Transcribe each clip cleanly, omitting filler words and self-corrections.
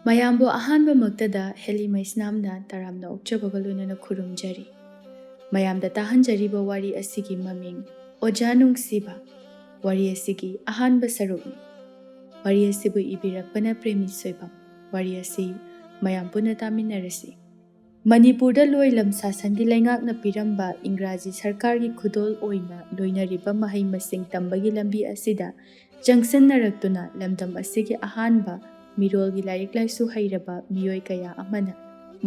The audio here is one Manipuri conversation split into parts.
ꯃꯌꯥꯝꯕꯨ ꯑꯍꯥꯟꯕꯃꯛꯇꯗ ꯍꯦꯂꯤ ꯃꯩꯁꯅꯥꯝꯅ ꯇꯔꯥꯝꯅ ꯑꯣꯛꯆꯕꯒ ꯂꯣꯏꯅꯅ ꯈꯨꯔꯨꯝꯖꯔꯤ꯫ ꯃꯌꯥꯝꯗ ꯇꯥꯍꯟꯖꯔꯤꯕ ꯋꯥꯔꯤ ꯑꯁꯤꯒꯤ ꯃꯃꯤꯡ ꯑꯣꯖꯥ ꯅꯨꯡꯁꯤꯕ꯫ ꯋꯥꯔꯤ ꯑꯁꯤꯒꯤ ꯑꯍꯥꯟꯕ ꯁꯔꯨꯛꯅꯤ꯫ ꯋꯥꯔꯤ ꯑꯁꯤꯕꯨ ꯏꯕꯤꯔꯛꯄꯅ ꯄ꯭ꯔꯦꯃꯤ ꯁꯣꯏꯕꯝ꯫ ꯋꯥꯔꯤ ꯑꯁꯤ ꯃꯌꯥꯝ ꯄꯨꯟꯅ ꯇꯥꯃꯤꯟꯅꯔꯁꯤ꯫ ꯃꯅꯤꯄꯨꯔꯗ ꯂꯣꯏꯂꯝ ꯁꯥꯁꯟꯒꯤ ꯂꯩꯉꯥꯛꯅ ꯄꯤꯔꯝꯕ ꯏꯪꯒ꯭ꯔꯥꯖꯤ ꯁꯔꯀꯥꯔꯒꯤ ꯈꯨꯗꯣꯜ ꯑꯣꯏꯅ ꯂꯣꯏꯅꯔꯤꯕ ꯃꯍꯩ ꯃꯁꯤꯡ ꯇꯝꯕꯒꯤ ꯂꯝꯕꯤ ꯑꯁꯤꯗ ꯆꯪꯁꯤꯟꯅꯔꯛꯇꯨꯅ ꯂꯝꯗꯝ ꯑꯁꯤꯒꯤ ꯑꯍꯥꯟꯕ ꯃꯤꯔꯣꯜꯒꯤ ꯂꯥꯏꯔꯤꯛ ꯂꯥꯏꯁꯨ ꯍꯩꯔꯕ ꯃꯤꯑꯣꯏ ꯀꯌꯥ ꯑꯃꯅ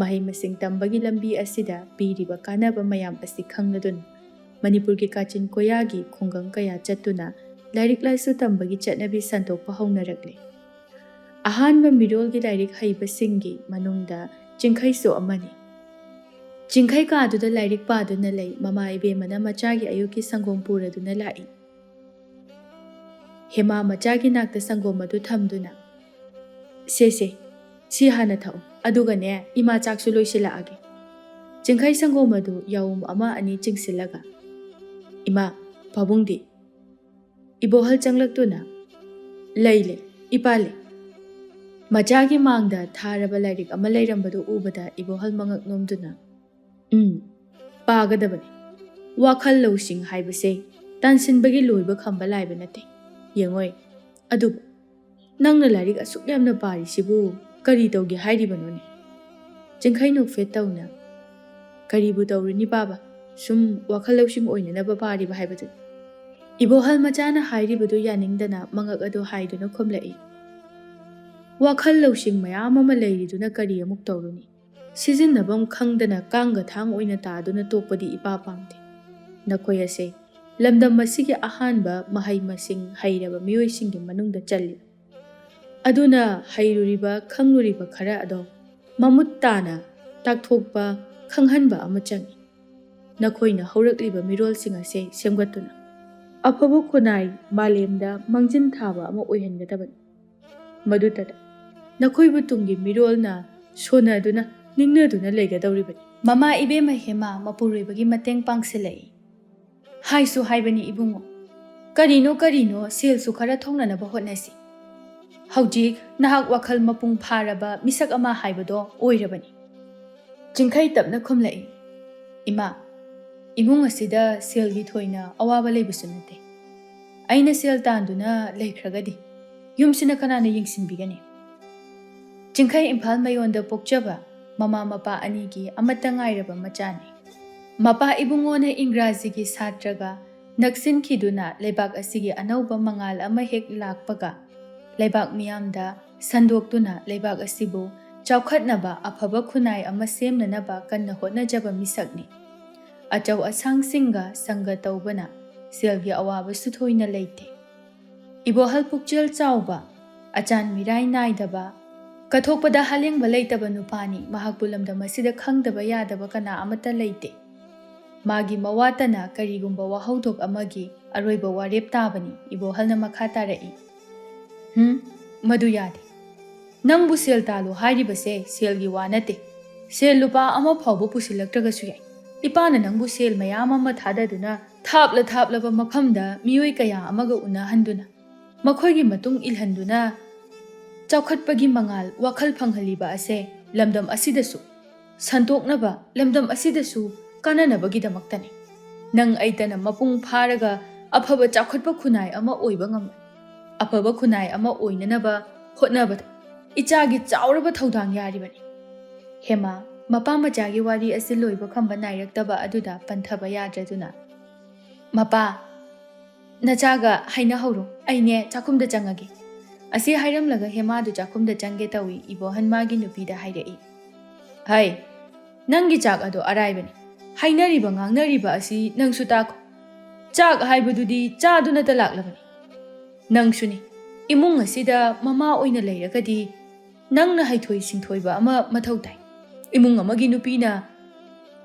ꯃꯍꯩ ꯃꯁꯤꯡ ꯇꯝꯕꯒꯤ ꯂꯝꯕꯤ ꯑꯁꯤꯗ ꯄꯤꯔꯤꯕ ꯀꯥꯟꯅꯕ ꯃꯌꯥꯝ ꯑꯁꯤ ꯈꯪꯂꯗꯨꯅ ꯃꯅꯤꯄꯨꯔꯒꯤ ꯀꯥꯆꯤꯟ ꯀꯣꯌꯥꯒꯤ ꯈꯨꯡꯒꯪ ꯀꯌꯥ ꯆꯠꯇꯨꯅ ꯂꯥꯏꯔꯤꯛ ꯂꯥꯏꯁꯨ ꯇꯝꯕꯒꯤ ꯆꯠꯅꯕꯤ ꯁꯟꯗꯣꯛꯄ ꯍꯧꯅꯔꯛꯂꯤ꯫ ꯑꯍꯥꯟꯕ ꯃꯤꯔꯣꯜꯒꯤ ꯂꯥꯏꯔꯤꯛ ꯍꯩꯕꯁꯤꯡꯒꯤ ꯃꯅꯨꯡꯗ ꯆꯤꯡꯈꯩꯁꯨ ꯑꯃꯅꯤ꯫ ꯆꯤꯡꯈꯩ ꯀꯥꯗꯨꯗ ꯂꯥꯏꯔꯤꯛ パꯗꯨꯅ ꯂꯩ ꯃꯃꯥ ꯏꯕꯦꯝꯃꯅ ꯃꯆꯥꯒꯤ ꯑꯌꯨꯛꯀꯤ ꯁꯪꯒꯣꯝ ꯄꯨꯔꯗꯨꯅ ꯂꯥꯛꯏ꯫ ꯍꯦꯃꯥ ꯃꯆꯥꯒꯤ ꯅꯥꯛꯇ ꯁꯪꯒꯣꯝ ꯑꯗꯨ ꯊꯝꯗꯨꯅ ꯁꯦ ꯁꯤ ꯍꯥꯟꯅ ꯊꯛꯎ ꯑꯗꯨꯒꯅꯦ ꯏꯃꯥ ꯆꯥꯛꯁꯨ ꯂꯣꯏꯁꯤꯜꯂꯛꯑꯒꯦ꯫ ꯆꯤꯡꯈꯩ ꯁꯪꯒꯣꯝ ꯑꯗꯨ ꯌꯥꯎꯝ ꯑꯃ ꯑꯅꯤ ꯆꯤꯡꯁꯤꯜꯂꯒ ꯏꯃꯥ ꯄꯥꯕꯨꯡꯗꯤ? ꯏꯕꯣꯍꯜ ꯆꯪꯂꯛꯇꯨꯅ ꯂꯩ ꯏꯄꯥ ꯂꯩ꯫ ꯃꯆꯥꯒꯤ ꯃꯥꯡꯗ ꯊꯥꯔꯕ ꯂꯥꯏꯔꯤꯛ ꯑꯃ ꯂꯩꯔꯝꯕꯗꯨ ꯎꯕꯗ ꯏꯕꯣꯍꯜ ꯃꯉꯛ ꯅꯣꯝꯗꯨꯅ ꯄꯥꯒꯗꯕꯅꯤ꯫ ꯋꯥꯈꯜ ꯂꯧꯁꯤꯡ ꯍꯥꯏꯕꯁꯦ ꯇꯥꯟꯁꯤꯟꯕꯒꯤ ꯂꯣꯏꯕ ꯈꯝꯕ ꯂꯥꯏꯕ ꯅꯠꯇꯦ ꯌꯦꯡꯉꯣꯏ꯫ ꯑꯗꯨꯕꯨ ꯅꯪꯅ ꯂꯥꯏꯔꯤꯛ ꯑꯁꯨꯛ ꯌꯥꯝꯅ ꯄꯥꯔꯤꯁꯤꯕꯨ ꯀꯔꯤ ꯇꯧꯒꯦ ꯍꯥꯏꯔꯤꯕꯅꯣꯅꯦ? ꯆꯤꯡꯈꯩ ꯅꯣꯛꯐꯦꯠ ꯇꯧꯅ ꯀꯔꯤꯕꯨ ꯇꯧꯔꯨꯅꯤ ꯄꯥꯕ, ꯁꯨꯝ ꯋꯥꯈꯜ ꯂꯧꯁꯤꯡ ꯑꯣꯏꯅꯅꯕ ꯄꯥꯔꯤꯕ ꯍꯥꯏꯕꯗꯨꯅꯤ꯫ ꯏꯕꯣꯍꯜ ꯃꯆꯥꯅ ꯍꯥꯏꯔꯤꯕꯗꯨ ꯌꯥꯅꯤꯡꯗꯅ ꯃꯉꯛ ꯑꯗꯨ ꯍꯥꯏꯗꯨꯅ ꯈꯨꯝꯂꯛꯏ꯫ ꯋꯥꯈꯜ ꯂꯧꯁꯤꯡ ꯃꯌꯥꯝ ꯑꯃ ꯂꯩꯔꯤꯗꯨꯅ ꯀꯔꯤ ꯑꯃꯨꯛ ꯇꯧꯔꯨꯅꯤ? ꯁꯤꯖꯤꯟꯅꯐꯝ ꯈꯪꯗꯅ ꯀꯥꯡꯒ ꯊꯥꯡ ꯑꯣꯏꯅ ꯇꯥꯗꯨꯅ ꯇꯣꯛꯄꯗꯤ ꯏꯄꯥ ꯄꯥꯝꯗꯦ꯫ ꯅꯈꯣꯏ ꯑꯁꯦ ꯂꯝꯗꯝ ꯑꯁꯤꯒꯤ ꯑꯍꯥꯟꯕ ꯃꯍꯩ ꯃꯁꯤꯡ ꯍꯩꯔꯕ ꯃꯤꯑꯣꯏꯁꯤꯡꯒꯤ ꯃꯅꯨꯡꯗ ꯆꯜꯂꯤ꯫ ꯑꯗꯨꯅ ꯍꯩꯔꯨꯔꯤꯕ ꯈꯪꯂꯨꯔꯤꯕ ꯈꯔ ꯑꯗꯣ ꯃꯃꯨꯠ ꯇꯥꯅ ꯇꯥꯛꯊꯣꯛꯄ ꯈꯪꯍꯟꯕ ꯑꯃ ꯆꯪꯏ꯫ ꯅꯈꯣꯏꯅ ꯍꯧꯔꯛꯂꯤꯕ ꯃꯤꯔꯣꯜꯁꯤꯡ ꯑꯁꯦ ꯁꯦꯝꯒꯠꯇꯨꯅ ꯑꯐꯕ ꯈꯨꯟꯅꯥꯏ ꯃꯥꯂꯦꯝꯗ ꯃꯥꯡꯖꯤꯟ ꯊꯥꯕ ꯑꯃ ꯑꯣꯏꯍꯟꯒꯗꯕꯅꯤ꯫ ꯃꯗꯨꯇꯗ ꯅꯈꯣꯏꯕꯨ ꯇꯨꯡꯒꯤ ꯃꯤꯔꯣꯜꯅ ꯁꯣꯟꯅꯗꯨꯅ ꯅꯤꯡꯅꯗꯨꯅ ꯂꯩꯒꯗꯧꯔꯤꯕꯅꯤ꯫ ꯃꯃꯥ ꯏꯕꯦꯝꯃ ꯍꯦꯃꯥ ꯃꯄꯨꯔꯣꯏꯕꯒꯤ ꯃꯇꯦꯡ ꯄꯥꯡꯁꯤꯜꯂꯛꯏ꯫ ꯍꯥꯏꯁꯨ ꯍꯥꯏꯕꯅꯤ ꯏꯕꯨꯡꯉꯣ, ꯀꯔꯤꯅꯣ ꯁꯦꯜꯁꯨ ꯈꯔ ꯊꯣꯡꯅꯅꯕ ꯍꯣꯠꯅꯁꯤ꯫ ꯍꯧꯖꯤꯛ ꯅꯍꯥꯛ ꯋꯥꯈꯜ ꯃꯄꯨꯡ ꯐꯥꯔꯕ ꯃꯤꯁꯛ ꯑꯃ ꯍꯥꯏꯕꯗꯣ ꯑꯣꯏꯔꯕꯅꯤ꯫ ꯆꯤꯡꯈꯩ ꯇꯞꯅ ꯈꯨꯝꯂꯛꯏ꯫ ꯏꯃꯥ, ꯏꯃꯨꯡ ꯑꯁꯤꯗ ꯁꯦꯜꯒꯤ ꯊꯣꯏꯅ ꯑꯋꯥꯕ ꯂꯩꯕꯁꯨ ꯅꯠꯇꯦ꯫ ꯑꯩꯅ ꯁꯦꯜ ꯇꯥꯟꯗꯨꯅ ꯂꯩꯈ꯭ꯔꯒꯗꯤ ꯌꯨꯝꯁꯤꯅ ꯀꯅꯥꯅ ꯌꯦꯡꯁꯤꯟꯕꯤꯒꯅꯤ? ꯆꯤꯡꯈꯩ ꯏꯝꯐꯥꯜ ꯃꯌꯣꯟꯗ ꯄꯣꯛꯆꯕ ꯃꯃꯥ ꯃꯄꯥ ꯑꯅꯤꯒꯤ ꯑꯃꯠꯇ ꯉꯥꯏꯔꯕ ꯃꯆꯥꯅꯤ꯫ ꯃꯄꯥ ꯏꯕꯨꯡꯉꯣꯅ ꯏꯪꯒ꯭ꯔꯥꯖꯤꯒꯤ ꯁꯥꯇ꯭ꯔꯒ ꯅꯛꯁꯤꯟꯈꯤꯗꯨꯅ ꯂꯩꯕꯥꯛ ꯑꯁꯤꯒꯤ ꯑꯅꯧꯕ ꯃꯉꯥꯜ ꯑꯃ ꯍꯦꯛ ꯂꯥꯛꯄꯒ ꯂꯩꯕꯥꯛ ꯃꯤꯌꯥꯝꯗ ꯁꯟꯗꯣꯛꯇꯨꯅ ꯂꯩꯕꯥꯛ ꯑꯁꯤꯕꯨ ꯆꯥꯎꯈꯠꯅꯕ ꯑꯐꯕ ꯈꯨꯟꯅꯥꯏ ꯑꯃ ꯁꯦꯝꯅꯅꯕ ꯀꯟꯅ ꯍꯣꯠꯅꯖꯕ ꯃꯤꯁꯛꯅꯤ꯫ ꯑꯆꯧ ꯑꯁꯥꯡꯁꯤꯡꯒ ꯁꯪꯒ ꯇꯧꯕꯅ ꯁꯦꯜꯒꯤ ꯑꯋꯥꯕꯁꯨ ꯊꯣꯏꯅ ꯂꯩꯇꯦ꯫ ꯏꯕꯣꯍꯜ ꯄꯨꯛꯆꯦꯜ ꯆꯥꯎꯕ, ꯑꯆꯥꯟ ꯃꯤꯔꯥꯏ ꯅꯥꯏꯗꯕ, ꯀꯠꯊꯣꯛꯄꯗ ꯍꯥꯂꯦꯡꯕ ꯂꯩꯇꯕ ꯅꯨꯄꯥꯅꯤ꯫ ꯃꯍꯥꯛꯄꯨ ꯂꯝꯗꯝ ꯑꯁꯤꯗ ꯈꯪꯗꯕ ꯌꯥꯗꯕ ꯀꯅꯥ ꯑꯃꯠꯇ ꯂꯩꯇꯦ꯫ ꯃꯥꯒꯤ ꯃꯋꯥꯇꯅ ꯀꯔꯤꯒꯨꯝꯕ ꯋꯥꯍꯧꯗꯣꯛ ꯑꯃꯒꯤ ꯑꯔꯣꯏꯕ ꯋꯥꯔꯦꯞ ꯇꯥꯕꯅꯤ꯫ ꯏꯕꯣꯍꯜꯅ ꯃꯈꯥ ꯇꯥꯔꯛꯏ꯫ ꯃꯗꯨ ꯌꯥꯗꯦ꯫ ꯅꯪꯕꯨ ꯁꯦꯜ ꯇꯥꯜꯂꯨ ꯍꯥꯏꯔꯤꯕꯁꯦ ꯁꯦꯜꯒꯤ ꯋꯥ ꯅꯠꯇꯦ꯫ ꯁꯦල් ꯂꯨꯄꯥ ꯑꯃ ꯐꯥꯎꯕ ꯄꯨꯁꯤꯜꯂꯛꯇ꯭ꯔꯒꯁꯨ ꯌꯥꯏ꯫ ꯏꯄꯥꯅ ꯅꯪꯕꯨ ꯁꯦꯜ ꯃꯌꯥꯝ ꯑꯃ ꯊꯥꯗꯗꯨꯅ ꯊꯥꯞꯂꯕ ꯃꯐꯝꯗ ꯃꯤꯑꯣꯏ ꯀꯌꯥ ꯑꯃꯒ ꯎꯅꯍꯟꯗꯨꯅ ꯃꯈꯣꯏꯒꯤ ꯃꯇꯨꯡ ꯏꯜꯍꯟꯗꯨꯅ ꯆꯥꯎꯈꯠꯄꯒꯤ ꯃꯉꯥꯜ ꯋꯥꯈꯜ ꯐꯪꯍꯜꯂꯤꯕ ꯑꯁꯦ ꯂꯝꯗꯝ ꯑꯁꯤꯗꯁꯨ ꯁꯟꯇꯣꯛꯅꯕ, ꯂꯝꯗꯝ ꯑꯁꯤꯗꯁꯨ ꯀꯥꯟꯅꯅꯕꯒꯤꯗꯃꯛꯇꯅꯤ꯫ ꯅꯪ ꯑꯩꯇꯅ ꯃꯄꯨꯡ ꯐꯥꯔꯒ ꯑꯐꯕ ꯆꯥꯎꯈꯠꯄ ꯈꯨꯟꯅꯥꯏ ꯑꯃ ꯑꯣꯏꯕ ꯉꯝꯂꯣꯏ꯫ ꯑꯐꯕ ꯈꯨꯟꯅꯥꯏ ꯑꯃ ꯑꯣꯏꯅꯅꯕ ꯍꯣꯠꯅꯕꯗ ꯏꯆꯥꯒꯤ ꯆꯥꯎꯔꯕ ꯊꯧꯗꯥꯡ ꯌꯥꯔꯤꯕꯅꯤ꯫ ꯍꯦꯃꯥ ꯃꯄꯥ ꯃꯆꯥꯒꯤ ꯋꯥꯔꯤ ꯑꯁꯤ ꯂꯣꯏꯕ ꯈꯝꯕ ꯅꯥꯏꯔꯛꯇꯕ ꯑꯗꯨꯗ ꯄꯟꯊꯕ ꯌꯥꯗ꯭ꯔꯗꯨꯅ ꯃꯄꯥ, ꯅꯆꯥꯒ ꯍꯥꯏꯅꯍꯧꯔꯣ, ꯑꯩꯅꯦ ꯆꯥꯛꯈꯨꯝꯗ ꯆꯪꯉꯒꯦ꯫ ꯑꯁꯤ ꯍꯥꯏꯔꯝꯂꯒ ꯍꯦꯃꯥꯗꯨ ꯆꯥꯛꯈꯨꯝꯗ ꯆꯪꯒꯦ ꯇꯧꯏ꯫ ꯏꯕꯣꯍꯜ ꯃꯥꯒꯤ ꯅꯨꯄꯤꯗ ꯍꯥꯏꯔꯛꯏ꯫ ꯍꯩ, ꯅꯪꯒꯤ ꯆꯥꯛ ꯑꯗꯣ ꯑꯔꯥꯏꯕꯅꯤ꯫ ꯍꯥꯏꯅꯔꯤꯕ ꯉꯥꯡꯅꯔꯤꯕ ꯑꯁꯤ ꯅꯪꯁꯨ ꯇꯥꯈꯣ꯫ ꯆꯥꯛ ꯍꯥꯏꯕꯗꯨꯗꯤ ꯆꯥꯗꯨꯅꯇ ꯂꯥꯛꯂꯕꯅꯤ꯫ ꯅꯪꯁꯨꯅꯤ, ꯏꯃꯨꯡ ꯑꯁꯤꯗ ꯃꯃꯥ ꯑꯣꯏꯅ ꯂꯩꯔꯒꯗꯤ ꯅꯪꯅ ꯍꯩꯊꯣꯏ ꯁꯤꯡꯊꯣꯏꯕ ꯑꯃ ꯃꯊꯧ ꯇꯥꯏ꯫ ꯏꯃꯨꯡ ꯑꯃꯒꯤ ꯅꯨꯄꯤꯅ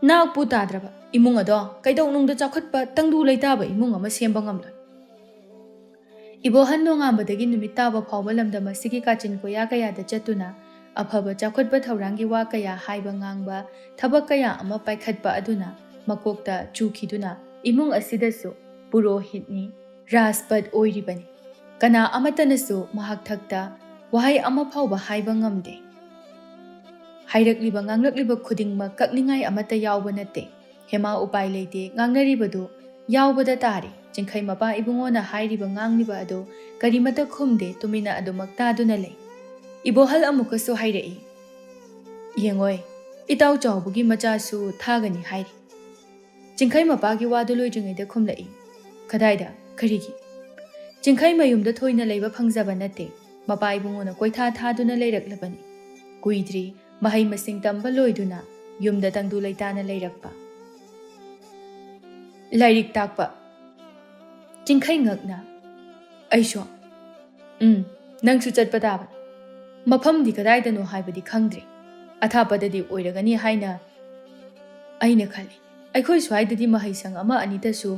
ꯅꯥꯛꯄꯨ ꯇꯥꯗ꯭ꯔꯕ ꯏꯃꯨꯡ ꯑꯗꯣ ꯀꯩꯗꯧꯅꯨꯡꯗ ꯆꯥꯎꯈꯠꯄ ꯇꯪꯗꯨ ꯂꯩꯇꯥꯕ ꯏꯃꯨꯡ ꯑꯃ ꯁꯦꯝꯕ ꯉꯝꯂꯣꯏ꯫ ꯏꯕꯣꯍꯜ ꯅꯣꯡꯉꯥꯟꯕꯗꯒꯤ ꯅꯨꯃꯤꯠ ꯇꯥꯕ ꯐꯥꯎꯕ ꯂꯝꯗꯝ ꯑꯁꯤꯒꯤ ꯀꯥꯆꯤꯟ ꯀꯣꯌꯥ ꯀꯌꯥꯗ ꯆꯠꯇꯨꯅ ꯑꯐꯕ ꯆꯥꯎꯈꯠꯄ ꯊꯧꯔꯥꯡꯒꯤ ꯋꯥ ꯀꯌꯥ ꯍꯥꯏꯕ ꯉꯥꯡꯕ, ꯊꯕꯛ ꯀꯌా ꯑꯃ ꯄꯥꯏꯈꯠꯄ ꯑꯗꯨꯅ ꯃꯀꯣꯛꯇ ꯆꯨꯈꯤꯗꯨꯅ ꯏꯃꯨꯡ ꯑꯁꯤꯗꯁꯨ ꯄꯨꯔꯣꯍꯤꯠꯅꯤ, ꯔꯥꯖꯄꯠ ꯑꯣꯏꯔꯤꯕꯅꯤ꯫ ꯀꯅꯥ ꯑꯃꯠꯇꯅꯁꯨ ꯃꯍꯥꯛ ꯊꯛꯇ ꯋꯥꯍꯩ ꯑꯃ ꯐꯥꯎꯕ ꯍꯥꯏꯕ ꯉꯝꯗꯦ꯫ ꯍꯥꯏꯔꯛꯂꯤꯕ ꯉꯥꯡꯂꯛꯂꯤꯕ ꯈꯨꯗꯤꯡꯃꯛ ꯀꯛꯅꯤꯡꯉꯥꯏ ꯑꯃꯠꯇ ꯌꯥꯎꯕ ꯅꯠꯇꯦ꯫ ꯍꯦꯃꯥ ꯎꯄꯥꯏ ꯂꯩꯇꯦ ꯉꯥꯡꯅꯔꯤꯕꯗꯨ ꯌꯥꯎꯕꯗ ꯇꯥꯔꯦ꯫ ꯆꯤꯡꯈꯩ ꯃꯄꯥ ꯏꯕꯨꯡꯉꯣꯅ ꯍꯥꯏꯔꯤꯕ ꯉꯥꯡꯂꯤꯕ ꯑꯗꯨ ꯀꯔꯤꯃꯠꯇ ꯈꯨꯝꯗꯦ, ꯇꯨꯃꯤꯟꯅ ꯑꯗꯨꯃꯛ ꯇꯥꯗꯨꯅ ꯂꯩ꯫ ꯏꯕꯣꯍꯜ ꯑꯃꯨꯛꯀꯁꯨ ꯍꯥꯏꯔꯛꯏ, ꯌꯦꯡꯉꯣꯏ, ꯏꯇꯥꯎ ꯆꯥꯎꯕꯒꯤ ꯃꯆꯥꯁꯨ ꯊꯥꯒꯅꯤ ꯍꯥꯏꯔꯤ꯫ ꯆꯤꯡꯈꯩ ꯃꯄꯥꯒꯤ ꯋꯥꯗꯨ ꯂꯣꯏꯗ꯭ꯔꯤꯉꯩꯗ ꯈꯨꯝꯂꯛꯏ, ꯀꯗꯥꯏꯗ, ꯀꯔꯤꯒꯤ? ꯆꯤꯡꯈꯩ ꯃꯌꯨꯝꯗ ꯊꯣꯏꯅ ꯂꯩꯕ ꯐꯪꯖꯕ ꯅꯠꯇꯦ꯫ ꯃꯄꯥ ꯏꯕꯨꯡꯉꯣꯅ ꯀꯣꯏꯊꯥ ꯊꯥꯗꯨꯅ ꯂꯩꯔꯛꯂꯕꯅꯤ꯫ ꯀꯨꯏꯗ꯭ꯔꯤ ꯃꯍꯩ ꯃꯁꯤꯡ ꯇꯝꯕ ꯂꯣꯏꯗꯨꯅ ꯌꯨꯝꯗ ꯇꯪꯗꯨ ꯂꯩꯇꯥꯅ ꯂꯩꯔꯛꯄ꯫ ꯂꯥꯏꯔꯤꯛ ꯇꯥꯛꯄ? ꯆꯤꯡꯈꯩ ꯉꯛꯅ, ꯑꯩꯁꯨ? ꯅꯪꯁꯨ ꯆꯠꯄ ꯇꯥꯕꯅꯤ꯫ ꯃꯐꯝꯗꯤ ꯀꯗꯥꯏꯗꯅꯣ ꯍꯥꯏꯕꯗꯤ ꯈꯪꯗ꯭ꯔꯤ꯫ ꯑꯊꯥꯞꯄꯗꯗꯤ ꯑꯣꯏꯔꯒꯅꯤ ꯍꯥꯏꯅ ꯑꯩꯅ ꯈꯜꯂꯤ꯫ ꯑꯩꯈꯣꯏ ꯁ꯭ꯋꯥꯏꯗꯗꯤ ꯃꯍꯩꯁꯪ ꯑꯃ ꯑꯅꯤꯗꯁꯨ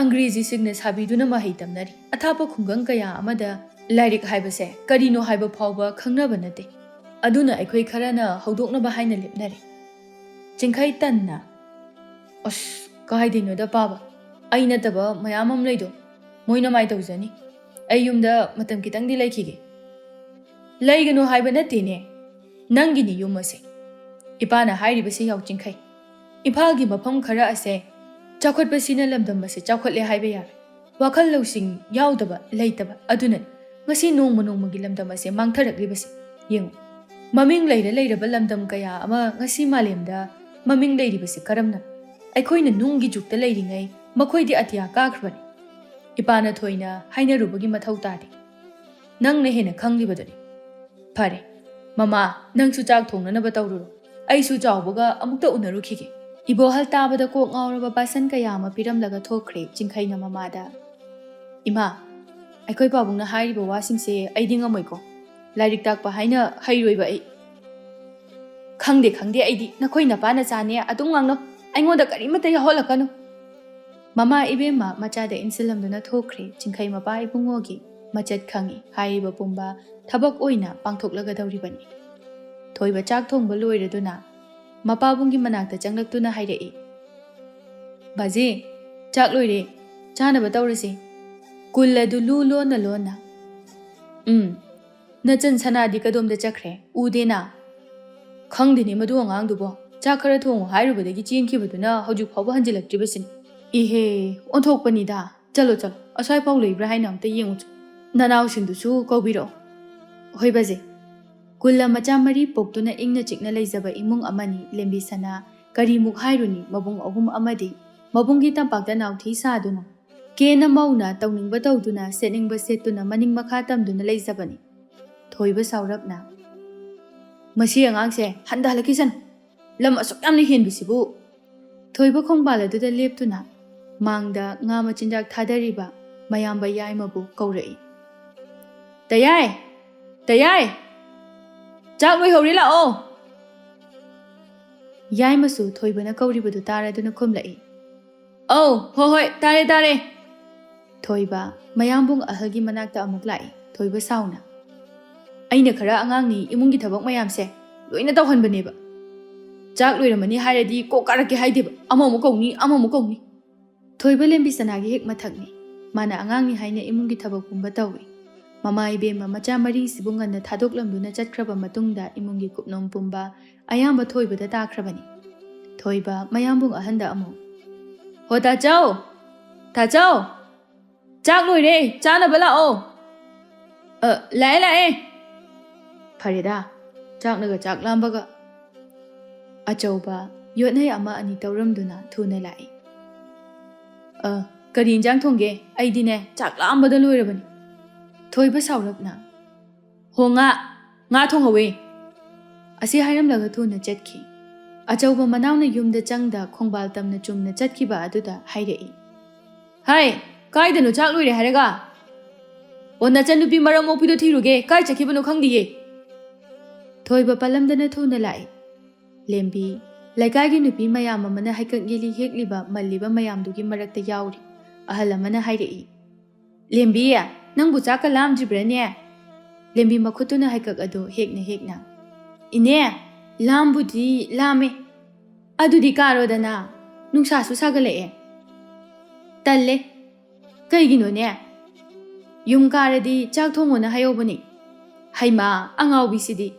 ꯑꯪꯒ꯭ꯔꯦꯖꯤꯁꯤꯡꯅ ꯁꯥꯕꯤꯗꯨꯅ ꯃꯍꯩ ꯇꯝꯅꯔꯤ꯫ ꯑꯊꯥꯞꯄ ꯈꯨꯡꯒꯪ ꯀꯌꯥ ꯑꯃꯗ ꯂꯥꯏꯔꯤꯛ ꯍꯥꯏꯕꯁꯦ ꯀꯔꯤꯅꯣ ꯍꯥꯏꯕ ꯐꯥꯎꯕ ꯈꯪꯅꯕ ꯅꯠꯇꯦ꯫ ꯑꯗꯨꯅ ꯑꯩꯈꯣꯏ ꯈꯔꯅ ꯍꯧꯗꯣꯛꯅꯕ ꯍꯥꯏꯅ ꯂꯦꯞꯅꯔꯤ꯫ ꯆꯤꯡꯈꯩ ꯇꯟꯅ, ꯑꯁ ꯀꯥꯏꯗꯩꯅꯣꯗ ꯄꯥꯕ, ꯑꯩ ꯅꯠꯇꯕ ꯃꯌꯥꯝ ꯑꯃ ꯂꯩꯗꯣ, ꯃꯣꯏꯅ ꯃꯥꯏ ꯇꯧꯖꯅꯤ꯫ ꯑꯩ ꯌꯨꯝꯗ ꯃꯇꯝ ꯈꯤꯇꯪꯗꯤ ꯂꯩꯈꯤꯒꯦ꯫ ꯂꯩꯒꯅꯨ ꯍꯥꯏꯕ ꯅꯠꯇꯦꯅꯦ, ꯅꯪꯒꯤꯅꯤ ꯌꯨꯝ ꯑꯁꯦ꯫ ꯏꯄꯥꯅ ꯍꯥꯏꯔꯤꯕꯁꯤ ꯌꯥꯎ ꯆꯤꯡꯈꯩ, ꯏꯝꯐꯥꯜꯒꯤ ꯃꯐꯝ ꯈꯔ ꯑꯁꯦ ꯆꯥꯎꯈꯠꯄꯁꯤꯅ ꯂꯝꯗꯝ ꯑꯁꯦ ꯆꯥꯎꯈꯠꯂꯦ ꯍꯥꯏꯕ ꯌꯥꯔꯣꯏ꯫ ꯋꯥꯈꯜ ꯂꯧꯁꯤꯡ ꯌꯥꯎꯗꯕ ꯂꯩꯇꯕ ꯑꯗꯨꯅꯅꯤ ꯉꯁꯤ ꯅꯣꯡꯃ ꯅꯣꯡꯃꯒꯤ ꯂꯝꯗꯝ ꯑꯁꯦ ꯃꯥꯡꯊꯔꯛꯂꯤꯕꯁꯦ꯫ ꯌꯦꯡꯉꯨ, ꯃꯃꯤꯡ ꯂꯩꯔꯕ ꯂꯝꯗꯝ ꯀꯌꯥ ꯑꯃ ꯉꯁꯤ ꯃꯥꯂꯦꯝꯗ ꯃꯃꯤꯡ ꯂꯩꯔꯤꯕꯁꯤ ꯀꯔꯝꯅ? ꯑꯩꯈꯣꯏꯅ ꯅꯨꯡꯒꯤ ꯖꯨꯛꯇ ꯂꯩꯔꯤꯉꯩ ꯃꯈꯣꯏꯗꯤ ꯑꯇꯤꯌꯥ ꯀꯥꯈ꯭ꯔꯕꯅꯤ꯫ ꯏꯄꯥꯅ ꯊꯣꯏꯅ ꯍꯥꯏꯅꯔꯨꯕꯒꯤ ꯃꯊꯧ ꯇꯥꯗꯦ, ꯅꯪꯅ ꯍꯦꯟꯅ ꯈꯪꯂꯤꯕꯗꯨꯅꯤ꯫ ꯐꯔꯦ, ꯃꯃꯥ ꯅꯪꯁꯨ ꯆꯥꯛ ꯊꯣꯡꯅꯅꯕ ꯇꯧꯔꯨꯔꯣ, ꯑꯩꯁꯨ ꯆꯥꯎꯕꯒ ꯑꯃꯨꯛꯇ ꯎꯅꯔꯨꯈꯤꯒꯦ꯫ ꯏꯕꯣꯍꯜ ꯇꯥꯕꯗ ꯀꯣꯛ ꯉꯥꯎꯔꯕ ꯕꯥꯁꯟ ꯀꯌꯥ ꯑꯃ ꯄꯤꯔꯝꯂꯒ ꯊꯣꯛꯈ꯭ꯔꯦ꯫ ꯆꯤꯡꯈꯩꯅ ꯃꯃꯥꯗ, ꯏꯃꯥ, ꯑꯩꯈꯣꯏ ꯄꯥꯕꯨꯡꯅ ꯍꯥꯏꯔꯤꯕ ꯋꯥꯁꯤꯡꯁꯦ ꯑꯩꯗꯤ ꯉꯝꯃꯣꯏꯀꯣ꯫ ꯂꯥꯏꯔꯤꯛ ꯇꯥꯛꯄ ꯍꯥꯏꯅ ꯍꯩꯔꯣꯏꯕ ꯑꯩ꯫ ꯈꯪꯗꯦ ꯑꯩꯗꯤ ꯅꯈꯣꯏ ꯅꯄꯥ ꯅꯆꯥꯅꯦ ꯑꯗꯨꯝ ꯉꯥꯡꯅꯧ, ꯑꯩꯉꯣꯟꯗ ꯀꯔꯤꯃꯠꯇ ꯌꯥꯎꯍꯜꯂꯛꯀꯅꯨ꯫ ꯃꯃꯥ ꯏꯕꯦꯝꯃ ꯃꯆꯥꯗ ꯏꯟꯁꯤꯜꯂꯝꯗꯨꯅ ꯊꯣꯛꯈ꯭ꯔꯦ꯫ ꯆꯤꯡꯈꯩ ꯃꯄꯥ ꯏꯕꯨꯡꯉꯣꯒꯤ ꯃꯆꯠ ꯈꯪꯏ ꯍꯥꯏꯔꯤꯕ ꯄꯨꯝꯕ ꯊꯕꯛ ꯑꯣꯏꯅ ꯄꯥꯡꯊꯣꯛꯂꯒꯗꯧꯔꯤꯕꯅꯤ꯫ ꯊꯣꯏꯕ ꯆꯥꯛ ꯊꯣꯡꯕ ꯂꯣꯏꯔꯗꯨꯅ ꯃꯄꯥꯕꯨꯡꯒꯤ ꯃꯅꯥꯛꯇ ꯆꯪꯂꯛꯇꯨꯅ ꯍꯥꯏꯔꯛꯏ, ꯕꯥꯖꯤ, ꯆꯥꯛ ꯂꯣꯏꯔꯦ, ꯆꯥꯅꯕ ꯇꯧꯔꯁꯤ꯫ ꯀꯨꯜ ꯑꯗꯨ ꯂꯨ ꯂꯣꯟꯅ ꯂꯣꯟꯅ, ꯅꯆꯟ ꯁꯅꯥꯗꯤ ꯀꯗꯣꯝꯗ ꯆꯠꯈ꯭ꯔꯦ, ꯎꯗꯦꯅ? ꯈꯪꯗꯦꯅꯦ ꯃꯗꯨ ꯑꯉꯥꯡꯗꯨꯕꯣ, ꯆꯥꯛ ꯈꯔ ꯊꯣꯡꯉꯨ ꯍꯥꯏꯔꯨꯕꯗꯒꯤ ꯆꯦꯟꯈꯤꯕꯗꯨꯅ ꯍꯧꯖꯤꯛ ꯐꯥꯎꯕ ꯍꯟꯖꯤꯜꯂꯛꯇ꯭ꯔꯤꯕꯁꯤꯅꯤ꯫ ꯏꯍꯦ, ꯑꯣꯟꯊꯣꯛꯄꯅꯤꯗ꯫ ꯆꯠꯂꯣ ꯑꯁ꯭ꯋꯥꯏꯐꯥꯎ ꯂꯩꯕ꯭ꯔꯥ ꯍꯥꯏꯅ ꯑꯝꯇ ꯌꯦꯡꯉꯨꯆꯣ꯫ ꯅꯅꯥꯎꯁꯤꯡꯗꯨꯁꯨ ꯀꯧꯕꯤꯔꯛꯑꯣ꯫ ꯍꯣꯏ ꯕꯥꯖꯤ꯫ ꯀꯨꯜꯂ ꯃꯆꯥ 4 ꯄꯣꯛꯇꯨꯅ ꯏꯪꯅ ꯆꯤꯛꯅ ꯂꯩꯖꯕ ꯏꯃꯨꯡ ꯑꯃꯅꯤ꯫ ꯂꯦꯝꯕꯤ ꯁꯅꯥ ꯀꯔꯤꯃꯨꯛ ꯍꯥꯏꯔꯨꯅꯤ, ꯃꯕꯨꯡ 3 ꯑꯃꯗꯤ ꯃꯕꯨꯡꯒꯤ ꯇꯝꯄꯥꯛꯇ ꯅꯥꯎꯊꯤ ꯁꯥꯗꯨꯅ, ꯀꯦꯅ ꯃꯧꯅ ꯇꯧꯅꯤꯡꯕ ꯇꯧꯗꯨꯅ, ꯁꯦꯠꯅꯤꯡꯕ ꯁꯦꯠꯇꯨꯅ ꯃꯅꯤꯡ ꯃꯈꯥ ꯇꯝꯗꯨꯅ ꯂꯩꯖꯕꯅꯤ꯫ ꯊꯣꯏꯕ ꯁꯥꯎꯔꯞꯅ, ꯃꯁꯤ ꯑꯉꯥꯡꯁꯦ ꯍꯟꯊꯍꯜꯂꯛꯈꯤꯁꯅꯨ, ꯂꯝ ꯑꯁꯨꯛ ꯌꯥꯝꯅ ꯍꯦꯟꯕꯁꯤꯕꯨ꯫ ꯊꯣꯏꯕ ꯈꯣꯡꯕꯥꯜ ꯑꯗꯨꯗ ꯂꯦꯞꯇꯨꯅ ꯃꯥꯡꯗ ꯉꯥ ꯃꯆꯤꯟꯖꯥꯛ ꯊꯥꯗꯔꯤꯕ ꯃꯌꯥꯝꯕ ꯌꯥꯏꯃꯕꯨ ꯀꯧꯔꯛꯏ, ꯇꯌꯥꯏ, ꯆꯥꯛ ꯂꯣꯏꯍꯧꯔꯦ ꯂꯥꯛꯑꯣ꯫ ꯌꯥꯏꯃꯁꯨ ꯊꯣꯏꯕꯅ ꯀꯧꯔꯤꯕꯗꯨ ꯇꯥꯔꯗꯨꯅ ꯈꯨꯝꯂꯛꯏ, ꯑꯧ, ꯍꯣꯏ, ꯇꯥꯔꯦ꯫ ꯊꯣꯏꯕ ꯃꯌꯥꯝꯕꯨꯡ ꯑꯍꯜꯒꯤ ꯃꯅꯥꯛꯇ ꯑꯃꯨꯛ ꯂꯥꯛꯏ꯫ ꯊꯣꯏꯕ ꯁꯥꯎꯅ, ꯑꯩꯅ ꯈꯔ ꯑꯉꯥꯡꯅꯤ, ꯏꯃꯨꯡꯒꯤ ꯊꯕꯛ ꯃꯌꯥꯝꯁꯦ ꯂꯣꯏꯅ ꯇꯧꯍꯟꯕꯅꯦꯕ꯫ ꯆꯥꯛ ꯂꯣꯏꯔꯝꯃꯅꯤ ꯍꯥꯏꯔꯗꯤ ꯀꯣꯛ ꯀꯥꯔꯛꯀꯦ ꯍꯥꯏꯗꯦꯕ, ꯑꯃꯃꯨꯛ ꯀꯧꯅꯤ꯫ ꯊꯣꯏꯕ ꯂꯦꯝꯕꯤ ꯁꯅꯥꯒꯤ ꯍꯦꯛ ꯃꯊꯛꯅꯤ꯫ ꯃꯥꯅ ꯑꯉꯥꯡꯅꯤ ꯍꯥꯏꯅ ꯏꯃꯨꯡꯒꯤ ꯊꯕꯛ ꯄꯨꯝꯕ ꯇꯧꯏ꯫ ꯃꯃꯥ ꯏꯕꯦꯝꯃ ꯃꯆꯥ 4 ꯉꯟꯅ ꯊꯥꯗꯣꯛꯂꯝꯗꯨꯅ ꯆꯠꯈ꯭ꯔꯕ ꯃꯇꯨꯡꯗ ꯏꯃꯨꯡꯒꯤ ꯀꯨꯞꯅꯣꯝ ꯄꯨꯝꯕ ꯑꯌꯥꯝꯕ ꯊꯣꯏꯕꯗ ꯇꯥꯈ꯭ꯔꯕꯅꯤ꯫ ꯊꯣꯏꯕ ꯃꯌꯥꯝꯕꯨꯡ ꯑꯍꯟꯗ ꯑꯃꯨꯛ, ꯍꯣ ꯇꯥꯆꯧ, ꯆꯥꯛ ꯂꯣꯏꯔꯦ, ꯆꯥꯅꯕ ꯂꯥꯛꯑꯣ꯫ ꯂꯥꯛꯑꯦ꯫ ꯐꯔꯦꯗ, ꯆꯥꯛꯅꯒ ꯆꯥꯛ ꯂꯥꯝꯕꯒ꯫ ꯑꯆꯧꯕ ꯌꯣꯠꯅꯩ 1-2 ꯇꯧꯔꯝꯗꯨꯅ ꯊꯨꯅ ꯂꯥꯛꯏ꯫ ꯀꯔꯤ ꯏꯟꯖꯥꯡ ꯊꯣꯡꯒꯦ? ꯑꯩꯗꯤꯅꯦ ꯆꯥꯛ ꯂꯥꯝꯕꯗ ꯂꯣꯏꯔꯕꯅꯤ꯫ ꯊꯣꯏꯕ ꯁꯥꯎꯔꯞꯅ, ꯍꯣ, ꯉꯥ ꯊꯣꯡꯍꯧꯋꯦ꯫ ꯑꯁꯤ ꯍꯥꯏꯔꯝꯂꯒ ꯊꯨꯅ ꯆꯠꯈꯤ꯫ ꯑꯆꯧꯕ ꯃꯅꯥꯎꯅ ꯌꯨꯝꯗ ꯆꯪꯗ ꯈꯣꯡꯕꯥꯜ ꯇꯝꯅ ꯆꯨꯝꯅ ꯆꯠꯈꯤꯕ ꯑꯗꯨꯗ ꯍꯥꯏꯔꯛꯏ, ꯍꯥꯏ, ꯀꯥꯏꯗꯅꯣ ꯆꯥꯛ ꯂꯣꯏꯔꯦ ꯍꯥꯏꯔꯒ? ꯅꯆꯟ ꯅꯨꯄꯤ ꯃꯔꯝ ꯃꯣꯛꯄꯤꯗꯣ ꯊꯤꯔꯨꯒꯦ, ꯀꯥꯏ ꯆꯠꯈꯤꯕꯅꯣ ꯈꯪꯗꯤꯌꯦ꯫ ꯊꯣꯏꯕ ꯄꯜꯂꯝꯗꯅ ꯊꯨꯅ ꯂꯥꯛꯏ꯫ ꯂꯦꯝꯕꯤ ꯂꯩꯀꯥꯏꯒꯤ ꯅꯨꯄꯤ ꯃꯌꯥꯝ ꯑꯃꯅ ꯍꯩꯀꯛ ꯌꯦꯂꯤ ꯍꯦꯛꯂꯤꯕ ꯃꯜꯂꯤꯕ ꯃꯌꯥꯝꯗꯨꯒꯤ ꯃꯔꯛꯇ ꯌꯥꯎꯔꯤ꯫ ꯑꯍꯜ ꯑꯃꯅ ꯍꯥꯏꯔꯛꯏ, ꯂꯦꯝꯕꯤ, ꯅꯪꯕꯨ ꯆꯥꯛꯀ ꯂꯥꯝꯗ꯭ꯔꯤꯕ꯭ꯔꯅꯦ? ꯂꯦꯝꯕꯤ ꯃꯈꯨꯠꯇꯨꯅ ꯍꯩꯀꯛ ꯑꯗꯨ ꯍꯦꯛꯅ, ꯏꯅꯦ, ꯂꯥꯝꯕꯨꯗꯤ ꯂꯥꯝꯃꯦ, ꯑꯗꯨꯗꯤ ꯀꯥꯔꯣꯗꯅ, ꯅꯨꯡꯁꯥꯁꯨ ꯁꯥꯒꯠꯂꯛꯑꯦ꯫ ꯇꯜꯂꯦ, ꯀꯩꯒꯤꯅꯣꯅꯦ? ꯌꯨꯝ ꯀꯥꯔꯗꯤ ꯆꯥꯛ ꯊꯣꯡꯉꯣꯅ ꯍꯥꯏꯍꯧꯕꯅꯤ꯫ ꯍꯩꯃꯥ, ꯑꯉꯥꯎꯕꯤꯁꯤꯗꯤ,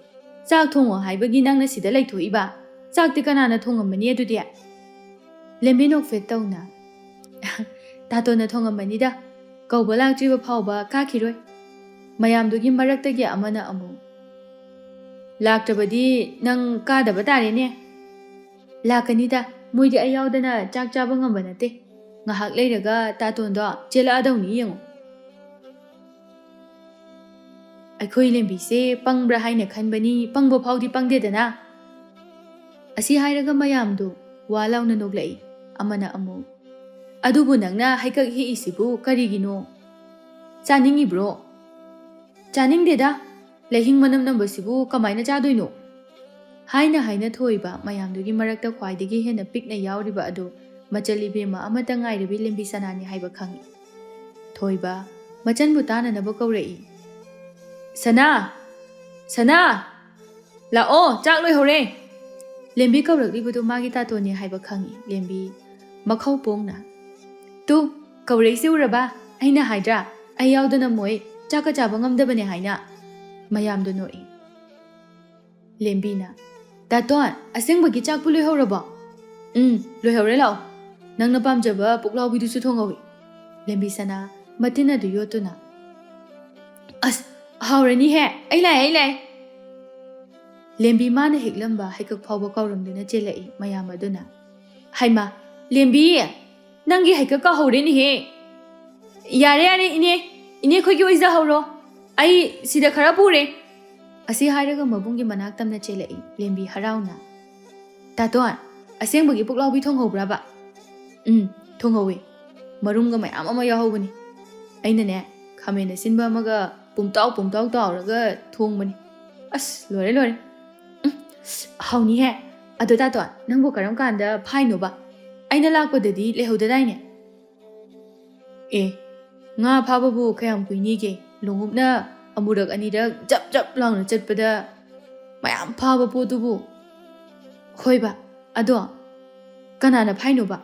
ꯆꯥꯛ ꯊꯣꯡꯉꯣ ꯍꯥꯏꯕꯒꯤ ꯅꯪꯅ ꯁꯤꯗ ꯂꯩꯊꯣꯛꯏꯕ ꯆꯥꯛꯇꯤ ꯀꯅꯥꯅ ꯊꯣꯡꯉꯝꯃꯅꯤ ꯑꯗꯨꯗꯤ ꯂꯦꯝꯕꯤ ꯅꯣꯛꯐꯦꯠ ꯇꯧꯅ ꯇꯥꯇꯣꯟꯅ ꯊꯣꯡꯉꯝꯃꯅꯤꯗ ꯀꯧꯕ ꯂꯥꯛꯇ꯭ꯔꯤꯕ ꯐꯥꯎꯕ ꯀꯥꯈꯤꯔꯣꯏ ꯃꯌꯥꯝꯗꯨꯒꯤ ꯃꯔꯛꯇꯒꯤ ꯑꯃꯅ ꯑꯃꯨꯛ ꯂꯥꯛꯇ꯭ꯔꯕꯗꯤ ꯅꯪ ꯀꯥꯗꯕ ꯇꯥꯔꯦꯅꯦ ꯂꯥꯛꯀꯅꯤꯗ ꯃꯣꯏꯗꯤ ꯑꯩ ꯌꯥꯎꯗꯅ ꯆꯥꯛ ꯆꯥꯕ ꯉꯝꯕ ꯅꯠꯇꯦ ꯉꯥꯏꯍꯥꯛ ꯂꯩꯔꯒ ꯇꯥꯇꯣꯟꯗꯣ ꯆꯦꯜꯂꯛꯑꯗꯧꯅꯤ ꯌꯦꯡꯉꯣ ꯑꯩꯈꯣꯏ ꯂꯦꯝꯕꯤꯁꯦ ꯄꯪꯕ꯭ꯔꯥ ꯍꯥꯏꯅ ꯈꯟꯕꯅꯤ ꯄꯪꯕ ꯐꯥꯎꯗꯤ ꯄꯪꯗꯦꯗꯅ ꯑꯁꯤ ꯍꯥꯏꯔꯒ ꯃꯌꯥꯝꯗꯨ ꯋꯥ ꯂꯥꯎꯅ ꯅꯣꯛꯂꯛꯏ ꯑꯃꯅ ꯑꯃꯨꯛ ꯑꯗꯨꯕꯨ ꯅꯪꯅ ꯍꯩꯀꯛ ꯍꯦꯛꯏꯁꯤꯕꯨ ꯀꯔꯤꯒꯤꯅꯣ ꯆꯥꯅꯤꯡꯉꯤꯕ꯭ꯔꯣ ꯆꯥꯅꯤꯡꯗꯦꯗ ꯂꯩꯍꯤꯡ ꯃꯅꯝ ꯅꯝꯕꯁꯤꯕꯨ ꯀꯃꯥꯏꯅ ꯆꯥꯗꯣꯏꯅꯣ ꯍꯥꯏꯅ ꯊꯣꯏꯕ ꯃꯌꯥꯝꯗꯨꯒꯤ ꯃꯔꯛꯇ ꯈ꯭ꯋꯥꯏꯗꯒꯤ ꯍꯦꯟꯅ ꯄꯤꯛꯅ ꯌꯥꯎꯔꯤꯕ ꯑꯗꯨ ꯃꯆꯜ ꯏꯕꯦꯝꯃ ꯑꯃꯠꯇ ꯉꯥꯏꯔꯕꯤ ꯂꯦꯝꯕꯤ ꯁꯅꯥꯅꯤ ꯍꯥꯏꯕ ꯈꯪꯏ ꯊꯣꯏꯕ ꯃꯆꯟꯕꯨ ꯇꯥꯅꯅꯕ ꯀꯧꯔꯛꯏ ꯁꯅꯥ ꯁꯅꯥ ꯂꯥꯛꯑꯣ ꯆꯥꯛ ꯂꯣꯏꯍꯧꯔꯦ ꯂꯦꯝꯕꯤ ꯀꯧꯔꯛꯂꯤꯕꯗꯨ ꯃꯥꯒꯤ ꯇꯥꯇꯣꯟꯅꯤ ꯍꯥꯏꯕ ꯈꯪꯏ ꯂꯦꯝꯕꯤ ꯃꯈꯧ ꯄꯣꯡꯅ ꯇꯨ ꯀꯧꯔꯛꯏꯁꯤ ꯎꯔꯕ ꯑꯩꯅ ꯍꯥꯏꯗ꯭ꯔꯥ ꯑꯩ ꯌꯥꯎꯗꯅ ꯃꯣꯏ ꯆꯥꯛꯀ ꯆꯥꯕ ꯉꯝꯗꯕꯅꯦ ꯍꯥꯏꯅ ꯃꯌꯥꯝꯗꯨ ꯅꯣꯛꯏ ꯂꯦꯝꯕꯤꯅ ꯇꯥꯇꯣꯟ ꯑꯁꯦꯡꯕꯒꯤ ꯆꯥꯛꯄꯨ ꯂꯣꯏꯍꯧꯔꯕꯣ ꯂꯣꯏꯍꯧꯔꯦ ꯂꯥꯛꯑꯣ ꯅꯪꯅ ꯄꯥꯝꯖꯕ ꯄꯨꯛꯂꯥꯎꯕꯤꯗꯨꯁꯨ ꯊꯣꯡꯍꯧꯏ ꯂꯦꯝꯕꯤ ꯁꯅꯥ ꯃꯇꯤꯟ ꯑꯗꯨ ꯌꯣꯠꯇꯨꯅ ꯑꯁ ꯍꯥꯎꯔꯅꯤꯍꯦ ꯑꯩ ꯂꯥꯛꯑꯦ ꯂꯦꯝꯕꯤ ꯃꯥꯅ ꯍꯦꯛꯂꯝꯕ ꯍꯩꯀꯛ ꯐꯥꯎꯕ ꯀꯥꯎꯔꯝꯗꯨꯅ ꯆꯦꯜꯂꯛꯏ ꯃꯌꯥꯝ ꯑꯗꯨꯅ ꯍꯩꯃꯥ ꯂꯦꯝꯕꯤ ꯅꯪꯒꯤ ꯍꯩꯀꯛ ꯀꯥꯎꯍꯧꯔꯦꯅꯦꯍꯦ ꯌꯥꯔꯦ ꯏꯅꯦ ꯈꯣꯏꯒꯤ ꯑꯣꯏꯖꯍꯧꯔꯣ ꯑꯩ ꯁꯤꯗ ꯈꯔ ꯄꯨꯔꯦ ꯑꯁꯤ ꯍꯥꯏꯔꯒ ꯃꯕꯨꯡꯒꯤ ꯃꯅꯥꯛ ꯇꯝꯅ ꯆꯦꯜꯂꯛꯏ ꯂꯦꯝꯕꯤ ꯍꯔꯥꯎꯅ ꯇꯥꯇꯣꯟ ꯑꯁꯦꯡꯕꯒꯤ ꯄꯨꯛꯂꯥꯎꯕꯤ ꯊꯣꯡꯍꯧꯕ꯭ꯔꯕ ꯊꯣꯡꯍꯧꯋꯤ ꯃꯔꯨꯝꯒ ꯃꯌꯥꯝ ꯑꯃ ꯌꯥꯎꯍꯧꯕꯅꯤ ꯑꯩꯅꯅꯦ ꯈꯥꯃꯦꯟ ꯑꯁꯤꯟꯕ ꯑꯃꯒ ꯄꯨꯝꯇꯥꯎ ꯇꯥꯎꯔꯒ ꯊꯣꯡꯕꯅꯤ ꯑꯁ ꯂꯣꯏꯔꯦ ꯍꯥꯎꯅꯤꯍꯦ ꯑꯗꯣ ꯇꯥꯇꯣꯟ ꯅꯪꯕꯨ ꯀꯔꯝ ꯀꯥꯟꯗ ꯐꯥꯏꯅꯣꯕ ꯑꯩꯅ ꯂꯥꯛꯄꯗꯗꯤ ꯂꯩꯍꯧꯗꯗꯥꯏꯅꯦ ꯉꯥ ꯐꯥꯕꯕꯨ ꯀꯌꯥꯝ ꯀꯨꯏꯅꯤꯒꯦ ꯂꯣꯡꯎꯞꯅ ꯑꯃꯨꯔꯛ ꯑꯅꯤꯔꯛ ꯖꯞ ꯂꯥꯎꯅ ꯆꯠꯄꯗ ꯃꯌꯥꯝ ꯐꯥꯕ ꯄꯣꯠꯇꯨꯕꯨ ꯍꯣꯏꯕ ꯑꯗꯣ ꯀꯅꯥꯅ ꯐꯥꯏꯅꯣꯕ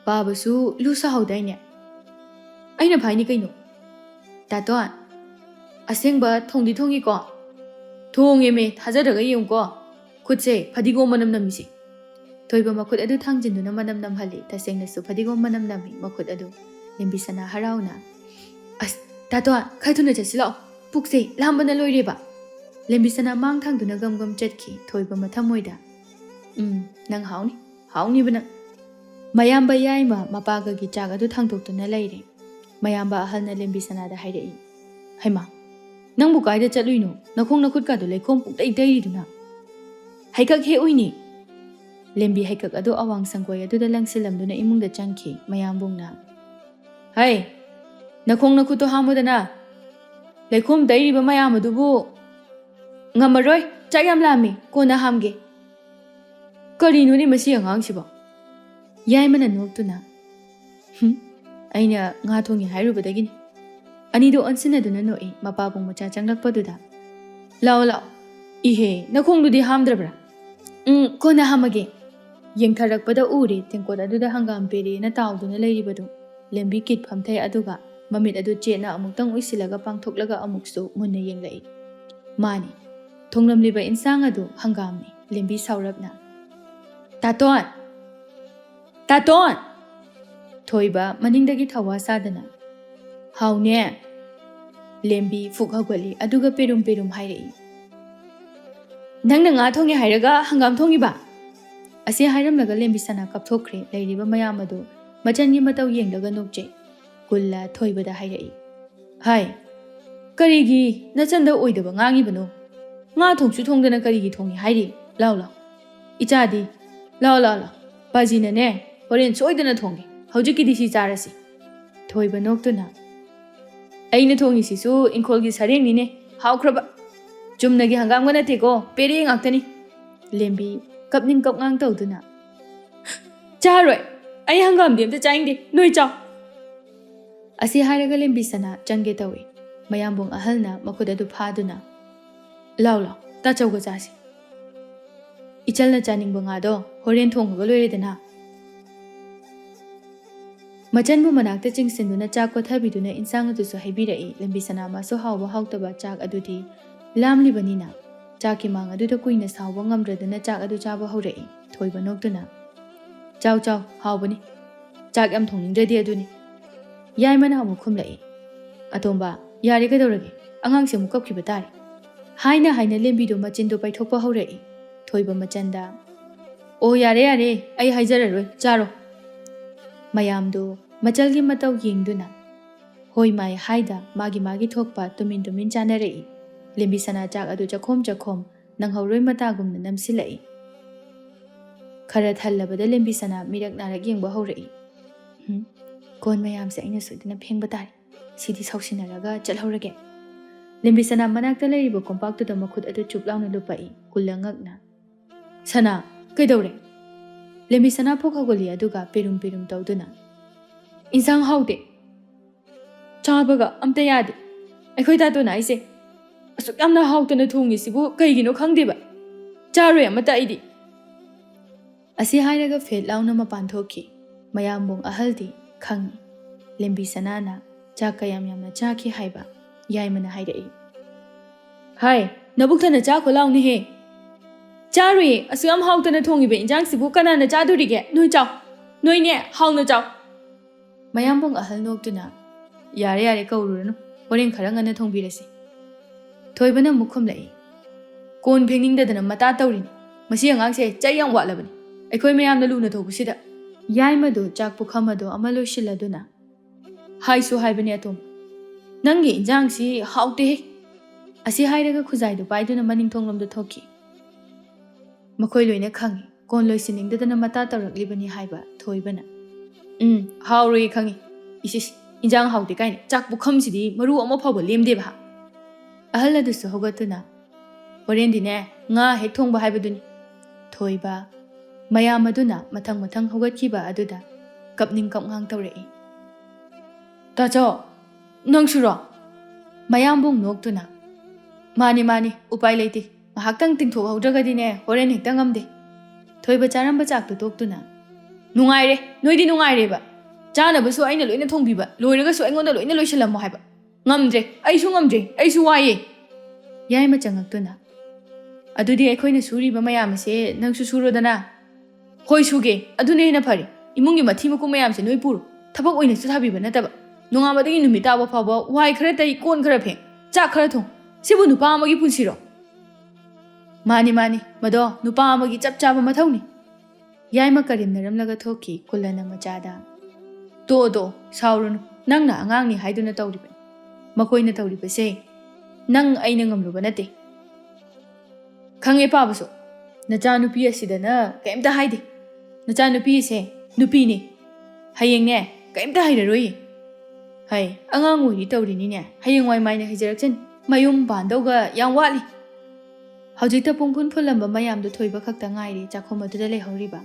ꯄꯥꯕꯁꯨ ꯂꯨ ꯁꯥꯍꯧꯗꯥꯏꯅꯦ ꯑꯩꯅ ꯐꯥꯏꯅꯤ ꯀꯩꯅꯣ ꯇꯥꯇꯣꯟ ꯑꯁꯦꯡꯕ ꯊꯣꯡꯉꯤꯀꯣ ꯊꯣꯡꯉꯦꯃꯦ ꯊꯥꯖꯗ꯭ꯔꯒ ꯌꯦꯡꯉꯨꯀꯣ ꯈꯨꯠꯁꯦ ꯐꯗꯤꯒꯣꯝ ꯃꯅꯝ ꯅꯝꯃꯤꯁꯦ ꯊꯣꯏꯕ ꯃꯈꯨꯠ ꯑꯗꯨ ꯊꯥꯡꯖꯤꯟꯗꯨꯅ ꯃꯅꯝ ꯅꯝꯍꯜꯂꯤ ꯇꯁꯦꯡꯅꯁꯨ ꯐꯗꯤꯒꯣꯝ ꯃꯅꯝ ꯅꯝꯃꯤ ꯃꯈꯨꯠ ꯑꯗꯨ ꯂꯦꯝꯕꯤ ꯁꯅꯥ ꯍꯔꯥꯎꯅ ꯑꯁ ꯇꯥꯇꯣꯟ ꯈꯔ ꯊꯨꯅ ꯆꯠꯁꯤ ꯂꯥꯛꯑꯣ ꯄꯨꯛꯁꯦ ꯂꯥꯝꯕꯅ ꯂꯣꯏꯔꯦꯕ ꯂꯦꯝꯕꯤ ꯁꯅꯥ ꯃꯥꯡ ꯊꯥꯡꯗꯨꯅ ꯒꯝ ꯆꯠꯈꯤ ꯊꯣꯏꯕ ꯃꯊꯃꯣꯏꯗ ꯅꯪ ꯍꯥꯎꯅꯤꯕ ꯅꯪ ꯃꯌꯥꯝꯕ ꯌꯥꯏꯃ ꯃꯄꯥꯒꯒꯤ ꯆꯥꯛ ꯑꯗꯨ ꯊꯥꯡꯗꯣꯛꯇꯨꯅ ꯂꯩꯔꯦ ꯃꯌꯥꯝꯕ ꯑꯍꯜꯅ ꯂꯦꯝꯕꯤ ꯁꯅꯥꯗ ꯍꯥꯏꯔꯛꯏ ꯍꯩꯃꯥ ꯅꯪꯕꯨ ꯀꯥꯏꯗ ꯆꯠꯂꯨꯏꯅꯣ ꯅꯈꯣꯡ ꯅꯈꯨꯠꯀꯥꯗꯣ ꯂꯩꯈꯣꯝ ꯄꯨꯡꯇꯩ ꯇꯩꯔꯤꯗꯨꯅ ꯍꯩꯀꯛ ꯍꯦꯛꯎꯏꯅꯤ ꯂꯦꯝꯕꯤ ꯍꯩꯀꯛ ꯑꯗꯨ ꯑꯋꯥꯡ ꯁꯪꯒꯣꯏ ꯑꯗꯨꯗ ꯂꯪꯁꯤꯜꯂꯝꯗꯨꯅ ꯏꯃꯨꯡꯗ ꯆꯪꯈꯤ ꯃꯌꯥꯝꯕꯨꯡꯅ ꯍꯩ ꯅꯈꯣꯡ ꯅꯈꯨꯠꯇꯣ ꯍꯥꯝꯃꯨꯗꯅ ꯂꯩꯈꯣꯝ ꯇꯩꯔꯤꯕ ꯃꯌꯥꯝ ꯑꯗꯨꯕꯨ ꯉꯝꯃꯔꯣꯏ ꯆꯥꯛ ꯌꯥꯝ ꯂꯥꯝꯃꯤ ꯀꯣꯟꯅ ꯍꯥꯝꯒꯦ ꯀꯔꯤꯅꯣꯅꯦ ꯃꯁꯤ ꯑꯉꯥꯡꯁꯤꯕꯣ ꯌꯥꯏꯃꯅ ꯅꯣꯛꯇꯨꯅ ꯑꯩꯅ ꯉꯥ ꯊꯣꯡꯉꯤ ꯍꯥꯏꯔꯨꯕꯗꯒꯤꯅꯤ ꯑꯅꯤꯗꯣ ꯑꯣꯟꯁꯤꯟꯅꯗꯨꯅ ꯅꯣꯛꯏ ꯃꯄꯥꯕꯨꯡ ꯃꯆꯥ ꯆꯪꯂꯛꯄꯗꯨꯗ ꯂꯥꯛꯑꯣ ꯏꯍꯦ ꯅꯈꯣꯡꯗꯨꯗꯤ ꯍꯥꯝꯗ꯭ꯔꯕ꯭ꯔꯥ ꯀꯣꯟꯅ ꯍꯥꯝꯃꯒꯦ ꯌꯦꯡꯊꯔꯛꯄꯗ ꯎꯔꯦ ꯇꯦꯡꯀꯣꯠ ꯑꯗꯨꯗ ꯍꯪꯒꯥꯝ ꯄꯦꯔꯦꯅ ꯇꯥꯎꯗꯨꯅ ꯂꯩꯔꯤꯕꯗꯨ ꯂꯦꯝꯕꯤ ꯀꯤꯠ ꯐꯝꯊꯩ ꯑꯗꯨꯒ ꯃꯃꯤꯠ ꯑꯗꯨ ꯆꯦꯠꯅ ꯑꯃꯨꯛꯇꯪ ꯎꯏꯁꯤꯜꯂꯒ ꯄꯥꯡꯊꯣꯛꯂꯒ ꯑꯃꯨꯛꯁꯨ ꯃꯨꯟꯅ ꯌꯦꯡꯂꯛꯏ ꯃꯥꯅꯤ ꯊꯣꯡꯂꯝꯂꯤꯕ ꯏꯟꯁꯥꯡ ꯑꯗꯨ ꯍꯪꯒꯥꯝꯅꯤ ꯂꯦꯝꯕꯤ ꯁꯥꯎꯔꯞꯅ ꯇꯥꯇꯣꯟ ꯊꯣꯏꯕ ꯃꯅꯤꯡꯗꯒꯤ ꯊꯋꯥ ꯁꯥꯗꯅ ꯍꯥꯎꯅꯦ ꯂꯦꯝꯕꯤ ꯐꯨꯛ ꯍꯧꯒꯠꯂꯤ ꯑꯗꯨꯒ ꯄꯦꯔꯨꯝ ꯍꯥꯏꯔꯛꯏ ꯅꯪꯅ ꯉꯥ ꯊꯣꯡꯉꯦ ꯍꯥꯏꯔꯒ ꯍꯪꯒꯥꯝ ꯊꯣꯡꯉꯤꯕ ꯑꯁꯤ ꯍꯥꯏꯔꯝꯂꯒ ꯂꯦꯝꯕꯤ ꯁꯅꯥ ꯀꯞꯊꯣꯛꯈ꯭ꯔꯦ ꯂꯩꯔꯤꯕ ꯃꯌꯥꯝ ꯑꯗꯨ ꯃꯆꯟꯒꯤ ꯃꯇꯧ ꯌꯦꯡꯂꯒ ꯅꯣꯛꯆꯩ ꯀꯨꯜꯂ ꯊꯣꯏꯕꯗ ꯍꯥꯏꯔꯛꯏ ꯍꯥꯏ ꯀꯔꯤꯒꯤ ꯅꯆꯟꯗ ꯑꯣꯏꯗꯕ ꯉꯥꯡꯉꯤꯕꯅꯣ ꯉꯥ ꯊꯣꯡꯁꯨ ꯊꯣꯡꯗꯅ ꯀꯔꯤꯒꯤ ꯊꯣꯡꯉꯤ ꯍꯥꯏꯔꯤ ꯂꯥꯎ ꯏꯆꯥꯗꯤ ꯂꯥꯎ ꯄꯥꯖꯤꯅꯅꯦ ꯍꯣꯔꯦꯟ ꯁꯣꯏꯗꯅ ꯊꯣꯡꯒꯦ ꯍꯧꯖꯤꯛꯀꯤꯗꯤ ꯁꯤ ꯆꯥꯔꯁꯤ ꯊꯣꯏꯕ ꯅꯣꯛꯇꯨꯅ ꯑꯩꯅ ꯊꯣꯡꯉꯤꯁꯤꯁꯨ ꯏꯪꯈꯣꯜꯒꯤ ꯁꯔꯦꯡꯅꯤꯅꯦ ꯍꯥꯎꯈ꯭ꯔꯕ ꯆꯨꯝꯅꯒꯤ ꯍꯪꯒꯥꯝꯒ ꯅꯠꯇꯦꯀꯣ ꯄꯦꯔꯦ ꯉꯥꯛꯇꯅꯤ ꯂꯦꯝꯕꯤ ꯀꯞꯅꯤꯡ ꯀꯞꯉꯥꯡ ꯇꯧꯗꯨꯅ ꯆꯥꯔꯣꯏ ꯑꯩ ꯍꯪꯒꯥꯝꯗꯤ ꯑꯝꯇ ꯆꯥꯅꯤꯡꯗꯦ ꯅꯣꯏ ꯆꯥꯎ ꯑꯁꯤ ꯍꯥꯏꯔꯒ ꯂꯦꯝꯕꯤ ꯁꯅꯥ ꯆꯪꯒꯦ ꯇꯧꯏ ꯃꯌꯥꯝꯕꯨꯡ ꯑꯍꯜꯅ ꯃꯈꯨꯠ ꯑꯗꯨ ꯐꯥꯗꯨꯅ ꯂꯥꯎ ꯇꯥꯆꯧꯒ ꯆꯥꯁꯤ ꯏꯆꯜꯅ ꯆꯥꯅꯤꯡꯕ ꯉꯥꯗꯣ ꯍꯣꯔꯦꯟ ꯊꯣꯡꯉꯒ ꯂꯣꯏꯔꯦꯗꯅ ꯃꯆꯟꯕꯨ ꯃꯅꯥꯛꯇ ꯆꯤꯡꯁꯤꯟꯗꯨꯅ ꯆꯥꯛ ꯀꯣꯊꯕꯤꯗꯨꯅ ꯏꯟꯁꯥꯡ ꯑꯗꯨꯁꯨ ꯍꯩꯕꯤꯔꯛꯏ ꯂꯦꯝꯕꯤ ꯁꯅꯥ ꯃꯥꯁꯨ ꯍꯥꯎꯕ ꯍꯥꯎꯇꯕ ꯆꯥꯛ ꯑꯗꯨꯗꯤ ꯂꯥꯝꯂꯤꯕꯅꯤꯅ ꯆꯥꯛꯀꯤ ꯃꯥꯡ ꯑꯗꯨꯗ ꯀꯨꯏꯅ ꯁꯥꯎꯕ ꯉꯝꯗ꯭ꯔꯗꯅ ꯆꯥꯛ ꯑꯗꯨ ꯆꯥꯕ ꯍꯧꯔꯛꯏ꯫ ꯊꯣꯏꯕ ꯅꯣꯛꯇꯨꯅ ꯆꯥꯎ ꯆꯥꯎ ꯍꯥꯎꯕꯅꯤ, ꯆꯥꯛ ꯌꯥꯝ ꯊꯣꯡꯅꯤꯡꯗ꯭ꯔꯗꯤ ꯑꯗꯨꯅꯤ꯫ ꯌꯥꯏꯃꯅ ꯑꯃꯨꯛ ꯈꯨꯝꯂꯛꯏ꯫ ꯑꯇꯣꯝꯕ ꯌꯥꯔꯦ ꯀꯩꯗꯧꯔꯒꯦ, ꯑꯉꯥꯡꯁꯦ ꯑꯃꯨꯛ ꯀꯞꯈꯤꯕ ꯇꯥꯔꯦ꯫ ꯍꯥꯏꯅ ꯂꯦꯝꯕꯤꯗꯨ ꯃꯆꯤꯟꯗꯨ ꯄꯩꯊꯣꯛꯄ ꯍꯧꯔꯛꯏ꯫ ꯊꯣꯏꯕ ꯃꯆꯟꯗ ꯑꯣ ꯌꯥꯔꯦ ꯌꯥꯔꯦ ꯑꯩ ꯍꯥꯏꯖꯔꯔꯣꯏ, ꯆꯥꯔꯣ꯫ ꯃꯌꯥꯝꯗꯨ ꯃꯆꯜꯒꯤ ꯃꯇꯧ ꯌꯦꯡꯗꯨꯅ ꯍꯣꯏ ꯃꯥꯏ ꯍꯥꯏꯗ ꯃꯥꯒꯤ ꯊꯣꯛꯄ ꯇꯨꯃꯤꯟ ꯇꯨꯃꯤꯟ ꯆꯥꯅꯔꯛꯏ꯫ ꯂꯦꯝꯕꯤꯁꯅꯥ ꯆꯥꯛ ꯑꯗꯨ ꯆꯈꯣꯝ ꯅꯪꯍꯧꯔꯣꯏ ꯃꯇꯥꯒꯨꯝꯅ ꯅꯝꯁꯤꯜꯂꯛꯏ꯫ ꯈꯔ ꯊꯜꯂꯕꯗ ꯂꯦꯝꯕꯤꯁꯅꯥ ꯃꯤꯔꯛ ꯅꯥꯔꯛ ꯌꯦꯡꯕ ꯍꯧꯔꯛꯏ꯫ ꯀꯣꯟ ꯃꯌꯥꯝꯁꯦ ꯑꯩꯅ ꯁꯣꯏꯗꯅ ꯐꯦꯡꯕ ꯇꯥꯔꯦ, ꯁꯤꯗꯤ ꯁꯥꯎꯁꯤꯟꯅꯔꯒ ꯆꯠꯍꯧꯔꯒꯦ꯫ ꯂꯦꯝꯕꯤꯁꯅꯥ ꯃꯅꯥꯛꯇ ꯂꯩꯔꯤꯕ ꯀꯣꯝꯄꯥꯛꯇꯨꯗ ꯃꯈꯨꯠ ꯑꯗꯨ ꯆꯨꯞ ꯂꯥꯎꯅ ꯂꯨꯞꯄꯛꯏ, ꯀꯨꯜꯂ ꯉꯛꯅ꯫ ꯁꯅꯥ ꯀꯩꯗꯧꯔꯦ? ꯂꯦꯝꯕꯤꯁꯅꯥ ꯐꯨꯛ ꯍꯧꯒꯠꯂꯤ ꯑꯗꯨꯒ ꯄꯤꯔꯨꯝ ꯇꯧꯗꯨꯅ ꯏꯟꯁꯥꯡ ꯍꯥꯎꯇꯦ, ꯆꯥꯕꯒ ꯑꯝꯇ ꯌꯥꯗꯦ꯫ ꯑꯩꯈꯣꯏ ꯇꯥꯇꯣꯅ ꯑꯩꯁꯦ ꯑꯁꯨꯛ ꯌꯥꯝꯅ ꯍꯥꯎꯇꯅ ꯊꯣꯡꯉꯤꯁꯤꯕꯨ ꯀꯩꯒꯤꯅꯣ ꯈꯪꯗꯦꯕ, ꯆꯥꯔꯣꯏ ꯑꯃꯇ ꯑꯩꯗꯤ꯫ ꯑꯁꯤ ꯍꯥꯏꯔꯒ ꯐꯦꯠ ꯂꯥꯎꯅ ꯃꯄꯥꯟ ꯊꯣꯛꯈꯤ꯫ ꯃꯌꯥꯝꯕꯨꯡ ꯑꯍꯜꯗꯤ ꯈꯪꯏ ꯂꯦꯝꯕꯤꯁꯅꯥꯅ ꯆꯥꯛ ꯀꯌꯥꯝ ꯌꯥꯝꯅ ꯆꯥꯈꯤ ꯍꯥꯏꯕ꯫ ꯌꯥꯏꯃꯅ ꯍꯥꯏꯔꯛꯏ꯫ ꯍꯥꯏ ꯅꯕꯨꯛ ꯊꯟꯅ ꯆꯥꯈꯣ ꯂꯥꯎꯅꯦꯍꯦ꯫ ꯆꯥꯔꯣꯏꯌꯦ, ꯑꯁꯨꯛ ꯌꯥꯝ ꯍꯥꯎꯇꯅ ꯊꯣꯡꯉꯤꯕ ꯏꯟꯖꯥꯡꯁꯤꯕꯨ ꯀꯅꯥꯅ ꯆꯥꯗꯣꯔꯤꯒꯦ? ꯅꯣꯏ ꯆꯥꯎ, ꯅꯣꯏꯅꯦ ꯍꯥꯎꯅ ꯆꯥꯎ꯫ ꯃꯌꯥꯝꯕꯨꯡ ꯑꯍꯜ ꯅꯣꯛꯇꯨꯅ ꯌꯥꯔꯦ ꯀꯧꯔꯨꯔꯅꯨ, ꯍꯣꯔꯦꯟ ꯈꯔ ꯉꯟꯅ ꯊꯣꯡꯕꯤꯔꯁꯤ꯫ ꯊꯣꯏꯕꯅ ꯑꯃꯨꯛ ꯈꯨꯝꯂꯛꯏ꯫ ꯀꯣꯟ ꯐꯦꯡꯅꯤꯡꯗꯗꯅ ꯃꯇꯥ ꯇꯧꯔꯤꯅꯤ, ꯃꯁꯤ ꯑꯉꯥꯡꯁꯦ ꯆꯩ ꯌꯥꯝ ꯋꯥꯠꯂꯕꯅꯤ ꯑꯩꯈꯣꯏ ꯃꯌꯥꯝꯅ ꯂꯨꯅ ꯇꯧꯕꯁꯤꯗ꯫ ꯌꯥꯏꯃꯗꯨ ꯆꯥꯛ ꯄꯨꯈꯝ ꯑꯗꯨ ꯑꯃ ꯂꯣꯏꯁꯤꯜꯂꯗꯨꯅ ꯍꯥꯏꯁꯨ ꯍꯥꯏꯕꯅꯤ ꯑꯇꯣꯝꯕ, ꯅꯪꯒꯤ ꯏꯟꯖꯥꯡꯁꯤ ꯍꯥꯎꯇꯦꯍꯦ꯫ ꯑꯁꯤ ꯍꯥꯏꯔꯒ ꯈꯨꯖꯥꯏꯗꯨ ꯄꯥꯏꯗꯨꯅ ꯃꯅꯤꯡꯊꯣꯡꯂꯣꯝꯗ ꯊꯣꯛꯈꯤ꯫ ꯃꯈꯣꯏ ꯂꯣꯏꯅ ꯈꯪꯏ ꯀꯣꯟ ꯂꯣꯏꯁꯤꯟꯅꯤꯡꯗꯗꯅ ꯃꯇꯥ ꯇꯧꯔꯛꯂꯤꯕꯅꯤ ꯍꯥꯏꯕ ꯊꯣꯏꯕꯅ꯫ ꯍꯥꯎꯔꯣꯏ ꯈꯪꯏ, ꯏꯁꯤꯁ ꯏꯟꯖꯥꯡ ꯍꯥꯎꯇꯦ ꯀꯥꯏꯅ ꯆꯥꯛ ꯄꯨꯈꯝꯁꯤꯗꯤ ꯃꯔꯨ ꯑꯃ ꯐꯥꯎꯕ ꯂꯦꯝꯗꯦꯕ꯫ ꯑꯍꯜ ꯑꯗꯨꯁꯨ ꯍꯧꯒꯠꯇꯨꯅ ꯍꯣꯔꯦꯟꯗꯤꯅꯦ ꯉꯥ ꯍꯦꯛ ꯊꯣꯡꯕ ꯍꯥꯏꯕꯗꯨꯅꯤ꯫ ꯊꯣꯏꯕ ꯃꯌꯥꯝ ꯑꯗꯨꯅ ꯃꯊꯪ ꯍꯧꯒꯠꯈꯤꯕ ꯑꯗꯨꯗ ꯀꯞꯅꯤꯡ ꯀꯞꯉꯥꯡ ꯇꯧꯔꯛꯏ꯫ ꯇꯥꯆꯧ ꯅꯪꯁꯨꯔꯣ? ꯃꯌꯥꯝꯕꯨꯡ ꯅꯣꯛꯇꯨꯅ ꯃꯥꯅꯤ ꯎꯄꯥꯏ ꯂꯩꯇꯦ, ꯉꯥꯏꯍꯥꯛꯇꯪ ꯇꯤꯡꯊꯣꯛꯍꯧꯗ꯭ꯔꯒꯗꯤꯅꯦ ꯍꯣꯔꯦꯟ ꯍꯦꯛꯇ ꯉꯝꯗꯦ꯫ ꯊꯣꯏꯕ ꯆꯥꯔꯝꯕ ꯆꯥꯛꯇꯨ ꯇꯣꯛꯇꯨꯅ ꯅꯨꯡꯉꯥꯏꯔꯦ, ꯅꯣꯏꯗꯤ ꯅꯨꯡꯉꯥꯏꯔꯦꯕ, ꯆꯥꯅꯕꯁꯨ ꯑꯩꯅ ꯂꯣꯏꯅ ꯊꯣꯡꯕꯤꯕ, ꯂꯣꯏꯔꯒꯁꯨ ꯑꯩꯉꯣꯟꯗ ꯂꯣꯏꯅ ꯂꯣꯏꯁꯤꯜꯂꯝꯃꯣ ꯍꯥꯏꯕ, ꯉꯝꯗ꯭ꯔꯦ, ꯑꯩꯁꯨ ꯋꯥꯏꯌꯦ꯫ ꯌꯥꯏꯃ ꯆꯪꯉꯛꯇꯨꯅ ꯑꯗꯨꯗꯤ ꯑꯩꯈꯣꯏꯅ ꯁꯨꯔꯤꯕ ꯃꯌꯥꯝ ꯑꯁꯦ ꯅꯪꯁꯨ ꯁꯨꯔꯣꯗꯅ꯫ ꯍꯣꯏ ꯁꯨꯒꯦ, ꯑꯗꯨꯅ ꯍꯦꯟꯅ ꯐꯔꯦ, ꯏꯃꯨꯡꯒꯤ ꯃꯊꯤ ꯃꯀꯨꯝ ꯃꯌꯥꯝꯁꯦ ꯅꯣꯏ ꯄꯨꯔꯣ, ꯊꯕꯛ ꯑꯣꯏꯅꯁꯨ ꯊꯥꯕꯤꯕ ꯅꯠꯇꯕ, ꯅꯣꯡꯉꯥꯟꯕꯗꯒꯤ ꯅꯨꯃꯤꯠ ꯇꯥꯕ ꯐꯥꯎꯕ ꯋꯥꯏ ꯈꯔ ꯇꯩ, ꯀꯣꯟꯈꯔ ꯐꯦꯡ, ꯆꯥꯛ ꯈꯔ ꯊꯣꯡ, ꯁꯤꯕꯨ ꯅꯨꯄꯥ ꯑꯃꯒꯤ ꯄꯨꯟꯁꯤꯔꯣ? ꯃꯥꯅꯤ ꯃꯗꯣ ꯅꯨꯄꯥ ꯑꯃꯒꯤ ꯆꯞ ꯆꯥꯕ ꯃꯊꯧꯅꯤ꯫ ꯌꯥꯏꯃ ꯀꯔꯦꯝꯅꯔꯝꯂꯒ ꯊꯣꯛꯈꯤ ꯀꯨꯜꯂꯅ ꯃꯆꯥꯗ꯫ ꯇꯣ ꯁꯥꯎꯔꯨꯅꯨ, ꯅꯪꯅ ꯑꯉꯥꯡꯅꯤ ꯍꯥꯏꯗꯨꯅ ꯇꯧꯔꯤꯕꯅꯤ, ꯃꯈꯣꯏꯅ ꯇꯧꯔꯤꯕꯁꯦ ꯅꯪ ꯑꯩꯅ ꯉꯝꯂꯨꯕ ꯅꯠꯇꯦ꯫ ꯈꯪꯉꯦ ꯄꯥꯕꯁꯨ, ꯅꯆꯥꯅꯨꯄꯤ ꯑꯁꯤꯗꯅ ꯀꯩꯝꯇ ꯍꯥꯏꯗꯦ, ꯅꯆꯥꯅꯨꯄꯤꯁꯦ ꯅꯨꯄꯤꯅꯤ, ꯍꯌꯦꯡꯅꯦ ꯀꯩꯝꯇ ꯍꯩꯔꯔꯣꯏꯌꯦ꯫ ꯍꯩ ꯑꯉꯥꯡ ꯑꯣꯏꯔꯤ ꯇꯧꯔꯤꯅꯤꯅꯦ, ꯍꯌꯦꯡꯋꯥꯏ ꯃꯥꯏꯅ ꯍꯩꯖꯔꯛꯆꯅꯤ, ꯃꯌꯨꯝ ꯄꯥꯟꯗꯧꯒ ꯌꯥꯝ ꯋꯥꯠꯂꯤ꯫ ꯍꯧꯖꯤꯛꯇ ꯄꯨꯡꯐꯨꯟ ꯐꯨꯜꯂꯝꯕ ꯃꯌꯥꯝꯗꯨ ꯊꯣꯏꯕ ꯈꯛꯇ ꯉꯥꯏꯔꯤ ꯆꯥꯛꯈꯨꯝ ꯑꯗꯨꯗ ꯂꯩꯍꯧꯔꯤꯕ꯫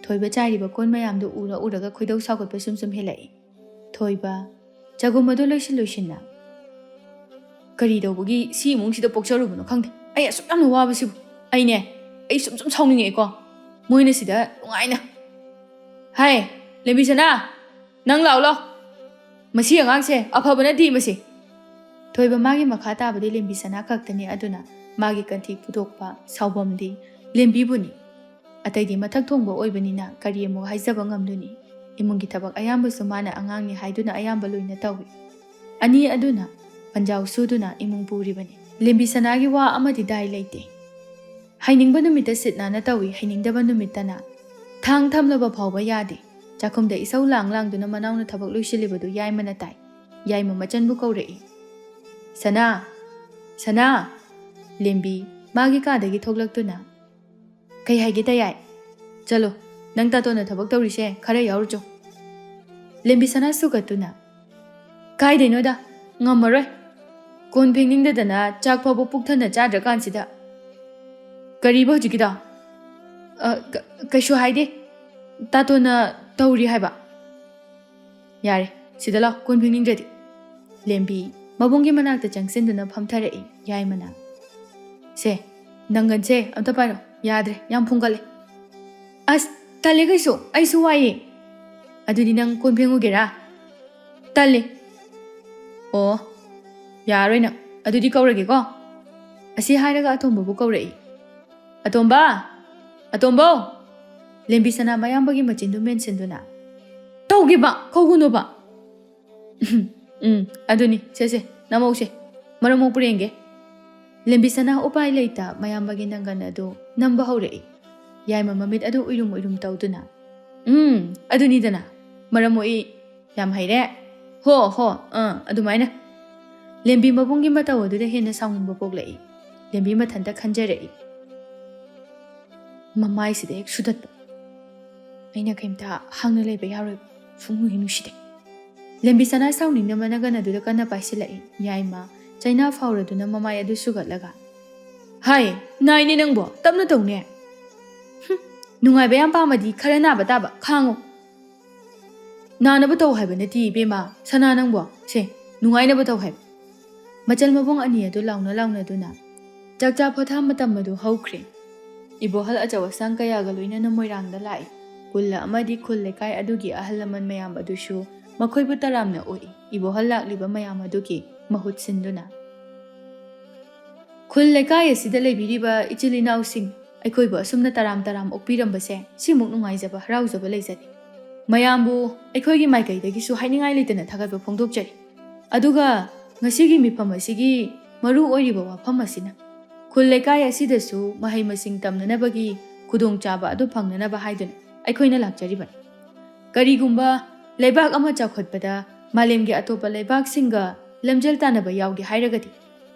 ꯊꯣꯏꯕ ꯆꯥꯏꯔꯤꯕ ꯀꯣꯟ ꯃꯌꯥꯝꯗꯨ ꯎꯔꯒ ꯈꯣꯏꯗꯧ ꯁꯥꯎꯒꯠꯄ ꯁꯨꯝ ꯍꯦꯜꯂꯛꯏ꯫ ꯊꯣꯏꯕ ꯆꯒꯨꯝ ꯑꯗꯨ ꯂꯣꯏꯁꯤꯟꯅ ꯀꯔꯤ ꯇꯧꯕꯒꯤ ꯁꯤ ꯏꯃꯨꯡꯁꯤꯗ ꯄꯣꯛꯆꯔꯨꯕꯅꯣ ꯈꯪꯗꯦ, ꯑꯩ ꯑꯁꯨꯛ ꯌꯥꯝꯅ ꯋꯥꯕꯁꯤꯕꯨ, ꯑꯩ ꯁꯨꯝ ꯁꯥꯎꯅꯤꯡꯉꯛꯑꯦꯀꯣ, ꯃꯣꯏꯅ ꯁꯤꯗ ꯅꯨꯡꯉꯥꯏꯅ꯫ ꯍꯥꯏ ꯂꯦꯝꯕꯤꯁꯅꯥ, ꯅꯪ ꯂꯥꯎ, ꯃꯁꯤ ꯑꯉꯥꯡꯁꯦ ꯑꯐꯕ ꯅꯠꯇꯦ ꯃꯁꯤ꯫ ꯊꯣꯏꯕ ꯃꯥꯒꯤ ꯃꯈꯥ ꯇꯥꯕꯗꯤ ꯂꯦꯝꯕꯤꯁꯅꯥ ꯈꯛꯇꯅꯤ, ꯑꯗꯨꯅ ꯃꯥꯒꯤ ꯀꯟꯊꯤ ꯐꯨꯗꯣꯛꯄ ꯁꯥꯎꯕꯝꯗꯤ ꯂꯦꯝꯕꯤꯕꯨꯅꯤ꯫ ꯑꯇꯩꯗꯤ ꯃꯊꯛ ꯊꯣꯡꯕ ꯑꯣꯏꯕꯅꯤꯅ ꯀꯔꯤ ꯑꯃꯨꯛ ꯍꯥꯏꯖꯕ ꯉꯝꯗꯣꯏꯅꯤ꯫ ꯏꯃꯨꯡꯒꯤ ꯊꯕꯛ ꯑꯌꯥꯝꯕꯁꯨ ꯃꯥꯅ ꯑꯉꯥꯡꯅꯤ ꯍꯥꯏꯗꯨꯅ ꯑꯌꯥꯝꯕ ꯂꯣꯏꯅ ꯇꯧꯏ꯫ ꯑꯅꯤ ꯑꯗꯨꯅ ꯄꯟꯖꯥꯎ ꯁꯨꯗꯨꯅ ꯏꯃꯨꯡ ꯄꯨꯔꯤꯕꯅꯤ꯫ ꯂꯦꯝꯕꯤꯁꯅꯥꯒꯤ ꯋꯥ ꯑꯃꯗꯤ ꯗꯥꯏ ꯂꯩꯇꯦ꯫ ꯍꯩꯅꯤꯡꯕ ꯅꯨꯃꯤꯠꯇ ꯁꯤꯠ ꯅꯥꯟꯅ ꯇꯧꯏ, ꯍꯩꯅꯤꯡꯗꯕ ꯅꯨꯃꯤꯠꯇꯅ ꯊꯥꯡ ꯊꯝꯂꯕ ꯐꯥꯎꯕ ꯌꯥꯗꯦ꯫ ꯆꯥꯛꯈꯨꯝꯗ ꯏꯁꯧ ꯂꯥꯡꯗꯨꯅ ꯃꯅꯥꯎꯅ ꯊꯕꯛ ꯂꯣꯏꯁꯤꯜꯂꯤꯕꯗꯨ ꯌꯥꯏꯃꯅ ꯇꯥꯏ꯫ ꯌꯥꯏꯃ ꯃꯆꯟꯕꯨ ꯀꯧꯔꯛꯏ꯫ ꯁꯅꯥ! ꯂꯦꯝꯕꯤ ꯃꯥꯒꯤ ꯀꯥꯗꯒꯤ ꯊꯣꯛꯂꯛꯇꯨꯅ ꯀꯩ ꯍꯥꯏꯒꯦ ꯇꯌꯥꯏ? ꯆꯠꯂꯣ, ꯅꯪ ꯇꯥꯇꯣꯟꯅ ꯊꯕꯛ ꯇꯧꯔꯤꯁꯦ ꯈꯔ ꯌꯥꯎꯔꯨꯆꯣ꯫ ꯂꯦꯝꯕꯤꯁꯅꯥ ꯁꯨꯒꯠꯇꯨꯅ ꯀꯥꯏꯗꯩꯅꯣꯗ, ꯉꯝꯃꯔꯣꯏ, ꯀꯣꯟ ꯐꯦꯡꯅꯤꯡꯗꯗꯅ ꯆꯥꯛ ꯐꯥꯎꯕ ꯄꯨꯛ ꯊꯟꯅ ꯆꯥꯗ꯭ꯔꯀꯥꯟꯁꯤꯗ꯫ ꯀꯔꯤꯕ ꯍꯧꯖꯤꯛꯀꯤꯗꯣ? ꯀꯩꯁꯨ ꯍꯥꯏꯗꯦ, ꯇꯥꯇꯣꯟꯅ ꯇꯧꯔꯤ ꯍꯥꯏꯕ꯫ ꯌꯥꯔꯦ, ꯁꯤꯗ ꯂꯥꯎ, ꯀꯣꯟ ꯐꯦꯡꯅꯤꯡꯗ꯭ꯔꯗꯤ꯫ ꯂꯦꯝꯕꯤ ꯃꯕꯨꯡꯒꯤ ꯃꯅꯥꯛꯇ ꯆꯪꯁꯤꯟꯗꯨꯅ ꯐꯝꯊꯔꯛꯏ꯫ ꯌꯥꯏꯃꯅ ꯁꯦ ꯅꯪꯒꯟꯁꯦ ꯑꯝꯇ ꯄꯥꯏꯔꯣ, ꯌꯥꯗ꯭ꯔꯦ, ꯌꯥꯝ ꯐꯨꯡꯒꯠꯂꯦ꯫ ꯑꯁ ꯇꯜꯂꯦ ꯀꯩꯁꯨ, ꯑꯩꯁꯨ ꯋꯥꯏꯌꯦ꯫ ꯑꯗꯨꯗꯤ ꯅꯪ ꯀꯣꯟ ꯐꯦꯡꯉꯨꯒꯦꯔꯥ? ꯇꯜꯂꯦ꯫ ꯑꯣ ꯌꯥꯔꯣꯏ ꯅꯪ, ꯑꯗꯨꯗꯤ ꯀꯧꯔꯒꯦꯀꯣ꯫ ꯑꯁꯤ ꯍꯥꯏꯔꯒ ꯑꯇꯣꯝꯕꯕꯨ ꯀꯧꯔꯛꯏ꯫ ꯑꯇꯣꯝꯕ! ꯑꯇꯣꯝꯕꯧ! ꯂꯦꯝꯕꯤ ꯁꯅꯥ ꯃꯌꯥꯝꯕꯒꯤ ꯃꯆꯤꯟꯗꯨ ꯃꯦꯟꯁꯤꯟꯗꯨꯅ ꯇꯧꯒꯦꯕ ꯀꯧꯒꯨꯅꯣꯕ꯫ ꯑꯗꯨꯅꯤ ꯁꯦ ꯅꯃꯧꯁꯦ ꯃꯔꯝ ꯃꯣꯛꯄ ꯌꯦꯡꯒꯦ꯫ ꯂꯦꯝꯕꯤ ꯁꯅꯥ ꯎꯄꯥꯏ ꯂꯩꯇ ꯃꯌꯥꯝꯕꯒꯤ ꯅꯪꯒꯟ ꯑꯗꯨ ꯅꯝꯕ ꯍꯧꯔꯛꯏ꯫ ꯌꯥꯏꯃ ꯃꯃꯤꯠ ꯑꯗꯨ ꯎꯏꯔꯨꯝ ꯎꯏꯔꯨꯝ ꯇꯧꯗꯨꯅ ꯑꯗꯨꯅꯤꯗꯅ ꯃꯔꯝ ꯃꯣꯛꯏ ꯌꯥꯝ ꯍꯩꯔꯦ ꯍꯣ ꯑꯗꯨꯃꯥꯏꯅ꯫ ꯂꯦꯝꯕꯤ ꯃꯕꯨꯡꯒꯤ ꯃꯇꯧ ꯑꯗꯨꯗ ꯍꯦꯟꯅ ꯁꯥꯎꯅꯤꯡꯕ ꯄꯣꯛꯂꯛꯏ꯫ ꯂꯦꯝꯕꯤ ꯃꯊꯟꯇ ꯈꯟꯖꯔꯛꯏ꯫ ꯃꯃꯥꯏꯁꯤꯗ ꯍꯦꯛ ꯁꯨꯗꯠꯄ ꯑꯩꯅ ꯀꯩꯝꯇ ꯍꯥꯡꯅ ꯂꯩꯕ ꯌꯥꯔꯣꯏꯕ ꯁꯨꯡꯅꯨ ꯍꯦꯛ ꯅꯨꯡꯁꯤꯗꯦ꯫ ꯂꯦꯝꯕꯤ ꯁꯅꯥ ꯁꯥꯎꯅꯤꯡꯅ ꯃꯅꯒꯟ ꯑꯗꯨꯗ ꯀꯟꯅ ꯄꯥꯏꯁꯤꯜꯂꯛꯏ꯫ ꯌꯥꯏꯃ ꯆꯩꯅꯥ ꯐꯥꯎꯔꯗꯨꯅ ꯃꯃꯥꯏ ꯑꯗꯨ ꯁꯨꯒꯠꯂꯒ ꯍꯥꯏ ꯅꯥꯏꯅꯦ ꯅꯪꯕꯣ ꯇꯞꯅ ꯇꯧꯅꯦ꯫ ꯅꯨꯡꯉꯥꯏꯕ ꯌꯥꯝ ꯄꯥꯝꯃꯗꯤ ꯈꯔ ꯅꯥꯕ ꯇꯥꯕ ꯈꯥꯡꯉꯣ꯫ ꯅꯥꯅꯕ ꯇꯧ ꯍꯥꯏꯕ ꯅꯠꯇꯦ ꯏꯕꯦꯝꯃ ꯁꯅꯥ ꯅꯪꯕꯣ ꯁꯦ ꯅꯨꯡꯉꯥꯏꯅꯕ ꯇꯧ ꯍꯥꯏꯕ꯫ ꯃꯆꯜ ꯃꯕꯨꯡ ꯑꯅꯤ ꯑꯗꯨ ꯂꯥꯎꯅꯗꯨꯅ ꯆꯥꯛꯆꯥ ꯄꯣꯊꯥ ꯃꯇꯝ ꯑꯗꯨ ꯍꯧꯈ꯭ꯔꯦ꯫ ꯏꯕꯣꯍꯜ ꯑꯆꯧ ꯑꯁꯥꯡ ꯀꯌꯥꯒ ꯂꯣꯏꯅꯅ ꯃꯣꯏꯔꯥꯡꯗ ꯂꯥꯛꯏ꯫ ꯈꯨꯜ ꯑꯃꯗꯤ ꯈꯨꯜ ꯂꯩꯀꯥꯏ ꯑꯗꯨꯒꯤ ꯑꯍꯜ ꯂꯃꯟ ꯃꯌꯥꯝ ꯑꯗꯨꯁꯨ ꯃꯈꯣꯏꯕꯨ ꯇꯔꯥꯝꯅ ꯑꯣꯛꯏ꯫ ꯏꯕꯣꯍꯜ ꯂꯥꯛꯂꯤꯕ ꯃꯌꯥꯝ ꯑꯗꯨꯒꯤ ꯃꯍꯨꯠ ꯁꯤꯟꯗꯨꯅ ꯈꯨꯜ ꯂꯩꯀꯥꯏ ꯑꯁꯤꯗ ꯂꯩꯕꯤꯔꯤꯕ ꯏꯆꯤꯜ ꯏꯅꯥꯎꯁꯤꯡ ꯑꯩꯈꯣꯏꯕꯨ ꯑꯁꯨꯝꯅ ꯇꯔꯥꯝ ꯑꯣꯛꯄꯤꯔꯝꯕꯁꯦ ꯁꯤꯃꯨꯛ ꯅꯨꯡꯉꯥꯏꯖꯕ ꯍꯔꯥꯎꯖꯕ ꯂꯩꯖꯗꯦ꯫ ꯃꯌꯥꯝꯕꯨ ꯑꯩꯈꯣꯏꯒꯤ ꯃꯥꯏꯀꯩꯗꯒꯤꯁꯨ ꯍꯥꯏꯅꯤꯡꯉꯥꯏ ꯂꯩꯇꯅ ꯊꯥꯒꯠꯄ ꯐꯣꯡꯗꯣꯛꯆꯔꯤ꯫ ꯑꯗꯨꯒ ꯉꯁꯤꯒꯤ ꯃꯤꯐꯝ ꯑꯁꯤꯒꯤ ꯃꯔꯨ ꯑꯣꯏꯔꯤꯕ ꯋꯥꯐꯝ ꯑꯁꯤꯅ ꯈꯨꯜ ꯂꯩꯀꯥꯏ ꯑꯁꯤꯗꯁꯨ ꯃꯍꯩ ꯃꯁꯤꯡ ꯇꯝꯅꯅꯕꯒꯤ ꯈꯨꯗꯣꯡꯆꯥꯕ ꯑꯗꯨ ꯐꯪꯅꯅꯕ ꯍꯥꯏꯗꯨꯅ ꯑꯩꯈꯣꯏꯅ ꯂꯥꯛꯆꯔꯤꯕꯅꯤ꯫ ꯀꯔꯤꯒꯨꯝꯕ ꯂꯩꯕꯥꯛ ꯑꯃ ꯆꯥꯎꯈꯠꯄꯗ ꯃꯥꯂꯦꯝꯒꯤ ꯑꯇꯣꯞꯄ ꯂꯩꯕꯥꯛꯁꯤꯡꯒ ꯂꯝꯖꯦꯜ ꯇꯥꯟꯅꯕ ꯌꯥꯎꯒꯦ ꯍꯥꯏꯔꯒꯗꯤ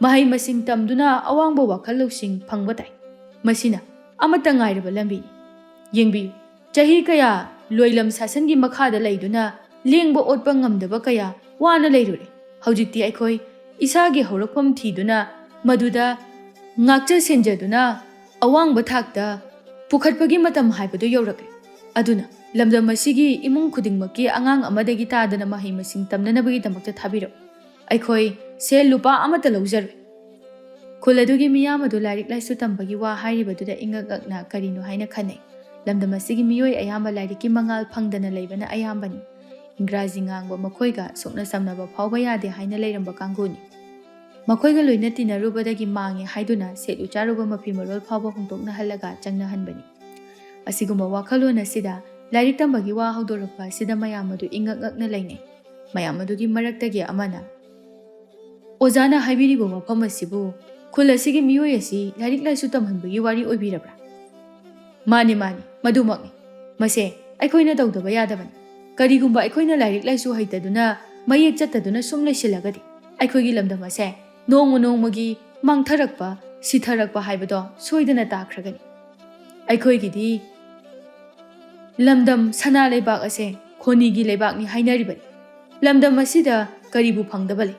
ꯃꯍꯩ ꯃꯁꯤꯡ ꯇꯝꯗꯨꯅ ꯑꯋꯥꯡꯕ ꯋꯥꯈꯜ ꯂꯧꯁꯤꯡ ꯐꯪꯕ ꯇꯥꯏ꯫ ꯃꯁꯤꯅ ꯑꯃꯠꯇ ꯉꯥꯏꯔꯕ ꯂꯝꯕꯤꯅꯤ꯫ ꯌꯦꯡꯕꯤꯌꯨ ꯆꯍꯤ ꯀꯌꯥ ꯂꯣꯏꯂꯝ ꯁꯥꯁꯟꯒꯤ ꯃꯈꯥꯗ ꯂꯩꯗꯨꯅ ꯂꯦꯡꯕ ꯑꯣꯠꯄ ꯉꯝꯗꯕ ꯀꯌꯥ ꯋꯥꯅ ꯂꯩꯔꯨꯔꯦ꯫ ꯍꯧꯖꯤꯛꯇꯤ ꯑꯩꯈꯣই ꯏꯁꯥꯒꯤ ꯍꯧꯔꯛꯐꯝ ꯊꯤꯗꯨꯅ ꯃꯗꯨꯗ ꯉꯥꯛꯆ ꯁꯦꯟꯖꯗꯨꯅ ꯑꯋꯥꯡꯕ ꯊꯥꯛꯇ ꯄꯨꯈꯠꯄꯒꯤ ꯃꯇꯝ ꯍꯥꯏꯕꯗꯨ ꯌꯧꯔꯛꯂꯦ꯫ ꯑꯗꯨꯅ ꯂꯝꯗꯝ ꯑꯁꯤꯒꯤ ꯏꯃꯨꯡ ꯈꯨꯗꯤꯡꯃꯛꯀꯤ ꯑꯉꯥꯡ ꯑꯃꯗꯒꯤ ꯇꯥꯗꯅ ꯃꯍꯩ ꯃꯁꯤꯡ ꯇꯝꯅꯅꯕꯒꯤꯗꯃꯛꯇ ꯊꯥꯕꯤꯔꯛꯎ꯫ ꯑꯩꯈoi ꯁꯦꯜ ꯂꯨꯄꯥ ꯑꯃꯠꯇ ꯂꯧꯖꯔꯣꯏ꯫ ꯈꯨꯜ ꯑꯗꯨꯒꯤ ꯃꯤꯌꯥꯝ ꯑꯗꯨ ꯂꯥꯏꯔꯤꯛ ꯂꯥꯏꯁꯨ ꯇꯝꯕꯒꯤ ꯋꯥ ꯍꯥꯏꯔꯤꯕꯗꯨꯗ ꯏꯉꯛ ꯉꯛꯅ ꯀꯔꯤꯅꯣ ꯍꯥꯏꯅ ꯈꯟꯅꯩ꯫ ꯂꯝꯗꯝ ꯑꯁꯤꯒꯤ ꯃꯤꯑꯣꯏ ꯑꯌꯥꯝꯕ ꯂꯥꯏꯔꯤꯛꯀꯤ ꯃꯉꯥꯜ ꯐꯪꯗꯅ ꯂꯩꯕꯅ ꯑꯌꯥꯝꯕꯅꯤ꯫ ꯏꯪꯒ꯭ꯔꯥꯖꯤ ꯉꯥꯡꯕ ꯃꯈꯣꯏꯒ ꯁꯣꯛꯅ ꯁꯝꯅꯕ ꯐꯥꯎꯕ ꯌꯥꯗꯦ ꯍꯥꯏꯅ ꯂꯩꯔꯝꯕ ꯀꯥꯡꯕꯨꯅꯤ꯫ ꯃꯈꯣꯏꯒ ꯂꯣꯏꯅ ꯇꯤꯟꯅꯔꯨꯕꯗꯒꯤ ꯃꯥꯡꯉꯦ ꯍꯥꯏꯗꯨꯅ ꯁꯦꯠꯂꯨ ꯆꯥꯔꯨꯕ ꯃꯐꯤ ꯃꯔꯣꯜ ꯐꯥꯎꯕ ꯍꯣꯡꯗꯣꯛꯅꯍꯜꯂꯒ ꯆꯪꯅꯍꯟꯕꯅꯤ꯫ ꯑꯁꯤꯒꯨꯝꯕ ꯋꯥꯈꯜꯂꯣꯟ ꯑꯁꯤꯗ ꯂꯥꯏꯔꯤꯛ ꯇꯝꯕꯒꯤ ꯋꯥ ꯍꯧꯗꯣꯔꯛꯄ ꯑꯁꯤꯗ ꯃꯌꯥꯝ ꯑꯗꯨ ꯏꯉꯛ ꯉꯛꯅ ꯂꯩꯅꯩ꯫ ꯃꯌꯥꯝ ꯑꯗꯨꯒꯤ ꯃꯔꯛꯇꯒꯤ ꯑꯃꯅ ꯑꯣꯖꯥꯅ ꯍꯥꯏꯕꯤꯔꯤꯕ ꯋꯥꯐꯝ ꯑꯁꯤꯕꯨ ꯈꯨꯜ ꯑꯁꯤꯒꯤ ꯃꯤꯑꯣꯏ ꯑꯁꯤ ꯂꯥꯏꯔꯤꯛ ꯂꯥꯏꯁꯨ ꯇꯝꯍꯟꯕꯒꯤ ꯋꯥꯔꯤ ꯑꯣꯏꯕꯤꯔꯕ꯭ꯔꯥ? ꯃꯥꯅꯤ ꯃꯗꯨꯃꯛꯅꯤ꯫ ꯃꯁꯦ ꯑꯩꯈꯣꯏꯅ ꯇꯧꯗꯕ ꯌꯥꯗꯕꯅꯤ꯫ ꯀꯔꯤꯒꯨꯝꯕ ꯑꯩꯈꯣꯏꯅ ꯂꯥꯏꯔꯤꯛ ꯂꯥꯏꯁꯨ ꯍꯩꯇꯗꯨꯅ ꯃꯌꯦꯛ ꯆꯠꯇꯗꯨꯅ ꯁꯨꯝ ꯂꯩꯁꯤꯜꯂꯒꯗꯤ ꯑꯩꯈꯣꯏꯒꯤ ꯂꯝꯗꯝ ꯑꯁꯦ ꯅꯣꯡꯃ ꯅꯣꯡꯃꯒꯤ ꯃꯥꯡꯊꯔꯛꯄ ꯁꯤꯊꯔꯛꯄ ꯍꯥꯏꯕꯗꯣ ꯁꯣꯏꯗꯅ ꯇꯥꯈ꯭ꯔꯒꯅꯤ꯫ ꯑꯩꯈꯣꯏꯒꯤꯗꯤ ꯂꯝꯗꯝ ꯁꯅꯥ ꯂꯩꯕꯥꯛ ꯑꯁꯦ ꯈꯣꯟꯅꯤꯒꯤ ꯂꯩꯕꯥꯛꯅꯤ ꯍꯥꯏꯅꯔꯤꯕꯅꯤ꯫ ꯂꯝꯗꯝ ꯑꯁꯤꯗ ꯀꯔꯤꯕꯨ ꯐꯪꯗꯕ ꯂꯩ?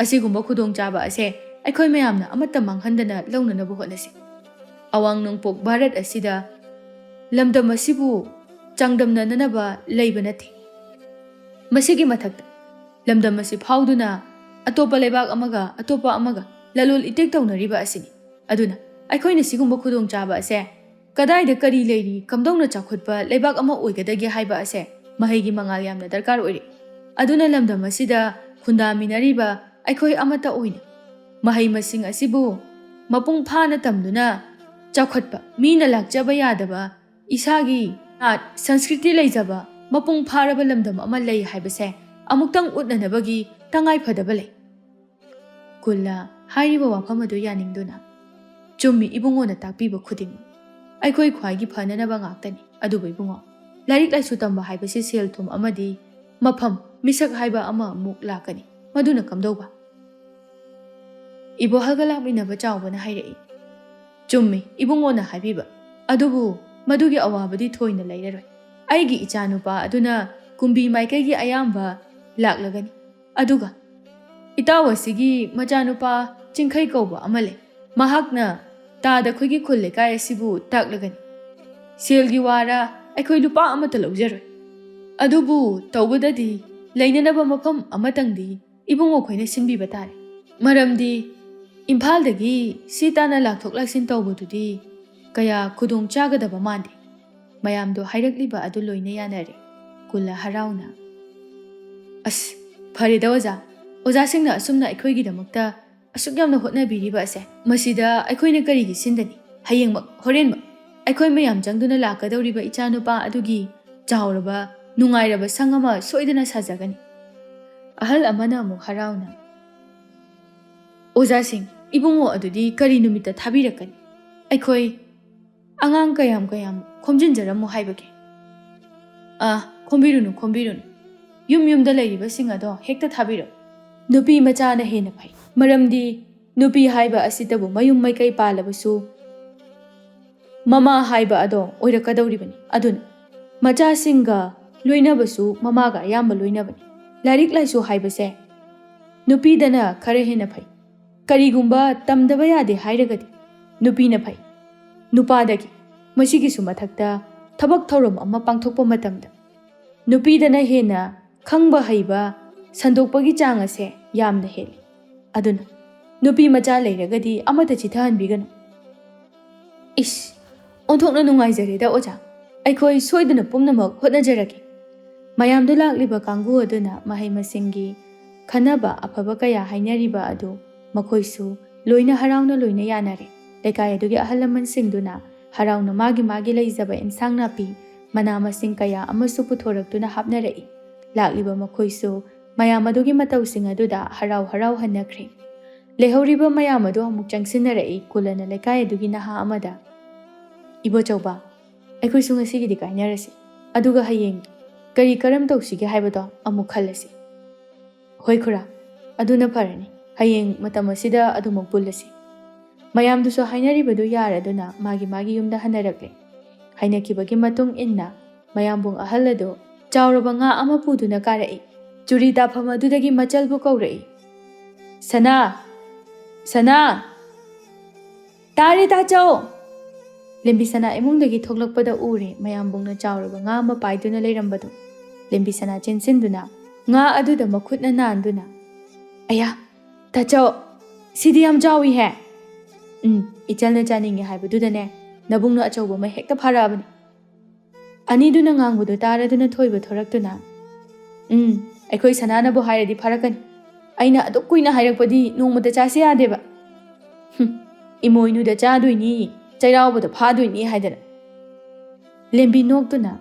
ꯑꯁꯤꯒꯨꯝꯕ ꯈꯨꯗꯣꯡꯆꯥꯕ ꯑꯁꯦ ꯑꯩꯈoi ꯃꯌꯥꯝꯅ ꯑꯃꯠꯇ ꯃꯥꯡꯍꯟꯗꯅ ꯂꯧꯅꯅꯕ ꯍꯣꯠꯅꯁꯤ꯫ ꯑꯋꯥꯡ ꯅꯣꯡꯄꯣꯛ ꯚꯥꯔꯠ ꯑꯁꯤꯗ ꯂꯝꯗꯝ ꯑꯁꯤꯕꯨ ꯆꯥꯡꯗꯝꯅꯅꯕ ꯂꯩꯕ ꯅꯠꯇꯦ꯫ ꯃꯁꯤꯒꯤ ꯃꯊꯛꯇ ꯂꯝꯗꯝ ꯑꯁꯤ ꯐꯥꯎꯗꯨꯅ ꯑꯇꯣꯞꯄ ꯂꯩꯕꯥꯛ ꯑꯃꯒ ꯑꯇꯣꯞꯄ ꯑꯃꯒ ꯂꯂꯣꯜ ꯏꯇꯤꯛ ꯇꯧꯅꯔꯤꯕ ꯑꯁꯤꯅꯤ꯫ ꯑꯗꯨꯅ ꯑꯩꯈꯣꯏꯅ ꯁꯤꯒꯨꯝꯕ ꯈꯨꯗꯣꯡꯆꯥꯕ ꯑꯁꯦ ꯀꯗꯥꯏꯗ ꯀꯔꯤ ꯂꯩꯔꯤ ꯀꯝꯗꯧꯅ ꯆꯥꯎꯈꯠꯄ ꯂꯩꯕꯥꯛ ꯑꯃ ꯑꯣꯏꯒꯗꯒꯦ ꯍꯥꯏꯕ ꯑꯁꯦ ꯃꯍꯩꯒꯤ ꯃꯉꯥꯜ ꯌꯥꯝꯅ ꯗꯔꯀꯥꯔ ꯑꯣꯏꯔꯛꯏ꯫ ꯑꯗꯨꯅ ꯂꯝꯗꯝ ꯑꯁꯤꯗ ꯈꯨꯟꯗꯥꯃꯤꯟꯅꯔꯤꯕ ꯑꯩꯈoi ꯑꯃꯠꯇ ꯑꯣꯏꯅ ꯃꯍꯩ ꯃꯁꯤꯡ ꯑꯁꯤꯕꯨ ꯃꯄꯨꯡ ꯐꯥꯅ ꯇꯝꯗꯨꯅ ꯆꯥꯎꯈꯠꯄ ꯃꯤꯅ ꯂꯥꯛꯆꯕ ꯌꯥꯗꯕ ꯏꯁꯥꯒꯤ ꯅꯥꯠ ꯁꯪꯁꯀ꯭ꯔꯤꯇꯤ ꯂꯩꯖꯕ ꯃꯄꯨꯡ ꯐꯥꯔꯕ ꯂꯝꯗꯝ ꯑꯃ ꯂꯩ ꯍꯥꯏꯕꯁꯦ ꯑꯃꯨꯛꯇꯪ ꯎꯠꯅꯅꯕꯒꯤ ꯇꯉꯥꯏꯐꯗꯕ ꯂꯩ꯫ ꯈꯨꯜꯅ ꯍꯥꯏꯔꯤꯕ ꯋꯥꯐꯝ ꯑꯗꯨ ꯌꯥꯅꯤꯡꯗꯨꯅ ꯆꯨꯝꯃꯤ ꯏꯕꯨꯡꯉꯣꯅ ꯇꯥꯛꯄꯤꯕ ꯈꯨꯗꯤꯡꯃꯛ ꯑꯩꯈoi ꯈ꯭ꯋꯥꯏꯒꯤ ꯐꯅꯅꯕ ꯉꯥꯛꯇꯅꯤ꯫ ꯑꯗꯨꯕꯨ ꯏꯕꯨꯡꯉꯣ ꯂꯥꯏꯔꯤꯛ ꯂꯥꯏꯁꯨ ꯇꯝꯕ ꯍꯥꯏꯕꯁꯤ ꯁꯦꯜ ꯊꯨꯝ ꯑꯃꯗꯤ ꯃꯐꯝ ꯃꯤꯁꯛ ꯍꯥꯏꯕ ꯑꯃ ꯑꯃꯨꯛ ꯂꯥꯛꯀꯅꯤ꯫ ꯃꯗꯨꯅ ꯀꯝꯗꯧꯕ? ꯏꯕꯣꯍꯜꯒ ꯂꯥꯛꯃꯤꯟꯅꯕ ꯆꯥꯎꯕꯅ ꯍꯥꯏꯔꯛꯏ꯫ ꯆꯨꯝꯃꯤ ꯏꯕꯨꯡꯉꯣꯅ ꯍꯥꯏꯕꯤꯕ ꯑꯗꯨꯕꯨ ꯃꯗꯨꯒꯤ ꯑꯋꯥꯕꯗꯤ ꯊꯣꯏꯅ ꯂꯩꯔꯔꯣꯏ꯫ ꯑꯩꯒꯤ ꯏꯆꯥꯅꯨꯄꯥ ꯑꯗꯨꯅ ꯀꯨꯝꯕꯤ ꯃꯥꯏꯀꯩꯒꯤ ꯑꯌꯥꯝꯕ ꯂꯥꯛꯂꯒꯅꯤ꯫ ꯑꯗꯨꯒ ꯏꯇꯥꯎ ꯑꯁꯤꯒꯤ ꯃꯆꯥꯅꯨꯄꯥ ꯆꯤꯡꯈꯩ ꯀꯧꯕ ꯑꯃ ꯂꯩ꯫ ꯃꯍꯥꯛꯅ ꯇꯥꯗ ꯑꯩꯈꯣꯏꯒꯤ ꯈꯨꯜ ꯂꯩꯀꯥꯏ ꯑꯁꯤꯕꯨ ꯇꯥꯛꯂꯒꯅꯤ꯫ ꯁꯦꯜꯒꯤ ꯋꯥꯔ ꯑꯩꯈoi ꯂꯨꯄꯥ ꯑꯃꯠꯇ ꯂꯧꯖꯔꯣꯏ꯫ ꯑꯗꯨꯕꯨ ꯇꯧꯕꯗꯗꯤ ꯂꯩꯅꯅꯕ ꯃꯐꯝ ꯑꯃꯇꯪꯗꯤ ꯏꯕꯨꯡꯉꯣ ꯈꯣꯏꯅ ꯁꯤꯟꯕꯤꯕ ꯇꯥꯔꯦ꯫ ꯃꯔꯝꯗꯤ ꯏꯝꯐꯥꯜꯗꯒꯤ ꯁꯤ ꯇꯥꯟꯅ ꯂꯥꯛꯊꯣꯛ ꯂꯥꯛꯁꯤꯟ ꯇꯧꯕꯗꯨꯗꯤ ꯀꯌꯥ ꯈꯨꯗꯣꯡ ꯆꯥꯒꯗꯕ ꯃꯥꯟꯗꯦ꯫ ꯃꯌꯥꯝꯗꯣ ꯍꯥꯏꯔꯛꯂꯤꯕ ꯑꯗꯨ ꯂꯣꯏꯅ ꯌꯥꯅꯔꯦ꯫ ꯀꯨꯜꯅ ꯍꯔꯥꯎꯅ ꯑꯁ ꯐꯔꯦꯗ ꯑꯣꯖꯥꯁꯤꯡꯅ ꯑꯁꯨꯝꯅ ꯑꯩꯈꯣꯏꯒꯤꯗꯃꯛꯇ ꯑꯁꯨꯛ ꯌꯥꯝꯅ ꯍꯣꯠꯅꯕꯤꯔꯤꯕ ꯑꯁꯦ ꯃꯁꯤꯗ ꯑꯩꯈꯣꯏꯅ ꯀꯔꯤꯒꯤ ꯁꯤꯟꯗꯅꯤ? ꯍꯌꯦꯡꯃꯛ ꯍꯣꯔꯦꯟꯃꯛ ꯑꯩꯈꯣꯏ ꯃꯌꯥꯝ ꯆꯪꯗꯨꯅ ꯂꯥꯛꯀꯗꯧꯔꯤꯕ ꯏꯆꯥꯅꯨꯄꯥ ꯑꯗꯨꯒꯤ ꯆꯥꯎꯔꯕ ꯅꯨꯡꯉꯥꯏꯔꯕ ꯁꯪ ꯑꯃ ꯁꯣꯏꯗꯅ ꯁꯥꯖꯒꯅꯤ꯫ ꯑꯍꯜ ꯑꯃꯅ ꯑꯃꯨꯛ ꯍꯔꯥꯎꯅ, ꯑꯣꯖꯥꯁꯤꯡ, ꯏꯕꯨꯡꯉꯣ ꯑꯗꯨꯗꯤ ꯀꯔꯤ ꯅꯨꯃꯤꯠꯇ ꯊꯥꯕꯤꯔꯛꯀꯅꯤ? ꯑꯩꯈꯣꯏ ꯑꯉꯥꯡ ꯀꯌꯥꯝ ꯈꯣꯝꯖꯤꯟꯖꯔꯝꯃꯣ ꯍꯥꯏꯕꯒꯦ? ꯈꯣꯝꯕꯤꯔꯨꯅꯨ. ꯌꯨꯝꯗ ꯂꯩꯔꯤꯕꯁꯤꯡ ꯑꯗꯣ ꯍꯦꯛꯇ ꯊꯥꯕꯤꯔꯛꯎ꯫ ꯅꯨꯄꯤ ꯃꯆꯥꯅ ꯍꯦꯟꯅ ꯐꯩ, ꯃꯔꯝꯗꯤ ꯅꯨꯄꯤ ꯍꯥꯏꯕ ꯑꯁꯤꯇꯕꯨ ꯃꯌꯨꯝ ꯃꯩꯀꯩ ꯄꯥꯜꯂꯕꯁꯨ ꯃꯃꯥ ꯍꯥꯏꯕ ꯑꯗꯣ ꯑꯣꯏꯔꯛꯀꯗꯧꯔꯤꯕꯅꯤ꯫ ꯑꯗꯨꯅ ꯃꯆꯥꯁꯤꯡꯒ ꯂꯣꯏꯅꯕꯁꯨ ꯃꯃꯥꯒ ꯑꯌꯥꯝꯕ ꯂꯣꯏꯅꯕꯅꯤ꯫ ꯂꯥꯏꯔꯤꯛ ꯂꯥꯏꯁꯨ ꯍꯥꯏꯕꯁꯦ ꯅꯨꯄꯤꯗꯅ ꯈꯔ ꯍꯦꯟꯅ ꯐꯩ꯫ ꯀꯔꯤꯒꯨꯝꯕ ꯇꯝꯗꯕ ꯌꯥꯗꯦ ꯍꯥꯏꯔꯒꯗꯤ ꯅꯨꯄꯤꯅ ꯐꯩ ꯅꯨꯄꯥꯗꯒꯤ꯫ ꯃꯁꯤꯒꯤꯁꯨ ꯃꯊꯛꯇ ꯊꯕꯛ ꯊꯧꯔꯝ ꯑꯃ ꯄꯥꯡꯊꯣꯛꯄ ꯃꯇꯝꯗ ꯅꯨꯄꯤꯗꯅ ꯍꯦꯟꯅ ꯈꯪꯕ ꯍꯩꯕ ꯁꯟꯗꯣꯛꯄꯒꯤ ꯆꯥꯡ ꯑꯁꯦ ꯌꯥꯝꯅ ꯍꯦꯜꯂꯤ꯫ ꯑꯗꯨꯅ ꯅꯨꯄꯤ ꯃꯆꯥ ꯂꯩꯔꯒꯗꯤ ꯑꯃꯠꯇ ꯆꯤꯊꯍꯟꯕꯤꯒꯅꯨ꯫ ꯑꯣꯟꯊꯣꯛꯅ ꯅꯨꯡꯉꯥꯏꯖꯔꯦꯗ ꯑꯣꯖꯥ, ꯑꯩꯈꯣꯏ ꯁꯣꯏꯗꯅ ꯄꯨꯝꯅꯃꯛ ꯍꯣꯠꯅꯖꯔꯒꯦ꯫ ꯃꯌꯥꯝꯗ ꯂꯥꯛꯂꯤꯕ ꯀꯥꯡꯕꯨ ꯑꯗꯨꯅ ꯃꯍꯩ ꯃꯁꯤꯡꯒꯤ ꯈꯟꯅꯕ ꯑꯐꯕ ꯀꯌꯥ ꯍꯥꯏꯅꯔꯤꯕ ꯑꯗꯨ ꯃꯈꯣꯏꯁꯨ ꯂꯣꯏꯅ ꯍꯔꯥꯎꯅ ꯂꯣꯏꯅ ꯌꯥꯅꯔꯦ꯫ ꯂꯩꯀꯥꯏ ꯑꯗꯨꯒꯤ ꯑꯍꯜ ꯂꯃꯟꯁꯤꯡꯗꯨꯅ ꯍꯔꯥꯎꯅ ꯃꯥꯒꯤ ꯂꯩꯖꯕ ꯏꯟꯁꯥꯡ ꯅꯥꯄꯤ ꯃꯅꯥ ꯃꯁꯤꯡ ꯀꯌꯥ ꯑꯃꯁꯨ ꯄꯨꯊꯣꯔꯛꯇꯨꯅ ꯍꯥꯞꯅꯔꯛꯏ꯫ ꯂꯥꯛꯂꯤꯕ ꯃꯈꯣꯏꯁꯨ ꯃꯌꯥꯝ ꯑꯗꯨꯒꯤ ꯃꯇꯧꯁꯤꯡ ꯑꯗꯨꯗ ꯍꯔꯥꯎ ꯍꯟꯅꯈ꯭ꯔꯦ꯫ ꯂꯩꯍꯧꯔꯤꯕ ꯃꯌꯥꯝ ꯑꯗꯨ ꯑꯃꯨꯛ ꯆꯪꯁꯤꯟꯅꯔꯛꯏ ꯀꯨꯂꯅ ꯂꯩꯀꯥꯏ ꯑꯗꯨꯒꯤ ꯅꯍꯥ ꯑꯃꯗ, ꯏꯕꯣꯆꯧꯕ, ꯑꯩꯈꯣꯏꯁꯨ ꯉꯁꯤꯒꯤꯗꯤ ꯀꯥꯏꯅꯔꯁꯤ, ꯑꯗꯨꯒ ꯍꯌꯦꯡ ꯀꯔꯝ ꯇꯧꯁꯤꯒꯦ ꯍꯥꯏꯕꯗꯣ ꯑꯃꯨꯛ ꯈꯜꯂꯁꯤ꯫ ꯍꯣꯏ ꯈꯨꯔꯥ, ꯑꯗꯨꯅ ꯐꯔꯅꯤ, ꯍꯌꯦꯡꯃꯇꯝ ꯑꯁꯤꯗ ꯑꯗꯨꯃꯛ ꯄꯨꯜꯂꯁꯤ꯫ ꯃꯌꯥꯝꯗꯨꯁꯨ ꯍꯥꯏꯅꯔꯤꯕꯗꯨ ꯌꯥꯔꯗꯨꯅ ꯃꯥꯒꯤ ꯌꯨꯝꯗ ꯍꯟꯅꯔꯛꯂꯦ꯫ ꯍꯥꯏꯅꯈꯤꯕꯒꯤ ꯃꯇꯨꯡ ꯏꯟꯅ ꯃꯌꯥꯝꯕꯨꯡ ꯑꯍꯜ ꯑꯗꯨ ꯆꯥꯎꯔꯕ ꯉꯥ ꯑꯃ ꯄꯨꯗꯨꯅ ꯀꯥꯔꯛꯏ꯫ ꯆꯨꯔꯤ ꯇꯥꯐꯝ ꯑꯗꯨꯗꯒꯤ ꯃꯆꯜꯕꯨ ꯀꯧꯔꯛꯏ, ꯁꯅꯥ! ꯇꯥꯔꯦ ꯇꯥꯆꯧ! ꯂꯦꯝꯕꯤ ꯁꯅꯥ ꯏꯃꯨꯡꯗꯒꯤ ꯊꯣꯛꯂꯛꯄꯗ ꯎꯔꯦ ꯃꯌꯥꯝꯕꯨꯡꯅ ꯆꯥꯎꯔꯕ ꯉꯥ ꯑꯃ ꯄꯥꯏꯗꯨꯅ ꯂꯩꯔꯝꯕꯗꯨ꯫ ꯂꯦꯝꯕꯤ ꯁꯅꯥ ꯆꯦꯟꯁꯤꯟꯗꯨꯅ ꯉꯥ ꯑꯗꯨꯗ ꯃꯈꯨꯠꯅ ꯅꯥꯟꯗꯨꯅ, ꯑꯌꯥ ꯇꯥꯆꯧ, ꯁꯤꯗꯤ ꯌꯥꯝ ꯆꯥꯎꯏꯍꯦ! ꯏꯆꯜꯅ ꯆꯥꯅꯤꯡꯉꯦ ꯍꯥꯏꯕꯗꯨꯗꯅꯦ ꯅꯕꯨꯡꯅ ꯑꯆꯧꯕ ꯑꯃ ꯍꯦꯛꯇ ꯐꯥꯔꯛꯑꯕꯅꯤ꯫ ꯑꯅꯤꯗꯨꯅ ꯉꯥꯡꯕꯗꯨ ꯇꯥꯔꯗꯨꯅ ꯊꯣꯏꯕ ꯊꯣꯔꯛꯇꯨꯅ, ꯑꯩꯈꯣꯏ ꯁꯅꯥꯅꯕꯨ ꯍꯥꯏꯔꯗꯤ ꯐꯥꯔꯛꯀꯅꯤ, ꯑꯩꯅ ꯑꯗꯨꯛ ꯀꯨꯏꯅ ꯍꯥꯏꯔꯛꯄꯗꯤ ꯅꯣꯡꯃꯇ ꯆꯥꯁꯦ ꯌꯥꯗꯦꯕ꯫ ꯏꯃꯣꯏꯅꯨꯗ ꯆꯥꯗꯣꯏꯅꯤ, ꯆꯩꯔꯥꯎꯕꯗ ꯐꯥꯗꯣꯏꯅꯤ ꯍꯥꯏꯗꯅ꯫ ꯂꯦꯝꯕꯤ ꯅꯣꯛꯇꯨꯅ,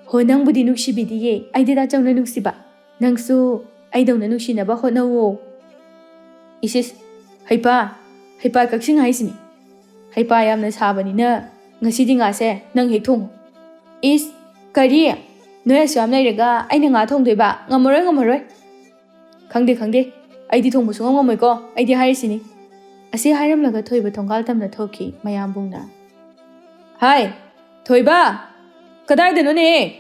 ꯍꯣ ꯅꯪꯕꯨꯗꯤ ꯅꯨꯡꯁꯤꯕꯤꯗꯤꯌꯦ, ꯑꯩꯗꯤ ꯇꯥꯆꯧꯅ ꯅꯨꯡꯁꯤꯕ, ꯅꯪꯁꯨ ꯑꯩꯗꯧꯅ ꯅꯨꯡꯁꯤꯅꯕ ꯍꯣꯠꯅꯧꯋꯣ꯫ ꯍꯩꯄꯥ ꯀꯛꯁꯤꯡ ꯍꯥꯏꯁꯤꯅꯤ, ꯍꯩꯄꯥ ꯌꯥꯝꯅ ꯁꯥꯕꯅꯤꯅ ꯉꯁꯤꯗꯤ ꯉꯥꯁꯦ ꯅꯪ ꯍꯦꯛ ꯊꯣꯡꯉꯨ꯫ ꯀꯔꯤ? ꯅꯣꯏ ꯑꯁꯨꯌꯥꯝ ꯂꯩꯔꯒ ꯑꯩꯅ ꯉꯥ ꯊꯣꯡꯗꯣꯏꯕ? ꯉꯝꯃꯔꯣꯏ꯫ ꯈꯪꯗꯦ, ꯑꯩꯗꯤ ꯊꯣꯡꯕ ꯁꯨꯡꯉꯝ ꯉꯝꯃꯣꯏꯀꯣ, ꯑꯩꯗꯤ ꯍꯥꯏꯔꯤꯁꯤꯅꯤ꯫ ꯑꯁꯤ ꯍꯥꯏꯔꯝꯂꯒ ꯊꯣꯏꯕ ꯊꯣꯡꯒꯥꯜ ꯇꯝꯅ ꯊꯣꯛꯈꯤ꯫ ꯃꯌꯥꯝꯕꯨꯡꯅ, ꯍꯥꯏ ꯊꯣꯏꯕ, ꯀꯗꯥꯏꯗꯅꯣꯅꯦ?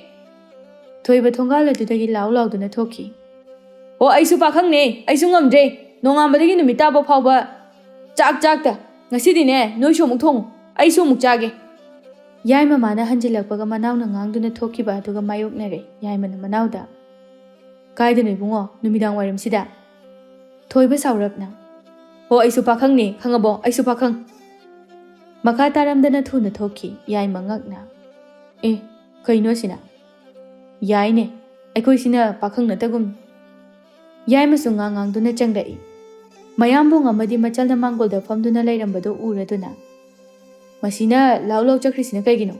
ꯊꯣꯏꯕ ꯊꯣꯡꯒꯥꯜ ꯑꯗꯨꯗꯒꯤ ꯂꯥꯎꯗꯨꯅ ꯊꯣꯛꯈꯤ꯫ ꯑꯣ, ꯑꯩꯁꯨ ꯄꯥꯈꯪꯅꯦ, ꯑꯩꯁꯨ ꯉꯝꯗ꯭ꯔꯦ, ꯅꯣꯡꯉꯥꯟꯕꯗꯒꯤ ꯅꯨꯃꯤꯠ ꯇꯥꯕ ꯐꯥꯎꯕ ꯆꯥꯛꯇ ꯉꯁꯤꯗꯤꯅꯦ ꯅꯣꯏꯁꯨ ꯑꯃꯨꯛ ꯊꯣꯡꯉꯨ, ꯑꯩꯁꯨ ꯑꯃꯨꯛ ꯆꯥꯒꯦ꯫ ꯌꯥꯏꯃ ꯍꯟꯖꯤꯜꯂꯛꯄꯒ ꯃꯅꯥꯎꯅ ꯉꯥꯡꯗꯨꯅ ꯊꯣꯛꯈꯤꯕ ꯑꯗꯨꯒ ꯃꯥꯌꯣꯛꯅꯔꯦ꯫ ꯌꯥꯏꯃꯅ ꯃꯅꯥꯎꯗ, ꯀꯥꯏꯗꯅꯣ ꯏꯕꯨꯡꯉꯣ ꯅꯨꯃꯤꯗꯥꯡ ꯋꯥꯏꯔꯝꯁꯤꯗ? ꯊꯣꯏꯕ ꯁꯥꯎꯔꯞꯅ, ꯍꯣ ꯑꯩꯁꯨ ꯄꯥꯈꯪꯅꯦ, ꯈꯪꯉꯕꯣ, ꯑꯩꯁꯨ ꯄꯥꯈꯪ꯫ ꯃꯈꯥ ꯇꯥꯔꯝꯗꯅ ꯊꯨꯅ ꯊꯣꯛꯈꯤ꯫ ꯌꯥꯏꯃ ꯉꯛꯅ, ꯀꯩꯅꯣ ꯁꯤꯅ? ꯌꯥꯏꯅꯦ, ꯑꯩꯈꯣꯏꯁꯤꯅ ꯄꯥꯈꯪ ꯅꯠꯇꯒꯨꯝ꯫ ꯌꯥꯏꯃꯁꯨ ꯉꯥꯡꯗꯨꯅ ꯆꯪꯂꯛꯏ꯫ ꯃꯌꯥꯝꯕꯨꯡ ꯑꯃꯗꯤ ꯃꯆꯜꯅ ꯃꯥꯡꯒꯣꯜꯗ ꯐꯝꯗꯨꯅ ꯂꯩꯔꯝꯕꯗꯨ ꯎꯔꯗꯨꯅ, ꯃꯁꯤꯅ ꯂꯥꯎ ꯆꯠꯈ꯭ꯔꯤꯁꯤꯅ ꯀꯩꯒꯤꯅꯣ?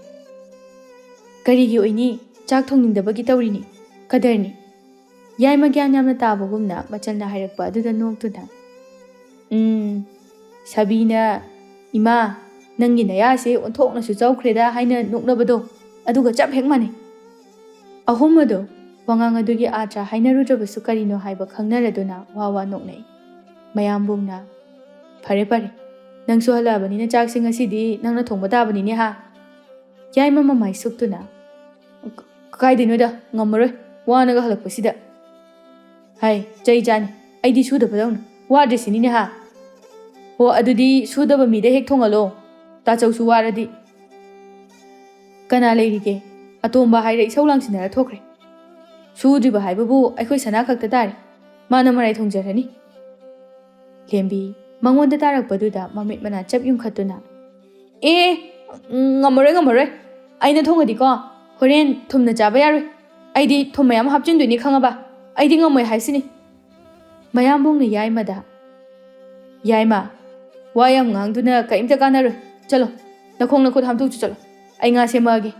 ꯀꯔꯤꯒꯤ ꯑꯣꯏꯅꯤ? ꯆꯥꯛ ꯊꯣꯡꯅꯤꯡꯗꯕꯒꯤ ꯇꯧꯔꯤꯅꯤ, ꯀꯗꯔꯅꯤ꯫ ꯌꯥꯏꯃ ꯒ꯭ꯌꯥꯟ ꯌꯥꯝꯅ ꯇꯥꯕꯒꯨꯝꯅ ꯃꯆꯜꯅ ꯍꯥꯏꯔꯛꯄ ꯑꯗꯨꯗ ꯅꯣꯛꯇꯨꯅ, ꯁꯥꯕꯤꯅ ꯏꯃꯥ ꯅꯪꯒꯤ ꯅꯌꯥꯁꯦ ꯑꯣꯟꯊꯣꯛꯅꯁꯨ ꯆꯥꯎꯈ꯭ꯔꯦꯗ ꯍꯥꯏꯅ ꯅꯣꯛꯅꯕꯗꯣ ꯑꯗꯨꯒ ꯆꯞ ꯍꯦꯛ ꯃꯥꯟꯅꯩ꯫ ꯑꯍꯨꯝ ꯑꯗꯨ ꯋꯥꯉꯥꯡ ꯑꯗꯨꯒꯤ ꯑꯥꯔꯊ ꯍꯥꯏꯅꯔꯨꯗ꯭ꯔꯕꯁꯨ ꯀꯔꯤꯅꯣ ꯍꯥꯏꯕ ꯈꯪꯅꯔꯗꯨꯅ ꯋꯥ ꯅꯣꯛꯅꯩ꯫ ꯃꯌꯥꯝꯕꯨꯡꯅ, ꯐꯔꯦ, ꯅꯪꯁꯨ ꯍꯜꯂꯛꯑꯕꯅꯤꯅ ꯆꯥꯛꯁꯦ ꯉꯁꯤꯗꯤ ꯅꯪꯅ ꯊꯣꯡꯕ ꯇꯥꯕꯅꯤꯅꯦ ꯍꯥ? ꯌꯥꯏꯃ ꯃꯃꯥꯏ ꯁꯨꯛꯇꯨꯅ, ꯀꯥꯏꯗꯩꯅꯣꯗ, ꯉꯝꯃꯔꯣꯏ ꯋꯥꯅꯒ ꯍꯜꯂꯛꯄꯁꯤꯗ꯫ ꯍꯥꯏ ꯆꯩ ꯆꯥꯅꯤ, ꯑꯩꯗꯤ ꯁꯨꯗꯕꯗꯧꯅ ꯋꯥꯗ꯭ꯔꯤꯁꯤꯅꯤꯅꯦ ꯍꯥ? ꯍꯣ ꯑꯗꯨꯗꯤ ꯁꯨꯗꯕ ꯃꯤꯗ ꯍꯦꯛ ꯊꯣꯡꯍꯜꯂꯣ, ꯇꯥꯆꯧꯁꯨ ꯋꯥꯔꯗꯤ꯫ ꯀꯅꯥ ꯂꯩꯔꯤꯒꯦ? ꯑꯇꯣꯝꯕ ꯍꯥꯏꯔ ꯏꯁꯧ ꯂꯥꯡꯁꯤꯟꯅꯔ ꯊꯣꯛꯈ꯭ꯔꯦ꯫ ꯁꯨꯗ꯭ꯔꯤꯕ ꯍꯥꯏꯕꯕꯨ ꯑꯩꯈꯣꯏ ꯁꯅꯥ ꯈꯛꯇ ꯇꯥꯔꯦ, ꯃꯥꯅ ꯃꯔꯥꯏ ꯊꯣꯡꯖꯔꯅꯤ꯫ ꯂꯦꯝꯕꯤ ꯃꯉꯣꯟꯗ ꯇꯥꯔꯛꯄꯗꯨꯗ ꯃꯃꯤꯠ ꯃꯅꯥ ꯆꯞ ꯌꯨꯡꯈꯠꯇꯨꯅ, ꯉꯝꯃꯔꯣꯏ, ꯑꯩꯅ ꯊꯣꯡꯉꯗꯤꯀꯣ ꯍꯣꯔꯦꯟ ꯊꯨꯝꯅ ꯆꯥꯕ ꯌꯥꯔꯣꯏ, ꯑꯩꯗꯤ ꯊꯨꯝ ꯃꯌꯥꯝ ꯍꯥꯞꯆꯤꯟꯗꯣꯏꯅꯤ ꯈꯪꯉꯕ, ꯑꯩꯗꯤ ꯉꯝꯃꯣꯏ ꯍꯥꯏꯁꯤꯅꯤ꯫ ꯃꯌꯥꯝꯕꯨꯡꯅ ꯌꯥꯏꯃꯗ, ꯌꯥꯏꯃ ꯋꯥ ꯌꯥꯝ ꯉꯥꯡꯗꯨꯅ ꯀꯔꯤꯝꯇ ꯀꯥꯟꯅꯔꯣꯏ ꯆꯠꯂꯣ ꯅꯈꯣꯡ ꯅꯈꯨꯠ ꯍꯥꯝꯗꯣꯛꯆ ꯆꯠꯂꯣ ꯑꯩ ꯉꯥ ꯁꯦꯝꯃꯛꯑꯒꯦ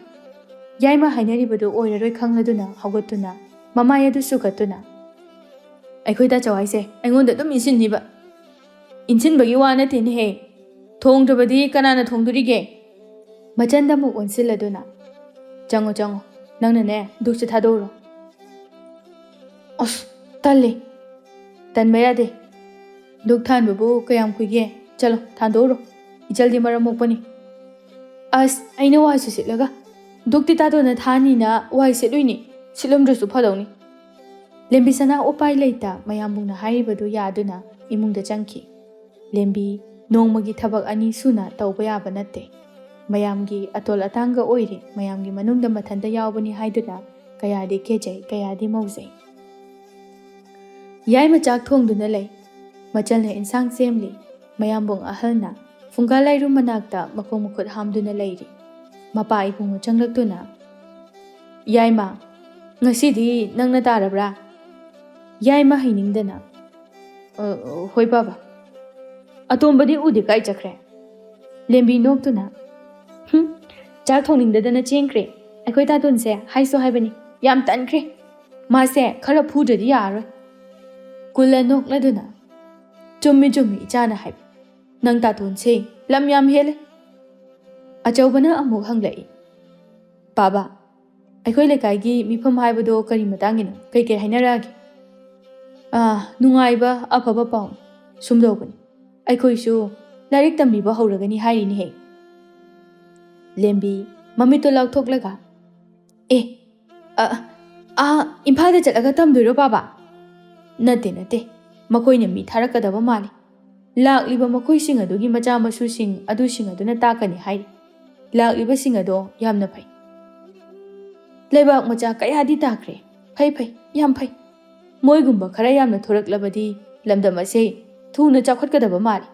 ꯌꯥꯏꯃ ꯍꯥꯏꯅꯔꯤꯕꯗꯨ ꯑꯣꯏꯔꯔꯣꯏ ꯈꯪꯂꯗꯨꯅ ꯍꯧꯒꯠꯇꯨꯅ ꯃꯃꯥꯏ ꯑꯗꯨ ꯁꯨꯒꯠꯇꯨꯅ ꯑꯩꯈꯣꯏ ꯇꯥꯆꯧ ꯍꯥꯏꯁꯦ ꯑꯩꯉꯣꯟꯗ ꯑꯗꯨꯝ ꯏꯟꯁꯤꯟꯅꯤꯕ ꯏꯟꯁꯤꯟꯕꯒꯤ ꯋꯥ ꯅꯠꯇꯦꯅꯦꯍꯦ ꯊꯣꯡꯗ꯭ꯔꯕꯗꯤ ꯀꯅꯥꯅ ꯊꯣꯡꯗꯣꯔꯤꯒꯦ ꯃꯆꯟꯗ ꯑꯃꯨꯛ ꯑꯣꯟꯁꯤꯜꯂꯗꯨꯅ ꯆꯪꯉꯣ ꯆꯪꯉꯣ ꯅꯪꯅꯅꯦ ꯗꯨꯛꯁꯦ ꯊꯥꯗꯣꯛꯎꯔꯣ ꯑꯁ ꯇꯜꯂꯦ ꯇꯟꯕ ꯌꯥꯗꯦ ꯗꯨꯛ ꯊꯥꯟꯕꯕꯨ ꯀꯌꯥꯝ ꯀꯨꯏꯒꯦ ꯆꯠꯂꯣ ꯊꯥꯟꯗꯣꯛꯎꯔꯣ ꯏꯆꯜꯗꯤ ꯃꯔꯝ ꯃꯣꯛꯄꯅꯤ ꯑꯁ ꯑꯩꯅ ꯋꯥꯏꯁꯨ ꯁꯤꯠꯂꯒ ꯗꯨꯛꯇꯤ ꯇꯥꯗꯣꯟꯅ ꯊꯥꯅꯤꯅ ꯋꯥꯏ ꯁꯤꯠꯂꯨꯏꯅꯤ ꯁꯤꯠꯂꯝꯗ꯭ꯔꯁꯨ ꯐꯗꯧꯅꯤ ꯂꯦꯝꯕꯤ ꯁꯅꯥ ꯎꯄꯥꯏ ꯂꯩꯇ ꯃꯌꯥꯝꯕꯨꯡꯅ ꯍꯥꯏꯔꯤꯕꯗꯨ ꯌꯥꯗꯨꯅ ꯏꯃꯨꯡꯗ ꯆꯪꯈꯤ ꯂꯦꯝꯕꯤ ꯅꯣꯡꯃꯒꯤ ꯊꯕꯛ ꯑꯅꯤ ꯁꯨꯅ ꯇꯧꯕ ꯌꯥꯕ ꯅꯠꯇꯦ ꯃꯌꯥꯝꯒꯤ ꯑꯇꯣꯜ ꯑꯇꯥꯡꯒ ꯑꯣꯏꯔꯤ ꯃꯌꯥꯝꯒꯤ ꯃꯅꯨꯡꯗ ꯃꯊꯟꯇ ꯌꯥꯎꯕꯅꯤ ꯍꯥꯏꯗꯨꯅ ꯀꯌꯥꯗꯤ ꯀꯦꯖꯩ ꯀꯌꯥꯗꯤ ꯃꯧꯖꯩ ꯌꯥꯏꯃ ꯆꯥꯛ ꯊꯣꯡꯗꯨꯅ ꯂꯩ ꯃꯆꯜꯅ ꯏꯟꯁꯥꯡ ꯁꯦꯝꯂꯤ ꯃꯌꯥꯝꯕꯨꯡ ꯑꯍꯜꯅ ꯐꯨꯡꯒꯥ ꯂꯥꯏꯔꯨ ꯃꯅꯥꯛꯇ ꯃꯈꯣꯡ ꯃꯈꯨꯠ ꯍꯥꯝꯗꯨꯅ ꯂꯩꯔꯤ ꯃꯄꯥ ꯏꯕꯨꯡꯉꯣ ꯆꯪꯂꯛꯇꯨꯅ ꯌꯥꯏꯃ ꯉꯁꯤꯗꯤ ꯅꯪꯅ ꯇꯥꯔꯕ꯭ꯔꯥ ꯌꯥꯏꯃ ꯍꯩꯅꯤꯡꯗꯅ ꯍꯣꯏ ꯕꯥꯕꯥ ꯑꯇꯣꯝꯕꯗꯤ ꯎꯗꯦ ꯀꯥꯏ ꯆꯠꯈ꯭ꯔꯦ ꯂꯦꯝꯕꯤ ꯅꯣꯛꯇꯨꯅ ꯆꯥꯛ ꯊꯣꯡꯅꯤꯡꯗꯗꯅ ꯆꯦꯟꯈ꯭ꯔꯦ ꯑꯩꯈꯣꯏ ꯇꯥꯇꯣꯟꯁꯦ ꯍꯥꯏꯁꯨ ꯍꯥꯏꯕꯅꯤ ꯌꯥꯝ ꯇꯟꯈ꯭ꯔꯦ ꯃꯥꯁꯦ ꯈꯔ ꯐꯨꯗ꯭ꯔꯗꯤ ꯌꯥꯔꯔꯣꯏ ꯀꯨꯜꯂ ꯅꯣꯛꯂꯗꯨꯅ ꯆꯨꯝꯃꯤ ꯆꯨꯝꯃꯤ ꯏꯆꯥꯅ ꯍꯥꯏꯕ ꯅꯪ ꯇꯥꯇꯣꯟꯁꯦ ꯂꯝ ꯌꯥꯝ ꯍꯦꯜꯂꯦ ꯑꯆꯧꯕꯅ ꯑꯃꯨꯛ ꯍꯪꯂꯛꯏ ꯕꯥꯕꯥ ꯑꯩꯈꯣꯏ ꯂꯩꯀꯥꯏꯒꯤ ꯃꯤꯐꯝ ꯍꯥꯏꯕꯗꯣ ꯀꯔꯤ ꯃꯇꯥꯡꯒꯤꯅꯣ ꯀꯩꯀꯩ ꯍꯥꯏꯅꯔꯛꯑꯒꯦ ꯅꯨꯡꯉꯥꯏꯕ ꯑꯐꯕ ꯄꯥꯎ ꯁꯨꯝꯗꯧꯕꯅꯤ ꯑꯩꯈꯣꯏꯁꯨ ꯂꯥꯏꯔꯤꯛ ꯇꯝꯕꯤꯕ ꯍꯧꯔꯒꯅꯤ ꯍꯥꯏꯔꯤꯅꯦꯍꯦ ꯂꯦꯝꯕꯤ ꯃꯃꯤꯠꯇꯣ ꯂꯥꯎꯊꯣꯛꯂꯒ ꯏꯝꯐꯥꯜꯗ ꯆꯠꯂꯒ ꯇꯝꯗꯣꯏꯔꯣ ꯕꯥꯕꯥ ꯅꯠꯇꯦ ꯅꯠꯇꯦ ꯃꯈꯣꯏꯅ ꯃꯤ ꯊꯥꯔꯛꯀꯗꯕ ꯃꯥꯜꯂꯤ ꯂꯥꯛꯂꯤꯕ ꯃꯈꯣꯏꯁꯤꯡ ꯑꯗꯨꯒꯤ ꯃꯆꯥ ꯃꯁꯨꯁꯤꯡ ꯑꯗꯨꯁꯤꯡ ꯑꯗꯨꯅ ꯇꯥꯛꯀꯅꯤ ꯍꯥꯏꯔꯤ ꯂꯥꯛꯂꯤꯕꯁꯤꯡ ꯑꯗꯣ ꯌꯥꯝꯅ ꯐꯩ ꯂꯩꯕꯥꯛ ꯃꯆꯥ ꯀꯌꯥꯗꯤ ꯇꯥꯈ꯭ꯔꯦ ꯐꯩ ꯐꯩ ꯌꯥꯝ ꯐꯩ ꯃꯣꯏꯒꯨꯝꯕ ꯈꯔ ꯌꯥꯝꯅ ꯊꯣꯔꯛꯂꯕꯗꯤ ꯂꯝꯗꯝ ꯑꯁꯦ ꯊꯨꯅ ꯆꯥꯎꯈꯠꯀꯗꯕ ꯃꯥꯜꯂꯤ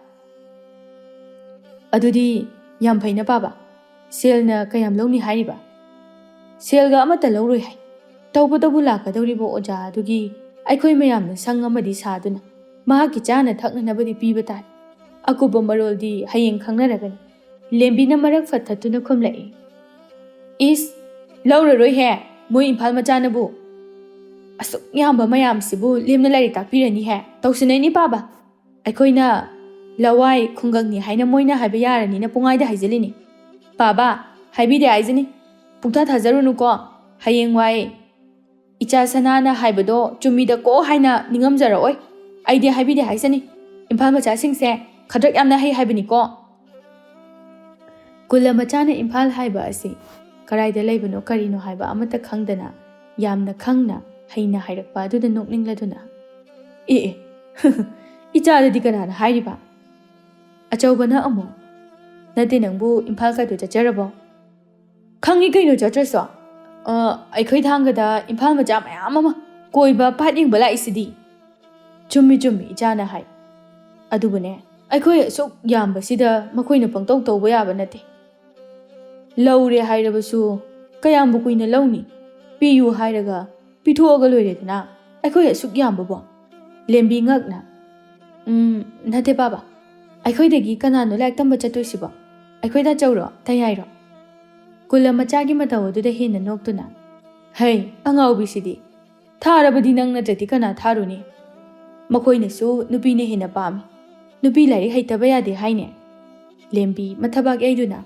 ꯑꯗꯨꯗꯤ ꯌꯥꯝ ꯐꯩꯅ ꯕꯥꯕꯥ ꯁꯦꯜꯅ ꯀꯌꯥꯝ ꯂꯧꯅꯤ ꯍꯥꯏꯔꯤꯕ ꯁꯦꯜꯒ ꯑꯃꯠꯇ ꯂꯧꯔꯣꯏ ꯍꯥꯏ ꯇꯧꯕꯇꯕꯨ ꯂꯥꯛꯀꯗꯧꯔꯤꯕ ꯑꯣꯖꯥ ꯑꯗꯨꯒꯤ ꯑꯩꯈꯣꯏ ꯃꯌꯥꯝꯅ ꯁꯪ ꯑꯃꯗꯤ ꯁꯥꯗꯨꯅ ꯃꯍꯥꯛꯀꯤ ꯆꯥꯅ ꯊꯛꯅꯅꯕꯗꯤ ꯄꯤꯕ ꯇꯥꯏ ꯑꯀꯨꯞꯄ ꯃꯔꯣꯜꯗꯤ ꯍꯌꯦꯡ ꯈꯪꯅꯔꯒꯅꯤ ꯂꯦꯝꯕꯤꯅ ꯃꯔꯛ ꯐꯠꯊꯠꯇꯨꯅ ꯈꯨꯝꯂꯛꯏ ꯏꯁ ꯂꯧꯔꯔꯣꯏꯍꯦ ꯃꯣꯏ ꯏꯝꯐꯥꯜ ꯃꯆꯥꯅꯕꯨ ꯑꯁꯨꯛ ꯌꯥꯝꯕ ꯃꯌꯥꯝꯁꯤꯕꯨ ꯂꯦꯝꯅ ꯂꯥꯏꯔꯤꯛ ꯇꯥꯛꯄꯤꯔꯅꯤꯍꯦ ꯇꯧꯁꯤꯟꯅꯩꯅꯤ ꯕꯥꯕꯥ ꯑꯩꯈꯣꯏꯅ ꯂꯋꯥꯏ ꯈꯨꯡꯒꯪꯅꯤ ꯍꯥꯏꯅ ꯃꯣꯏꯅ ꯍꯥꯏꯕ ꯌꯥꯔꯅꯤꯅ ꯄꯨꯡꯍꯥꯏꯗ ꯍꯥꯏꯖꯤꯜꯂꯤꯅꯤ ꯕꯥꯕꯥ ꯍꯥꯏꯕꯤꯗꯦ ꯍꯥꯏꯖꯅꯤ ꯄꯨꯡꯊꯥ ꯊꯥꯖꯔꯨꯅꯨꯀꯣ ꯍꯌꯦꯡꯋꯥꯏ ꯏꯆꯥ ꯁꯅꯥꯅ ꯍꯥꯏꯕꯗꯣ ꯆꯨꯝꯃꯤꯗꯀꯣ ꯍꯥꯏꯅ ꯅꯤꯡꯉꯝꯖꯔꯛꯑꯣꯏ ꯑꯩꯗꯤ ꯍꯥꯏꯕꯤꯗꯦ ꯍꯥꯏꯖꯅꯤ ꯏꯝꯐꯥꯜ ꯃꯆꯥꯁꯤꯡꯁꯦ ꯈꯗ꯭ꯔꯛ ꯌꯥꯝꯅ ꯍꯩ ꯍꯥꯏꯕꯅꯤꯀꯣ ꯀꯨꯜꯂ ꯃꯆꯥꯅ ꯏꯝꯐꯥꯜ ꯍꯥꯏꯕ ꯑꯁꯤ ꯀꯔꯥꯏꯗ ꯂꯩꯕꯅꯣ ꯀꯔꯤꯅꯣ ꯍꯥꯏꯕ ꯑꯃꯠꯇ ꯈꯪꯗꯅ ꯌꯥꯝꯅ ꯈꯪꯅ ꯍꯩꯅ ꯍꯥꯏꯔꯛꯄ ꯑꯗꯨꯗ ꯅꯣꯛꯅꯤꯡꯂꯗꯨꯅ ꯑꯦ ꯏꯆꯥꯗꯗꯤ ꯀꯅꯥꯅ ꯍꯥꯏꯔꯤꯕ ꯑꯆꯧꯕꯅ ꯑꯃꯨꯛ ꯅꯠꯇꯦ ꯅꯪꯕꯨ ꯏꯝꯐꯥꯜ ꯀꯥꯏꯗꯣ ꯆꯠꯆꯔꯕꯣ ꯈꯪꯉꯤ ꯀꯩꯅꯣ ꯆꯠꯇ꯭ꯔꯁꯨ ꯑꯩꯈꯣꯏ ꯊꯥꯡꯒꯗ ꯏꯝꯐꯥꯜ ꯃꯆꯥ ꯃꯌꯥꯝ ꯑꯃ ꯀꯣꯏꯕ ꯄꯥꯠ ꯌꯦꯡꯕ ꯂꯥꯛꯏꯁꯤꯗꯤ ꯆꯨꯝꯃꯤ ꯆꯨꯝꯃꯤ ꯏꯆꯥꯅ ꯍꯥꯏ ꯑꯗꯨꯕꯨꯅꯦ ꯑꯩꯈꯣꯏ ꯑꯁꯨꯛ ꯌꯥꯝꯕꯁꯤꯗ ꯃꯈꯣꯏꯅ ꯄꯪꯇꯧ ꯇꯧꯕ ꯌꯥꯕ ꯅꯠꯇꯦ ꯂꯧꯔꯦ ꯍꯥꯏꯔꯕꯁꯨ ꯀꯌꯥꯝꯕꯨ ꯀꯨꯏꯅ ꯂꯧꯅꯤ ꯄꯤꯌꯨ ꯍꯥꯏꯔꯒ ꯄꯤꯊꯣꯛꯑꯒ ꯂꯣꯏꯔꯦꯗꯅ ꯑꯩꯈꯣꯏ ꯑꯁꯨꯛ ꯌꯥꯝꯕꯕꯣ ꯂꯦꯝꯕꯤ ꯉꯛꯅ ꯅꯠꯇꯦ ꯕꯥꯕꯥ ꯑꯩꯈꯣꯏꯗꯒꯤ ꯀꯅꯥꯅꯣ ꯂꯥꯏꯔꯤꯛ ꯇꯝꯕ ꯆꯠꯇꯣꯏꯁꯤꯕꯣ ꯑꯩꯈꯣꯏ ꯇꯥꯆꯧꯔꯣ ꯇꯌꯥꯏꯔꯣ ꯀꯨꯜꯂ ꯃꯆꯥꯒꯤ ꯃꯇꯧ ꯑꯗꯨꯗ ꯍꯦꯟꯅ ꯅꯣꯛꯇꯨꯅ ꯍꯩ ꯑꯉꯥꯎꯕꯤꯁꯤꯗꯤ ꯊꯥꯔꯕꯗꯤ ꯅꯪ ꯅꯠꯇ꯭ꯔꯗꯤ ꯀꯅꯥ ꯊꯥꯔꯨꯅꯤ ꯃꯈꯣꯏꯅꯁꯨ ꯅꯨꯄꯤꯅ ꯍꯦꯟꯅ ꯄꯥꯝꯃꯤ ꯅꯨꯄꯤ ꯂꯥꯏꯔꯤꯛ ꯍꯩꯇꯕ ꯌꯥꯗꯦ ꯍꯥꯏꯅꯦ ꯂꯦꯝꯕꯤ ꯃꯊꯕꯥꯛ ꯌꯩꯗꯨꯅ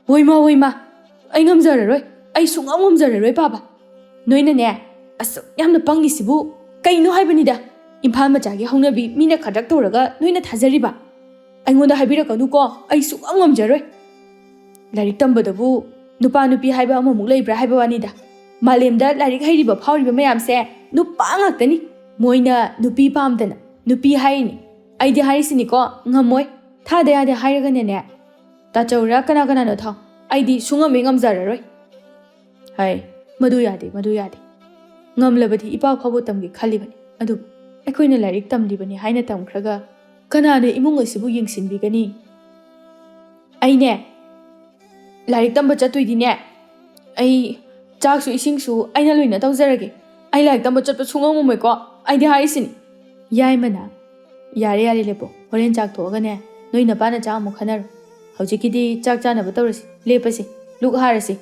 ꯍꯣꯏꯃꯥ ꯑꯩ ꯉꯝꯖꯔꯔꯣꯏ ꯑꯩ ꯁꯨꯡꯉꯝ ꯉꯝꯖꯔꯔꯣꯏ ꯕꯥꯕꯥ ꯅꯣꯏꯅꯅꯦ ꯑꯁꯨꯛ ꯌꯥꯝꯅ ꯄꯪꯉꯤꯁꯤꯕꯨ ꯀꯩꯅꯣ ꯍꯥꯏꯕꯅꯤꯗ ꯏꯝꯐꯥꯜ ꯃꯆꯥꯒꯤ ꯍꯧꯅꯕꯤ ꯃꯤꯅ ꯈꯗ꯭ꯔꯛ ꯇꯧꯔꯒ ꯅꯣꯏꯅ ꯊꯥꯖꯔꯤꯕ ꯑꯩꯉꯣꯟꯗ ꯍꯥꯏꯕꯤꯔꯛꯀꯅꯨꯀꯣ ꯑꯩ ꯁꯨꯡꯉꯝ ꯉꯝꯖꯔꯣꯏ ꯂꯥꯏꯔꯤꯛ ꯇꯝꯕꯗꯕꯨ ꯅꯨꯄꯥ ꯅꯨꯄꯤ ꯍꯥꯏꯕ ꯑꯃꯃꯨꯛ ꯂꯩꯕ꯭ꯔꯥ ꯍꯥꯏꯕ ꯋꯥꯅꯤꯗ ꯃꯥꯂꯦꯝꯗ ꯂꯥꯏꯔꯤꯛ ꯍꯩꯔꯤꯕ ꯐꯥꯎꯔꯤꯕ ꯃꯌꯥꯝꯁꯦ ꯅꯨꯄꯥ ꯉꯥꯛꯇꯅꯤ ꯃꯣꯏꯅ ꯅꯨꯄꯤ ꯄꯥꯝꯗꯅ ꯅꯨꯄꯤ ꯍꯥꯏꯔꯤꯅꯤ ꯑꯩꯗꯤ ꯍꯥꯏꯔꯤꯁꯤꯅꯤꯀꯣ ꯉꯝꯃꯣꯏ ꯊꯥꯗ ꯌꯥꯗꯦ ꯍꯥꯏꯔꯒꯅꯦ ꯇꯥꯆꯧꯔ ꯀꯅꯥꯅꯣ ꯊꯥꯎ ꯑꯩꯗꯤ ꯁꯨꯡꯉꯝꯃꯦ ꯉꯝꯖꯔꯔꯣꯏ ꯍꯥꯏ ꯃꯗꯨ ꯌꯥꯗꯦ ꯉꯝꯂꯕꯗꯤ ꯏꯄꯥ ꯐꯥꯎꯕ ꯇꯝꯒꯦ ꯈꯜꯂꯤꯕꯅꯤ ꯑꯗꯨꯕꯨ ꯑꯩꯈꯣꯏꯅ ꯂꯥꯏꯔꯤꯛ ꯇꯝꯂꯤꯕꯅꯤ ꯍꯥꯏꯅ ꯇꯝꯈ꯭ꯔꯒ ꯀꯅꯥꯅ ꯏꯃꯨꯡ ꯑꯁꯤꯕꯨ ꯌꯦꯡꯁꯤꯟꯕꯤꯒꯅꯤ ꯑꯩꯅꯦ ꯂꯥꯏꯔꯤꯛ ꯇꯝꯕ ꯆꯠꯇꯣꯏꯗꯤꯅꯦ ꯑꯩ ꯆꯥꯛꯁꯨ ꯏꯁꯤꯡꯁꯨ ꯑꯩꯅ ꯂꯣꯏꯅ ꯇꯧꯖꯔꯒꯦ ꯑꯩ ꯂꯥꯏꯔꯤꯛ ꯇꯝꯕ ꯆꯠꯄ ꯁꯨꯡꯉꯝ ꯉꯝꯃꯣꯏꯀꯣ ꯑꯩꯗꯤ ꯍꯥꯏꯔꯤꯁꯤꯅꯤ ꯌꯥꯏꯃꯅ ꯌꯥꯔꯦ ꯌꯥꯔꯦ ꯂꯦꯞꯄꯣ ꯍꯣꯔꯦꯟ ꯆꯥꯛ ꯊꯣꯛꯑꯒꯅꯦ ꯅꯣꯏ ꯅꯄꯥꯅ ꯆꯥꯛ ꯑꯃꯨꯛ ꯈꯟꯅꯔꯣ ꯍꯧꯖꯤꯛꯀꯤꯗꯤ ꯆꯥꯛ ꯆꯥꯅꯕ ꯇꯧꯔꯁꯤ ꯂꯦꯞꯄꯁꯤ ꯂꯨꯛ ꯍꯥꯔꯁꯤ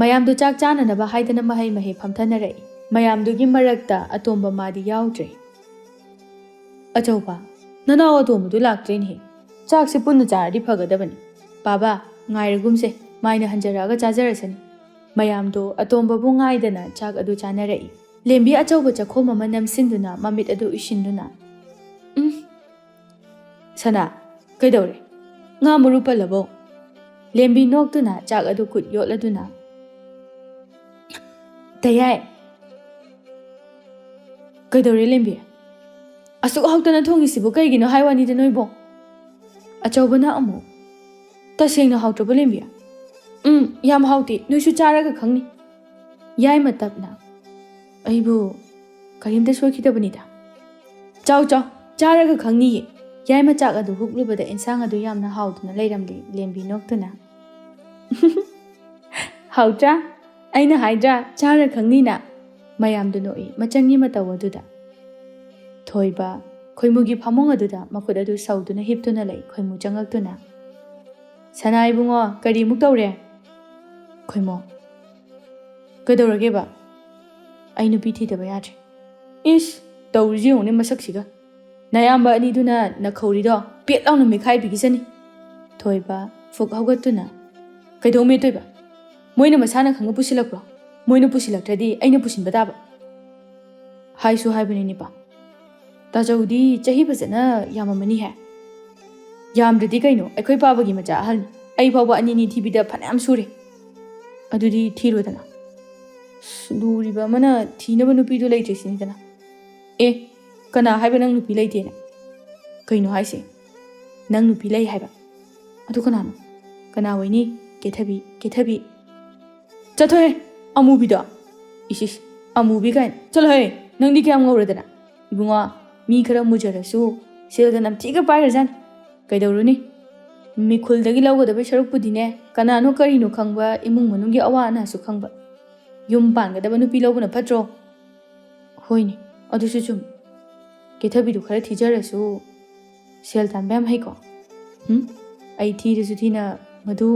ꯃꯌꯥꯝꯗꯨ ꯆꯥꯛ ꯆꯥꯅꯅꯕ ꯍꯥꯏꯗꯅ ꯃꯍꯩ ꯃꯍꯩ ꯐꯝꯊꯅꯔꯛꯏ ꯃꯌꯥꯝꯗꯨꯒꯤ ꯃꯔꯛꯇ ꯑꯇꯣꯝꯕ ꯃꯥꯗꯤ ꯌꯥꯎꯗ꯭ꯔꯦ ꯑꯆꯧꯕ ꯅꯅꯥꯎ ꯑꯇꯣꯝꯕꯗꯨ ꯂꯥꯛꯇ꯭ꯔꯦꯅꯦꯍꯦ ꯆꯥꯛꯁꯦ ꯄꯨꯟꯅ ꯆꯥꯔꯗꯤ ꯐꯒꯗꯕꯅꯤ ꯕꯥꯕꯥ ꯉꯥꯏꯔꯒꯨꯝꯁꯦ ꯃꯥꯏꯅ ꯍꯟꯖꯔꯛꯑꯒ ꯆꯥꯖꯔꯁꯅꯤ ꯃꯌꯥꯝꯗꯣ ꯑꯇꯣꯝꯕꯕꯨ ꯉꯥꯏꯗꯅ ꯆꯥꯛ ꯑꯗꯨ ꯆꯥꯅꯔꯛꯏ ꯂꯦꯝꯕꯤ ꯑꯆꯧꯕ ꯆꯥꯛꯈꯣꯝ ꯑꯃ ꯅꯝꯁꯤꯟꯗꯨꯅ ꯃꯃꯤꯠ ꯑꯗꯨ ꯎꯏꯁꯤꯟꯗꯨꯅ ꯁꯅꯥ ꯀꯩꯗꯧꯔꯦ ꯉꯥ ꯃꯔꯨ ꯄꯜꯂꯕꯣ ꯂꯦꯝꯕꯤ ꯅꯣꯛꯇꯨꯅ ꯆꯥꯛ ꯑꯗꯨ ꯈꯨꯠ ꯌꯣꯠꯂꯗꯨꯅ ꯗꯌꯥꯏ ꯀꯩꯗꯧꯔꯦ ꯂꯦꯝꯕꯤ ꯑꯁꯨꯛ ꯍꯥꯎꯇꯅ ꯊꯣꯡꯉꯤꯁꯤꯕꯨ ꯀꯩꯒꯤꯅꯣ ꯍꯥꯏ ꯋꯥꯅꯤꯗ ꯅꯣꯏꯕꯣ ꯑꯆꯧꯕꯅ ꯑꯃꯨꯛ ꯇꯁꯦꯡꯅ ꯍꯥꯎꯇ꯭ꯔꯕ ꯂꯦꯝꯕꯤ ꯌꯥꯝ ꯍꯥꯎꯇꯦ ꯅꯣꯏꯁꯨ ꯆꯥꯔꯒ ꯈꯪꯅꯤ ꯌꯥꯏꯃ ꯇꯞꯅ ꯑꯩꯕꯨ ꯀꯔꯤꯝꯇ ꯁꯣꯏꯈꯤꯗꯕꯅꯤꯗ ꯆꯥꯎ ꯆꯥꯎ ꯆꯥꯔꯒ ꯈꯪꯅꯤꯌꯦ ꯌꯥꯏꯃ ꯆꯥꯛ ꯑꯗꯨ ꯍꯨꯛꯂꯨꯕꯗ ꯏꯟꯁꯥꯡ ꯑꯗꯨ ꯌꯥꯝꯅ ꯍꯥꯎꯗꯨꯅ ꯂꯩꯔꯝꯂꯦ ꯂꯦꯝꯕꯤ ꯅꯣꯛꯇꯨꯅ ꯍꯥꯎꯇ꯭ꯔꯥ ꯑꯩꯅ ꯍꯥꯏꯗ꯭ꯔꯥ ꯆꯥꯔ ꯈꯪꯅꯤꯅ ꯃꯌꯥꯝꯗꯨ ꯅꯣꯛꯏ ꯃꯆꯪꯒꯤ ꯃꯇꯧ ꯑꯗꯨꯗ ꯊꯣꯏꯕ ꯈꯣꯏꯃꯨꯒꯤ ꯐꯃꯨꯡ ꯑꯗꯨꯗ ꯃꯈꯨꯠ ꯑꯗꯨ ꯁꯧꯗꯨꯅ ꯍꯤꯞꯇꯨꯅ ꯂꯩ ꯈꯣꯏꯃꯨ ꯆꯪꯉꯛꯇꯨꯅ ꯁꯅꯥ ꯏꯕꯨꯡꯉꯣ ꯀꯔꯤꯃꯨꯛ ꯇꯧꯔꯦ ꯈꯣꯏꯃꯣ ꯀꯩꯗꯧꯔꯒꯦꯕ ꯑꯩ ꯅꯨꯄꯤ ꯊꯤꯗꯕ ꯌꯥꯗ꯭ꯔꯦ ꯏꯁ ꯇꯧꯔꯤꯁꯤ ꯌꯦꯡꯉꯨꯅꯦ ꯃꯁꯛꯁꯤꯒ ꯅꯌꯥꯝꯕ ꯑꯅꯤꯗꯨꯅ ꯅꯈꯧꯔꯤꯗꯣ ꯄꯦꯠ ꯂꯥꯎꯅ ꯃꯦꯠꯈꯥꯏꯕꯤꯈꯤꯁꯅꯤ ꯊꯣꯏꯕ ꯐꯨꯛ ꯍꯧꯒꯠꯇꯨꯅ ꯀꯩꯗꯧ ꯃꯦꯠꯇꯣꯏꯕ ꯃꯣꯏꯅ ꯃꯁꯥꯅ ꯈꯪꯉ ꯄꯨꯁꯤꯜꯂꯛꯄ꯭ꯔꯣ ꯃꯣꯏꯅ ꯄꯨꯁꯤꯜꯂꯛꯇ꯭ꯔꯗꯤ ꯑꯩꯅ ꯄꯨꯁꯤꯟꯕ ꯇꯥꯕ ꯍꯥꯏꯁꯨ ꯍꯥꯏꯕꯅꯤ ꯅꯤꯄꯥ ꯇꯥꯆꯧꯗꯤ ꯆꯍꯤ ꯐꯖꯅ ꯌꯥꯝꯃꯝꯃꯅꯤꯍꯦ ꯌꯥꯝꯗ꯭ꯔꯗꯤ ꯀꯩꯅꯣ ꯑꯩꯈꯣꯏ ꯄꯥꯕꯒꯤ ꯃꯆꯥ ꯑꯍꯜꯅꯤ ꯑꯩ ꯐꯥꯎꯕ ꯑꯅꯤꯅꯤ ꯊꯤꯕꯤꯗ ꯐꯅꯌꯥꯝ ꯁꯨꯔꯦ ꯑꯗꯨꯗꯤ ꯊꯤꯔꯣꯗꯅ ꯂꯨꯔꯤꯕ ꯑꯃꯅ ꯊꯤꯅꯕ ꯅꯨꯄꯤꯗꯨ ꯂꯩꯇ꯭ꯔꯤꯁꯤꯅꯤꯗꯅ ꯑꯦ ꯀꯅꯥ ꯍꯥꯏꯕ ꯅꯪ ꯅꯨꯄꯤ ꯂꯩꯇꯦꯅ ꯀꯩꯅꯣ ꯍꯥꯏꯁꯦ ꯅꯪ ꯅꯨꯄꯤ ꯂꯩ ꯍꯥꯏꯕ ꯑꯗꯨ ꯀꯅꯥꯅꯣ ꯀꯅꯥ ꯑꯣꯏꯅꯤ ꯀꯦꯊꯕꯤ ꯆꯠꯊꯣꯍꯦ ꯑꯃꯨꯕꯤꯗꯣ ꯏꯁꯤꯁ ꯑꯃꯨꯕꯤ ꯀꯥꯏꯅ ꯆꯠꯂꯣꯍꯦ ꯅꯪꯗꯤ ꯀꯌꯥꯝ ꯉꯧꯔꯗꯅ ꯏꯕꯨꯡꯉꯣ ꯃꯤ ꯈꯔ ꯃꯨꯖꯔꯁꯨ ꯁꯦꯜꯗ ꯅꯝꯊꯤꯒ ꯄꯥꯏꯔꯖꯥꯠꯅꯤ ꯀꯩꯗꯧꯔꯨꯅꯤ ꯃꯤꯈꯨꯜꯗꯒꯤ ꯂꯧꯒꯗꯕꯩ ꯁꯔꯨꯛꯄꯨꯗꯤꯅꯦ ꯀꯅꯥꯅꯣ ꯀꯔꯤꯅꯣ ꯈꯪꯕ ꯏꯃꯨꯡ ꯃꯅꯨꯡꯒꯤ ꯑꯋꯥ ꯑꯅꯥꯁꯨ ꯈꯪꯕ ꯌꯨꯝ ꯄꯥꯟꯒꯗꯕ ꯅꯨꯄꯤ ꯂꯧꯕꯅ ꯐꯠꯇ꯭ꯔꯣ ꯍꯣꯏꯅꯦ ꯑꯗꯨꯁꯨ ꯆꯨꯝ ꯀꯦꯊꯕꯤꯗꯨ ꯈꯔ ꯊꯤꯖꯔꯁꯨ ꯁꯦꯜ ꯇꯥꯟꯕ ꯌꯥꯝ ꯍꯩꯀꯣ ꯑꯩ ꯊꯤꯔꯁꯨ ꯊꯤꯅ ꯃꯗꯨ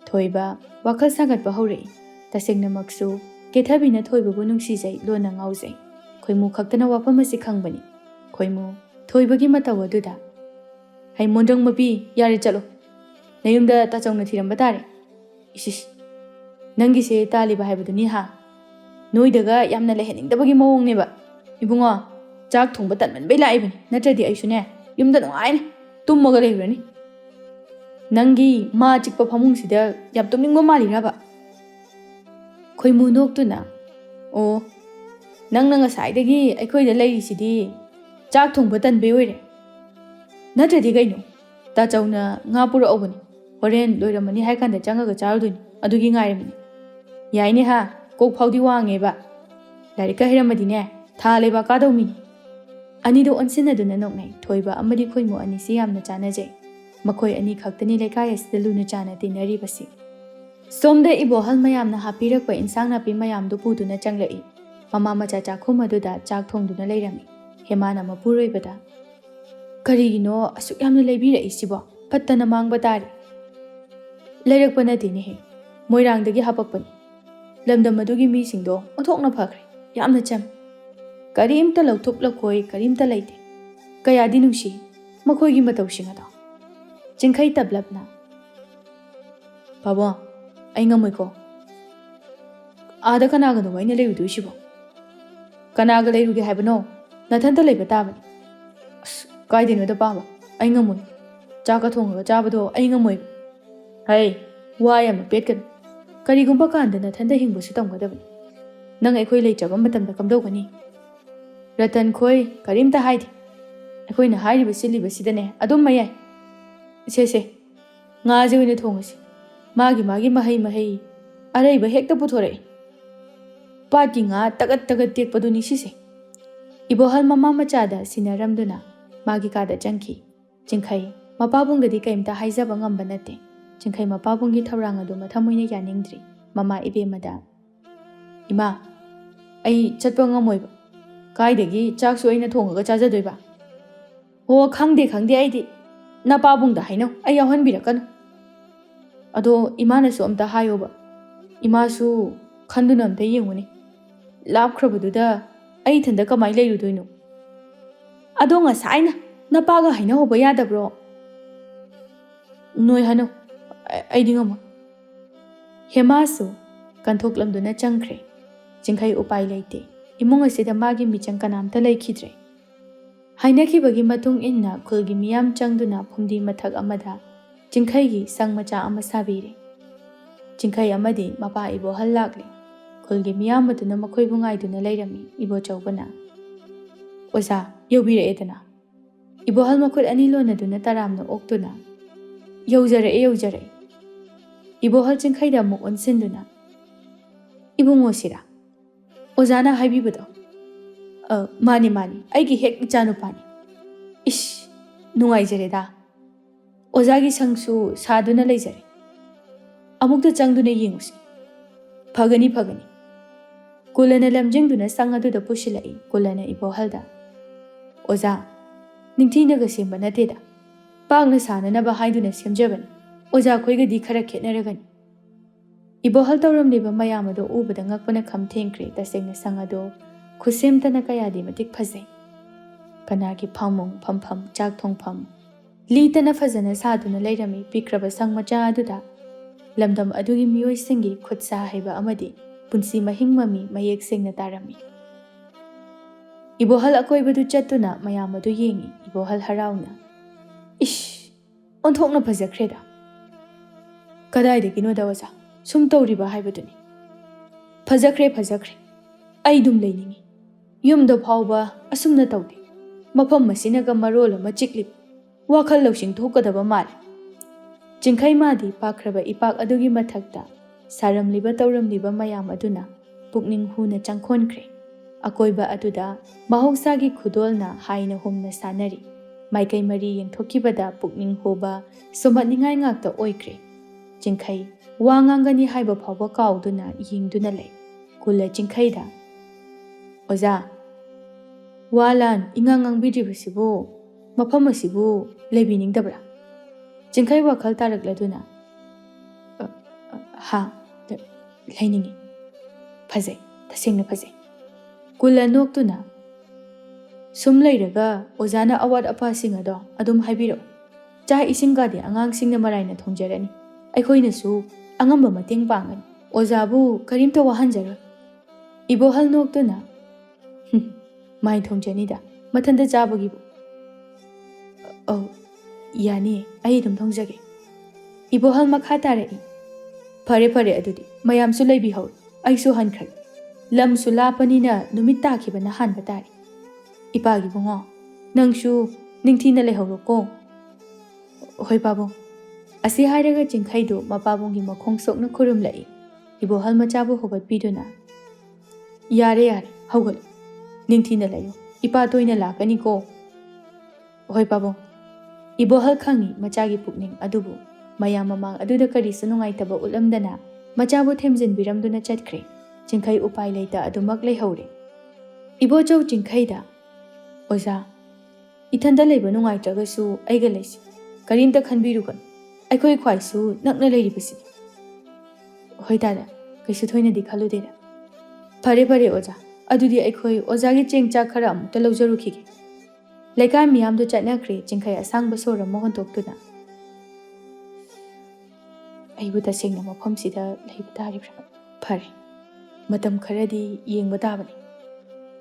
ꯊꯣꯏꯕ ꯋꯥꯈꯜ ꯁꯥꯒꯠꯄ ꯍꯧꯔꯛꯏ ꯇꯁꯦꯡꯅꯃꯛꯁꯨ ꯀꯦꯊꯕꯤꯅ ꯊꯣꯏꯕꯕꯨ ꯅꯨꯡꯁꯤꯖꯩ ꯂꯣꯟꯅ ꯉꯥꯎꯖꯩ ꯈꯣꯏꯃꯨ ꯈꯛꯇꯅ ꯋꯥꯐꯝ ꯑꯁꯤ ꯈꯪꯕꯅꯤ ꯈꯣꯏꯃꯨ ꯊꯣꯏꯕꯒꯤ ꯃꯇꯧ ꯑꯗꯨꯗ ꯍꯩ ꯃꯣꯟꯗ꯭ꯔꯪ ꯃꯄꯤ ꯌꯥꯔꯦ ꯆꯠꯂꯣ ꯅꯌꯨꯝꯗ ꯇꯥꯆꯧꯅ ꯊꯤꯔꯝꯕ ꯇꯥꯔꯦ ꯏꯁꯤꯁ ꯅꯪꯒꯤꯁꯦ ꯇꯥꯜꯂꯤꯕ ꯍꯥꯏꯕꯗꯨꯅꯤ ꯍꯥ ꯅꯣꯏꯗꯒ ꯌꯥꯝꯅ ꯂꯩꯍꯟꯅꯤꯡꯗꯕꯒꯤ ꯃꯑꯣꯡꯅꯦꯕ ꯏꯕꯨꯡꯉꯣ ꯆꯥꯛ ꯊꯣꯡꯕ ꯇꯟꯃꯟꯕꯩ ꯂꯥꯛꯏꯕꯅꯤ ꯅꯠꯇ꯭ꯔꯗꯤ ꯑꯩꯁꯨꯅꯦ ꯌꯨꯝꯗ ꯅꯨꯡꯉꯥꯏꯅ ꯇꯨꯝꯃꯒ ꯂꯩꯈ꯭ꯔꯅꯤ ꯅꯪꯒꯤ ꯃꯥ ꯆꯤꯛꯄ ꯐꯃꯨꯡꯁꯤꯗ ꯌꯥꯝ ꯇꯨꯝꯅꯤꯡꯕ ꯃꯥꯜꯂꯤꯔꯕ ꯈꯣꯏꯃꯨ ꯅꯣꯛꯇꯨꯅ ꯑꯣ ꯅꯪꯅ ꯉꯁꯥꯏꯗꯒꯤ ꯑꯩꯈꯣꯏꯗ ꯂꯩꯔꯤꯁꯤꯗꯤ ꯆꯥꯛ ꯊꯣꯡꯕ ꯇꯟꯕꯩ ꯑꯣꯏꯔꯦ ꯅꯠꯇ꯭ꯔꯗꯤ ꯀꯩꯅꯣ ꯇꯥꯆꯧꯅ ꯉꯥ ꯄꯨꯔꯛꯎꯕꯅꯤ ꯍꯣꯔꯦꯟ ꯂꯣꯏꯔꯝꯃꯅꯤ ꯍꯥꯏ ꯀꯥꯟꯗ ꯆꯪꯉꯒ ꯆꯥꯔꯨꯗꯣꯏꯅꯤ ꯑꯗꯨꯒꯤ ꯉꯥꯏꯔꯝꯃꯤꯅꯤ ꯌꯥꯏꯅꯦ ꯍꯥ ꯀꯣꯛ ꯐꯥꯎꯗꯤ ꯋꯥꯡꯉꯦꯕ ꯂꯥꯏꯔꯤꯛꯀ ꯍꯩꯔꯝꯃꯗꯤꯅꯦ ꯊꯥ ꯂꯩꯕꯥꯛ ꯀꯥꯗꯧꯃꯤꯅꯤ ꯑꯅꯤꯗꯣ ꯑꯣꯟꯁꯤꯟꯅꯗꯨꯅ ꯅꯣꯛꯅꯩ ꯊꯣꯏꯕ ꯑꯃꯗꯤ ꯈꯣꯏꯃꯨ ꯑꯅꯤꯁꯤ ꯌꯥꯝꯅ ꯆꯥꯟꯅꯖꯩ ꯃꯈꯣꯏ ꯑꯅꯤ ꯈꯛꯇꯅꯤ ꯂꯩꯀꯥꯏ ꯑꯁꯤꯗ ꯂꯨꯅ ꯆꯥꯟꯅ ꯇꯤꯟꯅꯔꯤꯕꯁꯤ ꯁꯣꯝꯗ ꯏꯕꯣꯍꯜ ꯃꯌꯥꯝꯅ ꯍꯥꯞꯄꯤꯔꯛꯄ ꯏꯟꯁꯥꯡ ꯅꯥꯄꯤ ꯃꯌꯥꯝꯗꯨ ꯄꯨꯗꯨꯅ ꯆꯪꯂꯛꯏ ꯃꯃꯥ ꯃꯆꯥ ꯆꯥꯛꯈꯨꯝ ꯑꯗꯨꯗ ꯆꯥꯛ ꯊꯣꯡꯗꯨꯅ ꯂꯩꯔꯝꯃꯤ ꯍꯦꯃꯥꯅ ꯃꯄꯨꯔꯣꯏꯕꯗ ꯀꯔꯤꯒꯤꯅꯣ ꯑꯁꯨꯛ ꯌꯥꯝꯅ ꯂꯩꯕꯤꯔꯛꯏꯁꯤꯕꯣ ꯐꯠꯇꯅ ꯃꯥꯡꯕ ꯇꯥꯔꯦ ꯂꯩꯔꯛꯄ ꯅꯠꯇꯦꯅꯦꯍꯦ ꯃꯣꯏꯔꯥꯡꯗꯒꯤ ꯍꯥꯄꯛꯄꯅꯤ ꯂꯝꯗꯝ ꯑꯗꯨꯒꯤ ꯃꯤꯁꯤꯡꯗꯣ ꯑꯣꯟꯊꯣꯛꯅ ꯐꯈ꯭ꯔꯦ ꯌꯥꯝꯅ ꯆꯝꯃꯤ ꯀꯔꯤꯝꯇ ꯂꯧꯊꯣꯛ ꯂꯧꯈꯣꯏ ꯀꯔꯤꯝꯇ ꯂꯩꯇꯦ ꯀꯌꯥꯗꯤ ꯅꯨꯡꯁꯤ ꯃꯈꯣꯏꯒꯤ ꯃꯇꯧꯁꯤꯡ ꯑꯗꯣ ꯆꯤꯡꯈꯩ ꯇꯞꯂꯞꯅ ꯄꯥꯕꯨꯡ ꯑꯩ ꯉꯝꯃꯣꯏꯀꯣ ꯑꯥꯗ ꯀꯅꯥꯒꯅꯣ ꯑꯩꯅ ꯂꯩꯔꯨꯗꯣꯏꯁꯤꯕꯣ ꯀꯅꯥꯒ ꯂꯩꯔꯨꯒꯦ ꯍꯥꯏꯕꯅꯣ ꯅꯊꯟꯇ ꯂꯩꯕ ꯇꯥꯕꯅꯤ ꯑꯁ ꯀꯥꯏꯗꯩꯅꯣꯗ ꯄꯥꯕ ꯑꯩ ꯉꯝꯃꯣꯏ ꯆꯥꯛꯀ ꯊꯣꯡꯉꯒ ꯆꯥꯕꯗꯣ ꯑꯩ ꯉꯝꯃꯣꯏꯕ ꯍꯩ ꯋꯥ ꯌꯥꯝꯅ ꯄꯦꯠꯀꯅꯨ ꯀꯔꯤꯒꯨꯝꯕ ꯀꯥꯟꯗ ꯅꯊꯟꯇ ꯍꯤꯡꯕꯁꯨ ꯇꯝꯒꯗꯕꯅꯤ ꯅꯪ ꯑꯩꯈꯣꯏ ꯂꯩꯇ꯭ꯔꯕ ꯃꯇꯝꯗ ꯀꯝꯗꯧꯒꯅꯤ ꯔꯇꯟ ꯈꯣꯏ ꯀꯔꯤꯝꯇ ꯍꯥꯏꯗꯦ ꯑꯩꯈꯣꯏꯅ ꯍꯥꯏꯔꯤꯕ ꯁꯤꯜꯂꯤꯕꯁꯤꯗꯅꯦ ꯑꯗꯨꯝ ꯃꯌꯥꯏ ꯁꯦ ꯉꯥꯁꯦ ꯑꯣꯏꯅ ꯊꯣꯡꯉꯁꯤ ꯃꯥꯒꯤ ꯃꯍꯩ ꯑꯔꯩꯕ ꯍꯦꯛꯇ ꯄꯨꯊꯣꯔꯛꯏ ꯄꯥꯠꯀꯤ ꯉꯥ ꯇꯒꯠ ꯇꯒꯠ ꯇꯦꯛꯄꯗꯨꯅꯤ ꯁꯤꯁꯦ ꯏꯕꯣꯍꯜ ꯃꯃꯥ ꯃꯆꯥꯗ ꯁꯤꯟꯅꯔꯝꯗꯨꯅ ꯃꯥꯒꯤ ꯀꯥꯗ ꯆꯪꯈꯤ ꯆꯤꯡꯈꯩ ꯃꯄꯥꯕꯨꯡꯗꯗꯤ ꯀꯩꯝꯇ ꯍꯥꯏꯖꯕ ꯉꯝꯕ ꯅꯠꯇꯦ ꯆꯤꯡꯈꯩ ꯃꯄꯥꯕꯨꯡꯒꯤ ꯊꯧꯔꯥꯡ ꯑꯗꯨ ꯃꯊꯃꯣꯏꯅ ꯌꯥꯅꯤꯡꯗ꯭ꯔꯤ ꯃꯃꯥ ꯏꯕꯦꯝꯃꯗ ꯏꯃꯥ ꯑꯩ ꯆꯠꯄ ꯉꯝꯃꯣꯏꯕ ꯀꯥꯏꯗꯒꯤ ꯆꯥꯛꯁꯨ ꯑꯩꯅ ꯊꯣꯡꯉꯒ ꯆꯥꯖꯗꯣꯏꯕ ꯑꯣ ꯈꯪꯗꯦ ꯑꯩꯗꯤ ꯅꯄꯥꯕꯨꯡꯗ ꯍꯥꯏꯅꯧ ꯑꯩ ꯌꯥꯎꯍꯟꯕꯤꯔꯛꯀꯅꯨ ꯑꯗꯣ ꯏꯃꯥꯅꯁꯨ ꯑꯝꯇ ꯍꯥꯏꯌꯣꯕ ꯏꯃꯥꯁꯨ ꯈꯟꯗꯨꯅ ꯑꯝꯇ ꯌꯦꯡꯉꯨꯅꯤ ꯂꯥꯞꯈ꯭ꯔꯕꯗꯨꯗ ꯑꯩ ꯏꯊꯟꯗ ꯀꯃꯥꯏꯅ ꯂꯩꯔꯨꯗꯣꯏꯅꯣ ꯑꯗꯣ ꯉꯁꯥꯏꯅ ꯅꯄꯥꯒ ꯍꯥꯏꯅꯍꯧꯕ ꯌꯥꯗꯕ꯭ꯔꯣ ꯅꯣꯏ ꯍꯥꯏꯅꯧ ꯑꯩꯗꯤ ꯉꯝꯃꯣꯏ ꯍꯦꯃꯥꯁꯨ ꯀꯟꯊꯣꯛꯂꯝꯗꯨꯅ ꯆꯪꯈ꯭ꯔꯦ ꯆꯤꯡꯈꯩ ꯎꯄꯥꯏ ꯂꯩꯇꯦ ꯏꯃꯨꯡ ꯑꯁꯤꯗ ꯃꯥꯒꯤ ꯃꯤꯆꯪ ꯀꯅꯥꯝꯇ ꯂꯩꯈꯤꯗ꯭ꯔꯦ ꯍꯥꯏꯅꯈꯤꯕꯒꯤ ꯃꯇꯨꯡ ꯏꯟꯅ ꯈꯨꯜꯒꯤ ꯃꯤꯌꯥꯝ ꯆꯪꯗꯨꯅ ꯐꯨꯝꯗꯤ ꯃꯊꯛ ꯑꯃꯗ ꯆꯤꯡꯈꯩꯒꯤ ꯁꯪ ꯃꯆꯥ ꯑꯃ ꯁꯥꯕꯤꯔꯦ ꯆꯤꯡꯈꯩ ꯑꯃꯗꯤ ꯃꯄꯥ ꯏꯕꯣꯍꯜ ꯂꯥꯛꯂꯦ ꯈꯨꯜꯒꯤ ꯃꯤꯌꯥꯝ ꯑꯗꯨꯅ ꯃꯈꯣꯏꯕꯨ ꯉꯥꯏꯗꯨꯅ ꯂꯩꯔꯝꯃꯤ ꯏꯕꯣꯆꯧꯕꯅ ꯑꯣꯖꯥ ꯌꯧꯕꯤꯔꯛꯑꯦꯗꯅ ꯏꯕꯣꯍꯜ ꯃꯈꯨꯠ ꯑꯅꯤ ꯂꯣꯟꯅꯗꯨꯅ ꯇꯔꯥꯝꯅ ꯑꯣꯛꯇꯨꯅ ꯌꯧꯖꯔꯛꯑꯦ ꯏꯕꯣꯍꯜ ꯆꯤꯡꯈꯩꯗ ꯑꯃꯨꯛ ꯑꯣꯟꯁꯤꯟꯗꯨꯅ ꯏꯕꯨꯡꯉꯣꯁꯤꯔꯥ ꯑꯣꯖꯥꯅ ꯍꯥꯏꯕꯤꯕꯗꯣ ꯃꯥꯅꯤ ꯑꯩꯒꯤ ꯍꯦꯛ ꯏꯆꯥꯅꯨꯄꯥꯅꯤ ꯏꯁ ꯅꯨꯡꯉꯥꯏꯖꯔꯦꯗ ꯑꯣꯖꯥꯒꯤ ꯁꯪꯁꯨ ꯁꯥꯗꯨꯅ ꯂꯩꯖꯔꯦ ꯑꯃꯨꯛꯇ ꯆꯪꯗꯨꯅ ꯌꯦꯡꯉꯨꯁꯤ ꯐꯒꯅꯤ ꯀꯨꯂꯅ ꯂꯝꯖꯤꯡꯗꯨꯅ ꯁꯪ ꯑꯗꯨꯗ ꯄꯨꯁꯤꯜꯂꯛꯏ ꯀꯨꯂꯅ ꯏꯕꯣꯍꯜꯗ ꯑꯣꯖꯥ ꯅꯤꯡꯊꯤꯅꯒ ꯁꯦꯝꯕ ꯅꯠꯇꯦꯗ ꯄꯥꯛꯅ ꯁꯥꯅꯅꯕ ꯍꯥꯏꯗꯨꯅ ꯁꯦꯝꯖꯕꯅꯤ ꯑꯣꯖꯥ ꯈꯣꯏꯒꯗꯤ ꯈꯔ ꯈꯦꯠꯅꯔꯒꯅꯤ ꯏꯕꯣꯍꯜ ꯇꯧꯔꯝꯂꯤꯕ ꯃꯌꯥꯝ ꯑꯗꯣ ꯎꯕꯗ ꯉꯛꯄꯅ ꯈꯝ ꯊꯦꯡꯈ꯭ꯔꯦ ꯇꯁꯦꯡꯅ ꯁꯪ ꯑꯗꯣ ꯈꯨꯠꯁꯦꯝꯇꯅ ꯀꯌꯥꯗꯤ ꯃꯇꯤꯛ ꯐꯖꯩ ꯀꯅꯥꯒꯤ ꯐꯃꯨꯡ ꯐꯝꯐꯝ ꯆꯥꯛ ꯊꯣꯡꯐꯝ ꯂꯤꯇꯅ ꯐꯖꯅ ꯁꯥꯗꯨꯅ ꯂꯩꯔꯝꯃꯤ ꯄꯤꯛꯈ꯭ꯔꯕ ꯁꯪ ꯃꯆꯥ ꯑꯗꯨꯗ ꯂꯝꯗꯝ ꯑꯗꯨꯒꯤ ꯃꯤꯑꯣꯏꯁꯤꯡꯒꯤ ꯈꯨꯠ ꯁꯥ ꯍꯩꯕ ꯑꯃꯗꯤ ꯄꯨꯟꯁꯤ ꯃꯍꯤꯡ ꯃꯃꯤ ꯃꯌꯦꯛ ꯁꯦꯡꯅ ꯇꯥꯔꯝꯃꯤ ꯏꯕꯣꯍꯜ ꯑꯀꯣꯏꯕꯗꯨ ꯆꯠꯇꯨꯅ ꯃꯌꯥꯝ ꯑꯗꯨ ꯌꯦꯡꯉꯤ ꯏꯕꯣꯍꯜ ꯍꯔꯥꯎꯅ ꯏꯁ ꯑꯣꯟꯊꯣꯛꯅ ꯐꯖꯈ꯭ꯔꯦꯗ ꯀꯗꯥꯏꯗꯒꯤꯅꯣꯗ ꯑꯣꯖꯥ ꯁꯨꯝ ꯇꯧꯔꯤꯕ ꯍꯥꯏꯕꯗꯨꯅꯤ ꯐꯖꯈ꯭ꯔꯦ ꯑꯩ ꯑꯗꯨꯝ ꯂꯩꯅꯤꯡꯉꯤ ꯌꯨꯝꯗ ꯐꯥꯎꯕ ꯑꯁꯨꯝꯅ ꯇꯧꯗꯦ ꯃꯐꯝ ꯑꯁꯤꯅꯒ ꯃꯔꯣꯜ ꯑꯃ ꯆꯤꯛꯂꯤꯕ ꯋꯥꯈꯜ ꯂꯧꯁꯤꯡ ꯊꯣꯛꯀꯗꯕ ꯃꯥꯜꯂꯤ ꯆꯤꯡꯈꯩ ꯃꯥꯗꯤ ꯄꯥꯛꯈ꯭ꯔꯕ ꯏꯄꯥꯛ ꯑꯗꯨꯒꯤ ꯃꯊꯛꯇ ꯁꯥꯔꯝꯂꯤꯕ ꯇꯧꯔꯝꯂꯤꯕ ꯃꯌꯥꯝ ꯑꯗꯨꯅ ꯄꯨꯛꯅꯤꯡ ꯍꯨꯅ ꯆꯪꯈꯣꯟꯈ꯭ꯔꯦ ꯑꯀꯣꯏꯕ ꯑꯗꯨꯗ ꯃꯍꯧꯁꯥꯒꯤ ꯈꯨꯗꯣꯜꯅ ꯍꯥꯏꯅ ꯍꯨꯝꯅ ꯁꯥꯟꯅꯔꯤ ꯃꯥꯏꯀꯩ ꯃꯔꯤ ꯌꯦꯡꯊꯣꯛꯈꯤꯕꯗ ꯄꯨꯛꯅꯤꯡ ꯍꯨꯕ ꯁꯨꯝꯍꯠꯅꯤꯡꯉꯥꯏ ꯉꯥꯛꯇ ꯑꯣꯏꯈ꯭ꯔꯦ ꯆꯤꯡꯈꯩ ꯋꯥ ꯉꯥꯡꯒꯅꯤ ꯍꯥꯏꯕ ꯐꯥꯎꯕ ꯀꯥꯎꯗꯨꯅ ꯌꯦꯡꯗꯨꯅ ꯂꯩ ꯀꯨꯂ ꯆꯤꯡꯈꯩꯗ ꯑꯣꯖꯥ ꯋꯥ ꯂꯥꯟ ꯏꯉꯥꯡ ꯉꯥꯡꯕꯤꯗ꯭ꯔꯤꯕꯁꯤꯕꯨ ꯃꯐꯝ ꯑꯁꯤꯕꯨ ꯂꯩꯕꯤꯅꯤꯡꯗꯕ꯭ꯔꯥ ꯆꯤꯡꯈꯩ ꯋꯥꯈꯜ ꯇꯥꯔꯛꯂꯗꯨꯅ ꯂꯩꯅꯤꯡꯉꯤ ꯐꯖꯩ ꯇꯁꯦꯡꯅ ꯐꯖꯩ ꯀꯨꯂ ꯅꯣꯛꯇꯨꯅ ꯁꯨꯝ ꯂꯩꯔꯒ ꯑꯣꯖꯥꯅ ꯑꯋꯥꯠ ꯑꯄꯥꯁꯤꯡ ꯑꯗꯣ ꯑꯗꯨꯝ ꯍꯥꯏꯕꯤꯔꯛꯎ ꯆꯥꯛ ꯏꯁꯤꯡꯒꯗꯤ ꯑꯉꯥꯡꯁꯤꯡꯅ ꯃꯔꯥꯏꯅ ꯊꯣꯡꯖꯔꯅꯤ ꯑꯩꯈꯣꯏꯅꯁꯨ ꯑꯉꯝꯕ ꯃꯇꯦꯡ ꯄꯥꯡꯒꯅꯤ ꯑꯣꯖꯥꯕꯨ ꯀꯔꯤꯝꯇ ꯋꯥꯍꯟꯖꯔꯣꯏ ꯏꯕꯣꯍꯜ ꯅꯣꯛꯇꯨꯅ ꯃꯥꯏ ꯊꯣꯡꯖꯅꯤꯗ ꯃꯊꯟꯇ ꯆꯥꯕꯒꯤꯕꯨ ꯌꯥꯅꯤꯌꯦ ꯑꯩ ꯑꯗꯨꯝ ꯊꯣꯡꯖꯒꯦ ꯏꯕꯣꯍꯜ ꯃꯈꯥ ꯇꯥꯔꯛꯏ ꯐꯔꯦ ꯑꯗꯨꯗꯤ ꯃꯌꯥꯝꯁꯨ ꯂꯩꯕꯤꯍꯧꯔꯣ ꯑꯩꯁꯨ ꯍꯟꯈ꯭ꯔꯒꯦ ꯂꯝꯁꯨ ꯂꯥꯞꯄꯅꯤꯅ ꯅꯨꯃꯤꯠ ꯇꯥꯈꯤꯕꯅ ꯍꯥꯟꯕ ꯇꯥꯔꯦ ꯏꯄꯥꯒꯤ ꯕꯨꯡꯉꯣ ꯅꯪꯁꯨ ꯅꯤꯡꯊꯤꯅ ꯂꯩꯍꯧꯔꯣꯀꯣ ꯍꯣꯏ ꯄꯥꯕꯨꯡ ꯑꯁꯤ ꯍꯥꯏꯔꯒ ꯆꯤꯡꯈꯩꯗꯨ ꯃꯄꯥꯕꯨꯡꯒꯤ ꯃꯈꯣꯡ ꯁꯣꯛꯅ ꯈꯨꯔꯨꯝꯂꯛꯏ ꯏꯕꯣꯍꯜ ꯃꯆꯥꯕꯨ ꯍꯧꯒꯠꯄꯤꯗꯨꯅ ꯌꯥꯔꯦ ꯍꯧꯒꯠꯂꯨ ꯅꯤꯡꯊꯤꯅ ꯂꯩꯌꯨ ꯏꯄꯥ ꯇꯣꯏꯅ ꯂꯥꯛꯀꯅꯤꯀꯣ ꯍꯣꯏ ꯄꯥꯕꯨꯡ ꯏꯕꯣꯍꯜ ꯈꯪꯉꯤ ꯃꯆꯥꯒꯤ ꯄꯨꯛꯅꯤꯡ ꯑꯗꯨꯕꯨ ꯃꯌꯥꯝ ꯃꯃꯥꯡ ꯑꯗꯨꯗ ꯀꯔꯤꯁꯨ ꯅꯨꯡꯉꯥꯏꯇꯕ ꯎꯠꯂꯝꯗꯅ ꯃꯆꯥꯕꯨ ꯊꯦꯝꯖꯤꯟꯕꯤꯔꯝꯗꯨꯅ ꯆꯠꯈ꯭ꯔꯦ ꯆꯤꯡꯈꯩ ꯎꯄꯥꯏ ꯂꯩꯇ ꯑꯗꯨꯃꯛ ꯂꯩꯍꯧꯔꯦ ꯏꯕꯣꯆꯧ ꯆꯤꯡꯈꯩꯗ ꯑꯣꯖꯥ ꯏꯊꯟꯗ ꯂꯩꯕ ꯅꯨꯡꯉꯥꯏꯇ꯭ꯔꯒꯁꯨ ꯑꯩꯒ ꯂꯩꯁꯤ ꯀꯔꯤꯝꯇ ꯈꯟꯕꯤꯔꯨꯒꯅꯨ ꯑꯩꯈꯣꯏ ꯈ꯭ꯋꯥꯏꯁꯨ ꯅꯛꯅ ꯂꯩꯔꯤꯕꯁꯤꯅꯤ ꯍꯣꯏ ꯗꯥꯗꯥ ꯀꯩꯁꯨ ꯊꯣꯏꯅꯗꯤ ꯈꯜꯂꯨꯗꯦꯗ ꯐꯔꯦ ꯑꯣꯖꯥ ꯑꯗꯨꯗꯤ ꯑꯩꯈꯣꯏ ꯑꯣꯖꯥꯒꯤ ꯆꯦꯡ ꯆꯥꯛ ꯈꯔ ꯑꯃꯨꯛꯇ ꯂꯧꯖꯔꯨꯈꯤꯒꯦ ꯂꯩꯀꯥꯏ ꯃꯤꯌꯥꯝꯗꯨ ꯆꯠꯅꯈ꯭ꯔꯦ ꯆꯤꯡꯈꯩ ꯑꯁꯥꯡꯕ ꯁꯣꯔ ꯑꯃ ꯍꯣꯟꯇꯣꯛꯇꯨꯅ ꯑꯩꯕꯨ ꯇꯁꯦꯡꯅ ꯃꯐꯝꯁꯤꯗ ꯂꯩꯕ ꯇꯥꯔꯤꯕ꯭ꯔꯥ ꯐꯔꯦ ꯃꯇꯝ ꯈꯔꯗꯤ ꯌꯦꯡꯕ ꯇꯥꯕꯅꯤ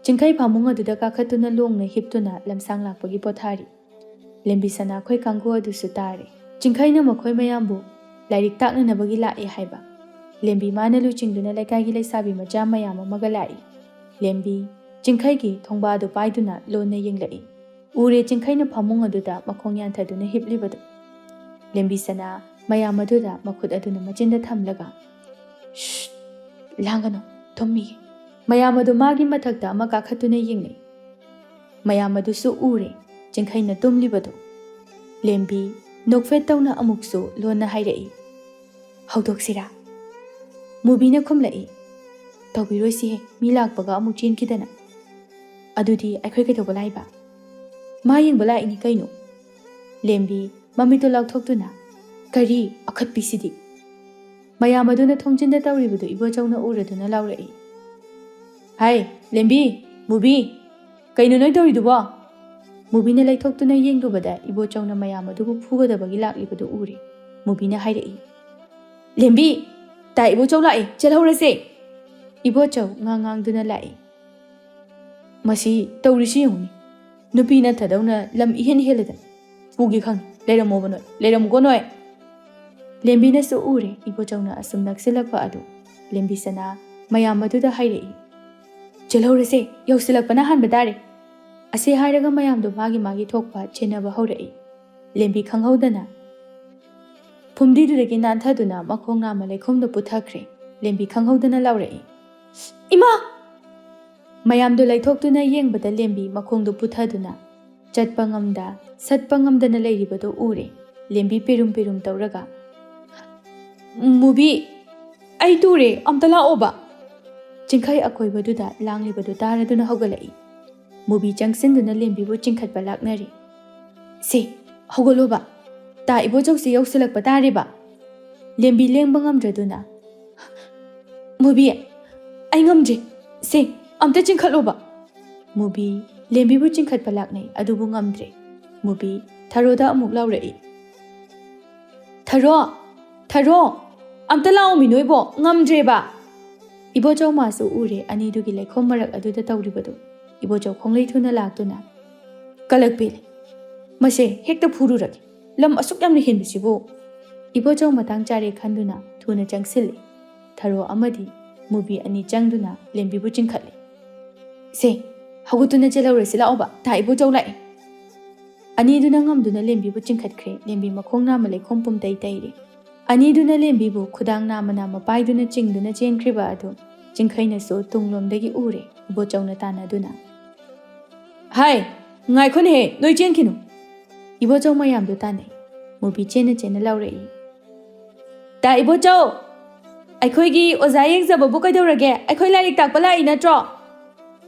ꯆꯤꯡꯈꯩ ꯐꯥꯃꯨꯡ ꯑꯗꯨꯗ ꯀꯥꯈꯠꯇꯨꯅ ꯂꯣꯡꯅ ꯍꯤꯞꯇꯨꯅ ꯂꯝꯁꯥꯡ ꯂꯥꯛꯄꯒꯤ ꯄꯣꯊꯥꯔꯤ ꯂꯦꯝꯕꯤ ꯁꯅꯥꯈꯣꯏ ꯀꯥꯡꯒꯨ ꯑꯗꯨꯁꯨ ꯇꯥꯔꯦ ꯆꯤꯡꯈꯩꯅ ꯃꯈꯣꯏ ꯃꯌꯥꯝꯕꯨ ꯂꯥꯏꯔꯤꯛ ꯇꯥꯛꯅꯅꯕꯒꯤ ꯂꯥꯛꯑꯦ ꯍꯥꯏꯕ ꯂꯦꯝꯕꯤ ꯃꯥꯅ ꯂꯨꯆꯤꯡꯗꯨꯅ ꯂꯩꯀꯥꯏꯒꯤ ꯂꯩꯁꯥꯕꯤ ꯃꯆꯥ ꯃꯌꯥꯝ ꯑꯃꯒ ꯂꯥꯛꯏ ꯂꯦꯝꯕꯤ ꯆꯤꯡꯈꯩꯒꯤ ꯊꯣꯡꯕꯥꯗꯨ ꯄꯥꯏꯗꯨꯅ ꯂꯣꯟꯅ ꯌꯦꯡꯂꯛꯏ ꯎꯔꯦ ꯆꯤꯡꯈꯩꯅ ꯐꯃꯨꯡ ꯑꯗꯨꯗ ꯃꯈꯣꯡ ꯌꯥꯟꯊꯗꯨꯅ ꯍꯤꯞꯂꯤꯕꯗꯨ ꯂꯦꯝꯕꯤ ꯁꯅꯥ ꯃꯌꯥꯝ ꯑꯗꯨꯗ ꯃꯈꯨꯠ ꯑꯗꯨꯅ ꯃꯆꯤꯟꯗ ꯊꯝꯂꯒ ꯂꯥꯡꯒꯅꯨ ꯇꯨꯝꯃꯤꯒꯦ ꯃꯌꯥꯝ ꯑꯗꯨ ꯃꯥꯒꯤ ꯃꯊꯛꯇ ꯑꯃ ꯀꯥꯈꯠꯇꯨꯅ ꯌꯦꯡꯅꯩ ꯃꯌꯥꯝ ꯑꯗꯨꯁꯨ ꯎꯔꯦ ꯆꯤꯡꯈꯩꯅ ꯇꯨꯝꯂꯤꯕꯗꯨ ꯂꯦꯝꯕꯤ ꯅꯣꯛꯐꯦꯠ ꯇꯧꯅ ꯑꯃꯨꯛꯁꯨ ꯂꯣꯟꯅ ꯍꯥꯏꯔꯛꯏ ꯍꯧꯗꯣꯛꯁꯤꯔꯥ ꯃꯨꯕꯤꯅ ꯈꯨꯝꯂꯛꯏ ꯇꯧꯕꯤꯔꯣꯏꯁꯤꯍꯦ ꯃꯤ ꯂꯥꯛꯄꯒ ꯑꯃꯨꯛ ꯆꯦꯟꯈꯤꯗꯅ ꯑꯗꯨꯗꯤ ꯑꯩꯈꯣꯏ ꯀꯩꯗꯧꯕ ꯂꯥꯛꯏꯕ ꯃꯥ ꯌꯦꯡꯕ ꯂꯥꯛꯏꯅꯤ ꯀꯩꯅꯣ? ꯂꯦꯝꯕꯤ ꯃꯃꯤꯠꯇꯨ ꯂꯥꯎꯊꯣꯛꯇꯨꯅ ꯀꯔꯤ ꯑꯈꯠꯄꯤꯁꯤꯗꯤ? ꯃꯌꯥꯝ ꯑꯗꯨꯅ ꯊꯣꯡꯖꯤꯟꯗ ꯇꯧꯔꯤꯕꯗꯨ ꯏꯕꯣꯆꯧꯅ ꯎꯔꯗꯨꯅ ꯂꯥꯎꯔꯛꯏ꯫ ꯍꯥꯏ ꯂꯦꯝꯕꯤ, ꯃꯨꯕꯤ, ꯀꯩꯅꯣ ꯅꯣꯏ ꯇꯧꯔꯤꯗꯨꯕꯣ? ꯃꯨꯕꯤꯅ ꯂꯩꯊꯣꯛꯇꯨꯅ ꯌꯦꯡꯂꯨꯕꯗ ꯏꯕꯣꯆꯧꯅ ꯃꯌꯥꯝ ꯑꯗꯨꯕꯨ ꯐꯨꯒꯗꯕꯒꯤ ꯂꯥꯛꯂꯤꯕꯗꯨ ꯎꯔꯦ꯫ ꯃꯨꯕꯤꯅ ꯍꯥꯏꯔꯛꯏ, ꯂꯦꯝꯕꯤ, ꯇꯥ ꯏꯕꯣꯆꯧ ꯂꯥꯛꯏ, ꯆꯦꯜꯍꯧꯔꯁꯦ꯫ ꯏꯕꯣꯆꯧ ꯉꯥꯡꯗꯨꯅ ꯂꯥꯛꯏ꯫ ꯃꯁꯤ ꯇꯧꯔꯤꯁꯤ ꯌꯦꯡꯉꯨꯅꯤ, ꯅꯨꯄꯤ ꯅꯠꯇꯗꯧꯅ ꯂꯝ ꯏꯍꯦꯟ ꯍꯦꯜꯂꯗꯅ ꯄꯨꯒꯦ ꯈꯪꯉꯤ, ꯂꯩꯔꯝꯃꯣꯕ ꯅꯣꯏ, ꯂꯩꯔꯝꯃꯨꯀꯣ ꯅꯣꯏ꯫ ꯂꯦꯝꯕꯤꯅꯁꯨ ꯎꯔꯦ ꯏꯕꯣꯆꯧꯅ ꯑꯁꯨꯝ ꯅꯛꯁꯤꯜꯂꯛꯄ ꯑꯗꯨ꯫ ꯂꯦꯝꯕꯤꯁꯅꯥ ꯃꯌꯥꯝ ꯑꯗꯨꯗ ꯍꯥꯏꯔꯛꯏ, ꯆꯦꯜꯍꯧꯔꯁꯦ, ꯌꯧꯁꯤꯜꯂꯛꯄꯅ ꯍꯥꯟꯕ ꯇꯥꯔꯦ꯫ ꯑꯁꯤ ꯍꯥꯏꯔꯒ ꯃꯌꯥꯝꯗꯣ ꯃꯥꯒꯤ ꯊꯣꯛꯄ ꯆꯦꯟꯅꯕ ꯍꯧꯔꯛꯏ꯫ ꯂꯦꯝꯕꯤ ꯈꯪꯍꯧꯗꯅ ꯐꯨꯝꯗꯤꯗꯨꯗꯒꯤ ꯅꯥꯟꯊꯗꯨꯅ ꯃꯈꯣꯡ ꯅꯥꯝꯃ ꯂꯩꯈꯣꯝꯗ ꯄꯨꯊꯈ꯭ꯔꯦ꯫ ꯂꯦꯝꯕꯤ ꯈꯪꯍꯧꯗꯅ ꯂꯥꯎꯔꯛꯏ, ꯏꯃꯥ! ꯃꯌꯥꯝꯗꯣ ꯂꯩꯊꯣꯛꯇꯨꯅ ꯌꯦꯡꯕꯗ ꯂꯦꯝꯕꯤ ꯃꯈꯣꯡꯗꯨ ꯄꯨꯊꯗꯨꯅ ꯆꯠꯄ ꯉꯝꯗ ꯁꯠꯄ ꯉꯝꯗꯅ ꯂꯩꯔꯤꯕꯗꯨ ꯎꯔꯦ꯫ ꯂꯦꯝꯕꯤ ꯄꯤꯔꯨꯝ ꯇꯧꯔꯒ, ꯃꯨꯕꯤ, ꯑꯩ ꯇꯨꯔꯦ, ꯑꯝꯇ ꯂꯥꯛꯑꯣꯕ꯫ ꯆꯤꯡꯈꯩ ꯑꯀꯣꯏꯕꯗꯨꯗ ꯂꯥꯡꯂꯤꯕꯗꯨ ꯇꯥꯔꯗꯨꯅ ꯍꯧꯒꯠꯂꯛꯏ꯫ ꯃꯨꯕꯤ ꯆꯪꯁꯤꯟꯗꯨꯅ ꯂꯦꯝꯕꯤꯕꯨ ꯆꯤꯡꯈꯠꯄ ꯂꯥꯛꯅꯔꯤ꯫ ꯁꯦ, ꯍꯧꯒꯠꯂꯣꯕ, ꯇꯥ ꯏꯕꯣꯆꯧꯁꯦ ꯌꯧꯁꯤꯜꯂꯛꯄ ꯇꯥꯔꯦꯕ꯫ ꯂꯦꯝꯕꯤ ꯂꯦꯡꯕ ꯉꯝꯗ꯭ꯔꯗꯨꯅ, ꯃꯨꯕꯤ, ꯑꯩ ꯉꯝꯗ꯭ꯔꯦ, ꯁꯦ, ꯑꯝꯇ ꯆꯤꯡꯈꯠꯂꯣꯕ꯫ ꯃꯨꯕꯤ ꯂꯦꯝꯕꯤꯕꯨ ꯆꯤꯡꯈꯠꯄ ꯂꯥꯛꯅꯩ, ꯑꯗꯨꯕꯨ ꯉꯝꯗ꯭ꯔꯦ꯫ ꯃꯨꯕꯤ ꯊꯔꯣꯗ ꯑꯃꯨꯛ ꯂꯥꯎꯔꯛꯏ, ꯊꯔꯣ, ꯑꯝꯇ ꯂꯥꯛꯑꯣꯃꯤ ꯅꯣꯏꯕꯣ, ꯉꯝꯗ꯭ꯔꯦꯕ꯫ ꯏꯕꯣꯆꯧ ꯃꯥꯁꯨ ꯎꯔꯦ ꯑꯅꯤꯗꯨꯒꯤ ꯂꯩꯈꯣꯝ ꯃꯔꯛ ꯑꯗꯨꯗ ꯇꯧꯔꯤꯕꯗꯨ꯫ ꯏꯕꯣꯆꯧ ꯈꯣꯡꯂꯩ ꯊꯨꯅ ꯂꯥꯛꯇꯨꯅ, ꯀꯂꯛ ꯄꯦꯜꯂꯦ, ꯃꯁꯦ ꯍꯦꯛꯇ ꯐꯨꯔꯨꯔꯒꯦ, ꯂꯝ ꯑꯁꯨꯛ ꯌꯥꯝꯅ ꯍꯦꯟꯕꯁꯤꯕꯨ꯫ ꯏꯕꯣꯆꯧ ꯃꯇꯥꯡ ꯆꯥꯔꯦ ꯈꯟꯗꯨꯅ ꯊꯨꯅ ꯆꯪꯁꯤꯜꯂꯤ꯫ ꯊꯔꯣ ꯑꯃꯗꯤ ꯃꯨꯕꯤ ꯑꯅꯤ ꯆꯪꯗꯨꯅ ꯂꯦꯝꯕꯤꯕꯨ ꯆꯤꯡꯈꯠꯂꯤ꯫ ꯁꯦ, ꯍꯧꯒꯠꯇꯨꯅ ꯆꯦꯜꯍꯧꯔꯁꯤ ꯂꯥꯛꯑꯣꯕ, ꯇꯥ ꯏꯕꯣꯆꯧ ꯂꯥꯛꯏ꯫ ꯑꯅꯤꯗꯨꯅ ꯉꯝꯗꯨꯅ ꯂꯦꯝꯕꯤꯕꯨ ꯆꯤꯡꯈꯠꯈ꯭ꯔꯦ꯫ ꯂꯦꯝꯕꯤ ꯃꯈꯣꯡ ꯅꯥꯝꯃ ꯂꯩꯈꯣꯝ ꯄꯨꯝꯇꯩ ꯇꯩꯔꯦ꯫ ꯑꯅꯤꯗꯨꯅ ꯂꯦꯝꯕꯤꯕꯨ ꯈꯨꯗꯥꯡ ꯅꯥꯝꯃ ꯄꯥꯏꯗꯨꯅ ꯆꯤꯡꯗꯨꯅ ꯆꯦꯟꯈ꯭ꯔꯤꯕ ꯑꯗꯨ ꯆꯤꯡꯈꯩꯅꯁꯨ ꯇꯨꯡꯂꯣꯝꯗꯒꯤ ꯎꯔꯦ꯫ ꯏꯕꯣꯆꯧꯅ ꯇꯥꯟꯅꯗꯨꯅ, ꯍꯥꯏ, ꯉꯥꯏꯈꯣꯅꯦꯍꯦ, ꯅꯣꯏ ꯆꯦꯟꯈꯤꯅꯨ꯫ ꯏꯕꯣꯆꯧ ꯃꯌꯥꯝꯗꯨ ꯇꯥꯟꯅꯩ꯫ ꯃꯨꯕꯤ ꯆꯦꯟꯅ ꯂꯥꯎꯔꯛꯏ, ꯇꯥ ꯏꯕꯣꯆꯧ, ꯑꯩꯈꯣꯏꯒꯤ ꯑꯣꯖꯥ ꯌꯦꯡꯖꯕꯕꯨ ꯀꯩꯗꯧꯔꯒꯦ? ꯑꯩꯈꯣꯏ ꯂꯥꯏꯔꯤꯛ ꯇꯥꯛꯄ ꯂꯥꯛꯏ ꯅꯠꯇ꯭ꯔꯣ?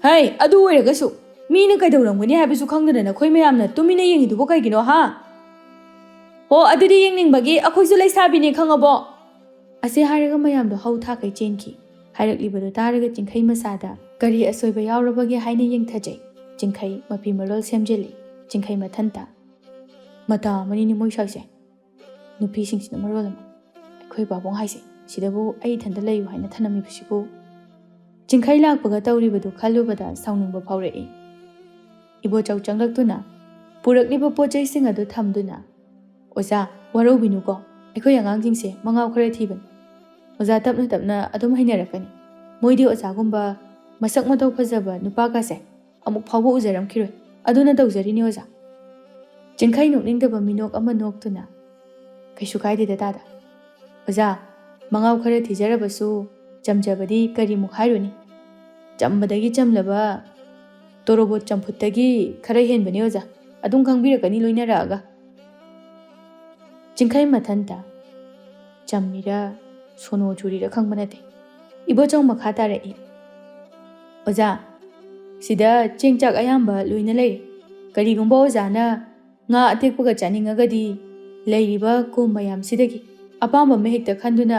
ꯍꯩ, ꯑꯗꯨ ꯑꯣꯏꯔꯒꯁꯨ ꯃꯤꯅ ꯀꯩꯗꯧꯔꯝꯒꯅꯤ ꯍꯥꯏꯕꯁꯨ ꯈꯪꯗꯅ ꯅꯈꯣꯏ ꯃꯌꯥꯝꯅ ꯇꯨꯃꯤꯟꯅ ꯌꯦꯡꯉꯤꯗꯨꯕꯨ ꯀꯩꯒꯤꯅꯣ ꯍꯥ? ꯍꯣ, ꯑꯗꯨꯗꯤ ꯌꯦꯡꯅꯤꯡꯕꯒꯤ ꯑꯩꯈꯣꯏꯁꯨ ꯂꯩꯁꯥꯕꯤꯅꯤ ꯈꯪꯉꯕꯣ? ꯑꯁꯤ ꯍꯥꯏꯔꯒ ꯃꯌꯥꯝꯗꯣ ꯍꯧ ꯊꯥꯈꯩ ꯆꯦꯟꯈꯤ꯫ ꯍꯥꯏꯔꯛꯂꯤꯕꯗꯨ ꯇꯥꯔꯒ ꯆꯤꯡꯈꯩ ꯃꯁꯥꯗ ꯀꯔꯤ ꯑꯁꯣꯏꯕ ꯌꯥꯎꯔꯕꯒꯦ ꯍꯥꯏꯅ ꯌꯦꯡꯊꯖꯩ꯫ ꯆꯤꯡꯈꯩ ꯃꯐꯤ ꯃꯔꯣꯜ ꯁꯦꯝꯖꯤꯜꯂꯤ꯫ ꯆꯤꯡꯈꯩ ꯃꯊꯟꯇ, ꯃꯇꯥ ꯑꯃꯅꯤꯅꯦ ꯃꯣꯏ ꯁ꯭ꯋꯥꯏꯁꯦ, ꯅꯨꯄꯤꯁꯤꯡꯁꯤꯅ ꯃꯔꯣꯜ ꯑꯃ, ꯑꯩꯈꯣꯏ ꯄꯥꯕꯨꯡ ꯍꯥꯏꯁꯦ ꯁꯤꯗꯕꯨ ꯑꯩ ꯏꯊꯟꯇ ꯂꯩꯌꯨ ꯍꯥꯏꯅ ꯊꯅꯝꯃꯤꯕꯁꯤꯕꯨ꯫ ꯆꯤꯡꯈꯩ ꯂꯥꯛꯄꯒ ꯇꯧꯔꯤꯕꯗꯨ ꯈꯜꯂꯨꯕꯗ ꯁꯥꯎꯅꯤꯡꯕ ꯐꯥꯎꯔꯛꯏ꯫ ꯏꯕꯣꯆꯧ ꯆꯪꯂꯛꯇꯨꯅ ꯄꯨꯔꯛꯂꯤꯕ ꯄꯣꯠꯆꯩꯁꯤꯡ ꯑꯗꯨ ꯊꯝꯗꯨꯅ, ꯑꯣꯖꯥ, ꯋꯥꯔꯧꯕꯤꯅꯨꯀꯣ, ꯑꯩꯈꯣꯏ ꯑꯉꯥꯡꯁꯤꯡꯁꯦ ꯃꯉꯥꯎ ꯈꯔ ꯊꯤꯕꯅꯤ꯫ ꯑꯣꯖꯥ ꯇꯞꯅ ꯑꯗꯨꯝ ꯍꯩꯅꯔꯛꯀꯅꯤ꯫ ꯃꯣꯏꯗꯤ ꯑꯣꯖꯥꯒꯨꯝꯕ ꯃꯁꯛ ꯃꯇꯧ ꯐꯖꯕ ꯅꯨꯄꯥꯒꯁꯦ ꯑꯃꯨꯛ ꯐꯥꯎꯕ ꯎꯖꯔꯝꯈꯤꯔꯣꯏ, ꯑꯗꯨꯅ ꯇꯧꯖꯔꯤꯅꯤ ꯑꯣꯖꯥ꯫ ꯆꯤꯡꯈꯩ ꯅꯣꯛꯅꯤꯡꯗꯕ ꯃꯤꯅꯣꯛ ꯑꯃ ꯅꯣꯛꯇꯨꯅ, ꯀꯩꯁꯨ ꯀꯥꯏꯗꯦꯗ ꯇꯥꯗ, ꯑꯣꯖꯥ, ꯃꯉꯥꯎ ꯈꯔ ꯊꯤꯖꯔꯕꯁꯨ ꯆꯝꯖꯕꯗꯤ ꯀꯔꯤꯃꯨꯛ ꯍꯥꯏꯔꯨꯅꯤ? ꯆꯝꯕꯗꯒꯤ ꯆꯝꯂꯕ ꯇꯣꯔꯣꯕꯣꯠ ꯆꯝꯐꯨꯠꯇꯒꯤ ꯈꯔ ꯍꯦꯟꯕꯅꯤ ꯑꯣꯖꯥ, ꯑꯗꯨꯝ ꯈꯪꯕꯤꯔꯛꯀꯅꯤ ꯂꯣꯏꯅꯔꯛꯑꯒ꯫ ꯆꯤꯡꯈꯩ ꯃꯊꯟꯇ, ꯆꯝꯃꯤꯔ ꯁꯣꯅꯣ ꯆꯨꯔꯤꯔ ꯈꯪꯕ ꯅꯠꯇꯦ꯫ ꯏꯕꯣꯆꯧ ꯃꯈꯥ ꯇꯥꯔꯛꯏ, ꯑꯣꯖꯥ, ꯁꯤꯗ ꯆꯦꯡ ꯆꯥꯛ ꯑꯌꯥꯝꯕ ꯂꯣꯏꯅ ꯂꯩꯔꯦ꯫ ꯀꯔꯤꯒꯨꯝꯕ ꯑꯣꯖꯥꯅ ꯉꯥ ꯑꯇꯦꯛꯄꯒ ꯆꯥꯅꯤꯡꯉꯒꯗꯤ ꯂꯩꯔꯤꯕ ꯀꯣꯝ ꯃꯌꯥꯝꯁꯤꯗꯒꯤ ꯑꯄꯥꯝꯕ ꯑꯃ ꯍꯦꯛꯇ ꯈꯟꯗꯨꯅ